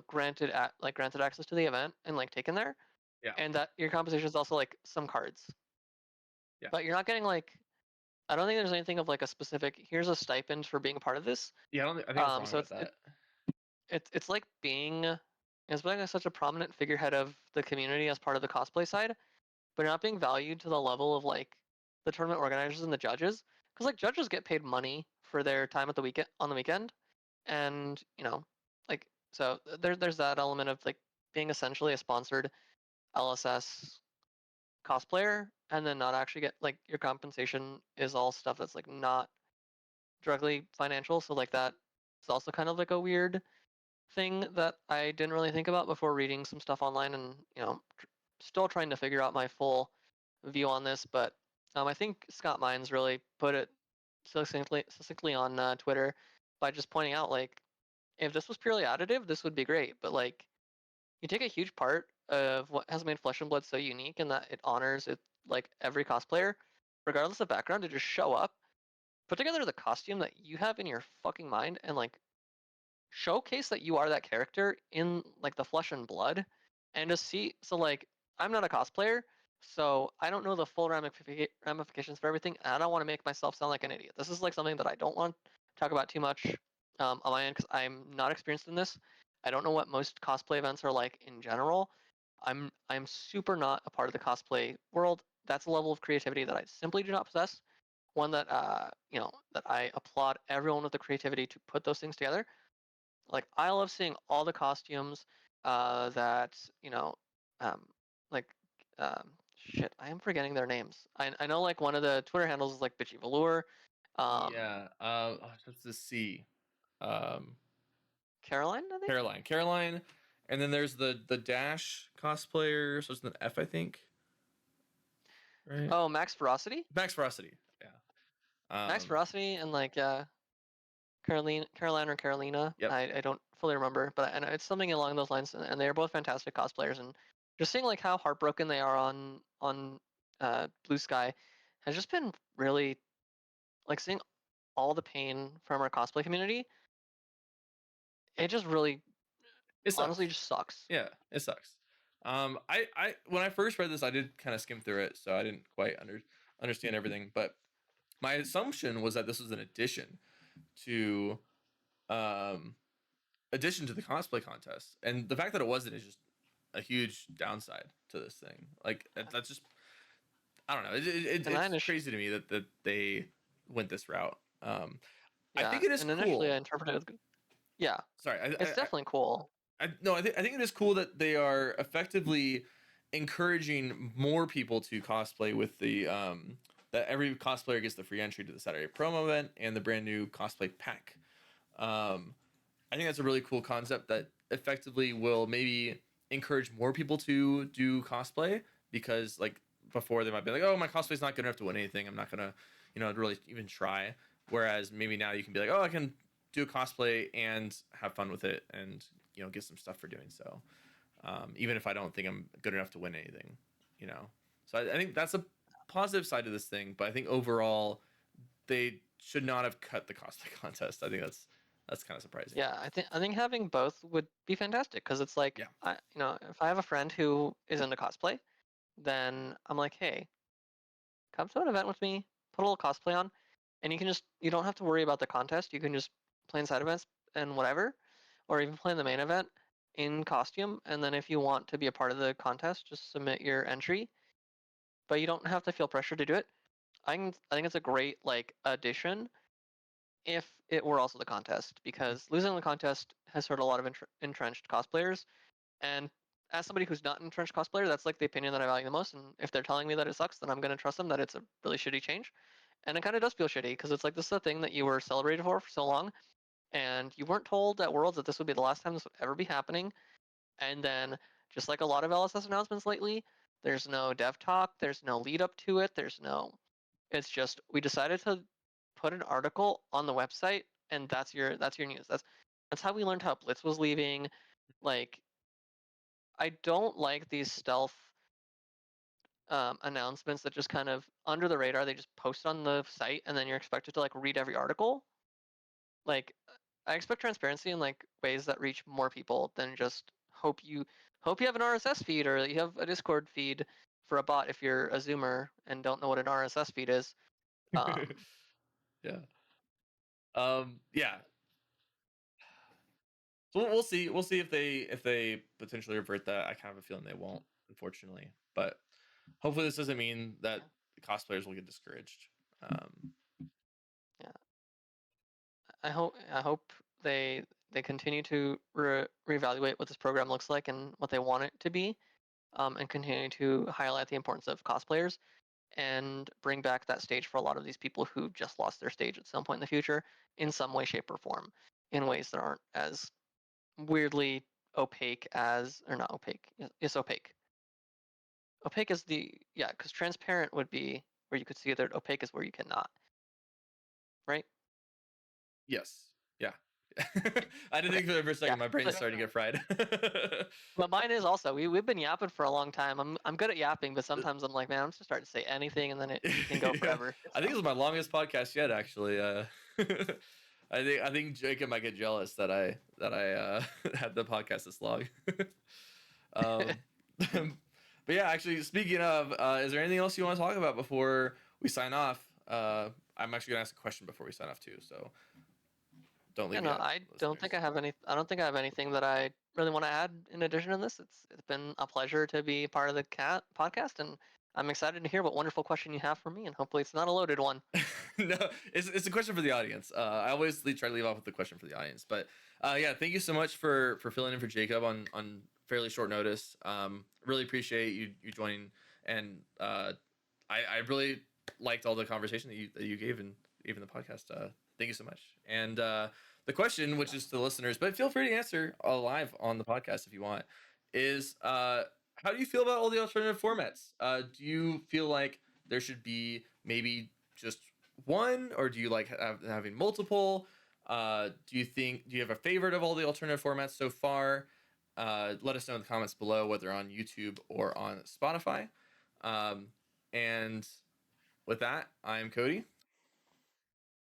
granted access to the event and like taken there, Yeah, and that your compensation is also like some cards, yeah, but you're not getting like I don't think there's anything of like a specific here's a stipend for being a part of this. yeah. I think it's wrong So about it's that. it's like being such a prominent figurehead of the community as part of the cosplay side, but not being valued to the level of like the tournament organizers and the judges, because like judges get paid money for their time at the weekend on the weekend, and like so there's that element of like being essentially a sponsored LSS cosplayer, and then not actually get like your compensation is all stuff that's like not directly financial, so like that is also kind of like a weird thing that I didn't really think about before reading some stuff online, and still trying to figure out my full view on this. But I think Scott Mines really put it succinctly on Twitter by just pointing out like if this was purely additive, this would be great. But like you take a huge part of what has made Flesh and Blood so unique in that it honors it like every cosplayer, regardless of background, to just show up, put together the costume that you have in your fucking mind, and like showcase that you are that character in like the flesh and blood, and just see. So like I'm not a cosplayer, so I don't know the full ramifications for everything, and I don't want to make myself sound like an idiot. This is like something that I don't want to talk about too much on my end because I'm not experienced in this. I don't know what most cosplay events are like in general. I'm super not a part of the cosplay world. That's a level of creativity that I simply do not possess. One that that I applaud everyone with the creativity to put those things together. Like I love seeing all the costumes that um, like shit. I am forgetting their names. I know like one of the Twitter handles is like Bitchy Velour, um, Yeah. What's the C? Um, Caroline, I think. Caroline, and then there's the Dash cosplayer. So it's an F, I think. Right. Oh, Max Ferocity, Max Ferocity. Yeah. Max Ferocity, and like Caroline or Carolina. Yep. I don't fully remember, but I know it's something along those lines, and they are both fantastic cosplayers. And just seeing like how heartbroken they are on Blue Sky has just been really like seeing all the pain from our cosplay community. It just really It honestly sucks. just sucks. Yeah, it sucks. I when I first read this, I did kind of skim through it, so I didn't quite understand everything. But my assumption was that this was an to um addition to the cosplay contest, and the fact that it wasn't is just a huge downside to this thing. Like Yeah. that's just I don't know. And I It's initially, crazy to me that they went this route. I yeah, think it is and initially I cool. interpreted it as good. Yeah, Sorry, it's definitely cool. no, I think it is cool that they are effectively encouraging more people to cosplay with the that every cosplayer gets the free entry to the Saturday promo event and the brand new cosplay pack. Um, I think that's a really cool concept that effectively will maybe encourage more people to do cosplay because like before they might be like, oh, my cosplay's not good enough to win anything. I'm not gonna, really even try. Whereas maybe now you can be like, oh, I can do a cosplay and have fun with it and get some stuff for doing so. Even if I don't think I'm good enough to win anything, you know. So I think that's a positive side of this thing. But I think overall they should not have cut the cosplay contest. I think that's kind of surprising. Yeah, I think having both would be fantastic because it's like Yeah. if I have a friend who is into cosplay, then I'm like, hey, come to an event with me, put a little cosplay on, and you don't have to worry about the contest. You can just play in side events and whatever, or even play in the main event in costume. And then if you want to be a part of the contest, just submit your entry. But you don't have to feel pressure to do it. I think it's a great like addition if it were also the contest because losing the contest has hurt a lot of entrenched cosplayers. And as somebody who's not an entrenched cosplayer, that's like the opinion that I value the most. And if they're telling me that it sucks, then I'm going to trust them that it's a really shitty change. And it kind of does feel shitty because it's like this is a thing that you were celebrated for so long, and you weren't told at Worlds that this would be the last time this would ever be happening. And then, just like a lot of LSS announcements lately, there's no dev talk, there's no lead up to it, there's no. It's just we decided to put an article on the website, and that's your news. That's how we learned how Blitz was leaving. Like, I don't like these stealth announcements that just kind of under the radar. They just post on the site, and then you're expected to like read every article. Like, I expect transparency in like ways that reach more people than just hope you have an RSS feed or you have a Discord feed for a bot if you're a Zoomer and don't know what an RSS feed is. Um, Yeah. Yeah. So we'll see. We'll see if they potentially revert that. I kind of have a feeling they won't, unfortunately. But hopefully this doesn't mean that yeah, the cosplayers will get discouraged. yeah. I hope they continue to reevaluate what this program looks like and what they want it to be, and continue to highlight the importance of cosplayers and bring back that stage for a lot of these people who just lost their stage at some point in the future in some way, shape, or form, in ways that aren't as weirdly opaque as, or not opaque, it's opaque. Opaque is yeah, because transparent would be where you could see that opaque is where you cannot, right? Yes. Yeah. Yeah. I didn't Okay. think for the first Yeah. second my brain's starting to get fried. But mine is also we've been yapping for a long time. I'm good at yapping, but sometimes I'm like, man, I'm just starting to say anything, and then it can go Yeah, forever. I think it So was my longest podcast yet. Actually, I think Jacob might get jealous that I had the podcast this long. um, but yeah, actually, speaking of, is there anything else you want to talk about before we sign off? I'm actually gonna ask a question before we sign off too, so don't yeah, leave no, yet, I don't think listeners. I have any. I don't think I have anything that I really want to add in addition to this. It's been a pleasure to be part of the cat podcast, and I'm excited to hear what wonderful question you have for me, and hopefully it's not a loaded one. No, it's a question for the audience. I always try to leave off with a question for the audience. But yeah, thank you so much for filling in for Jacob on fairly short notice. Really appreciate you joining, and I really liked all the conversation that you gave and even the podcast. Thank you so much. And the question, which is to the listeners, but feel free to answer live on the podcast if you want, is how do you feel about all the alternative formats? Do you feel like there should be maybe just one, or do you like having multiple? Do you have a favorite of all the alternative formats so far? Let us know in the comments below, whether on YouTube or on Spotify. And with that, I'm Cody.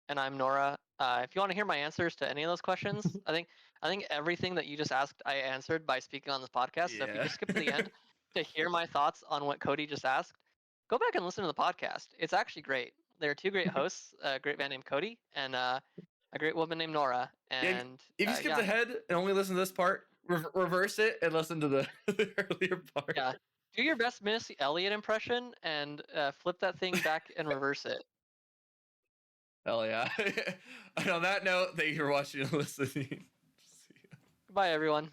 And I'm Nora. If you want to hear my answers to any of those questions, I think everything that you just asked I answered by speaking on this podcast. So if you Yeah. just skip to the end, to hear my thoughts on what Cody just asked, go back and listen to the podcast. It's actually great. There are two great hosts, a great man named Cody and a great woman named Norah. Yeah, And if you skipped yeah, ahead and only listen to this part, reverse it and listen to the, the earlier part. yeah. Do your best Missy Elliott impression and flip that thing back and reverse it. Hell yeah. And on that note, thank you for watching and listening. See ya. Goodbye, everyone.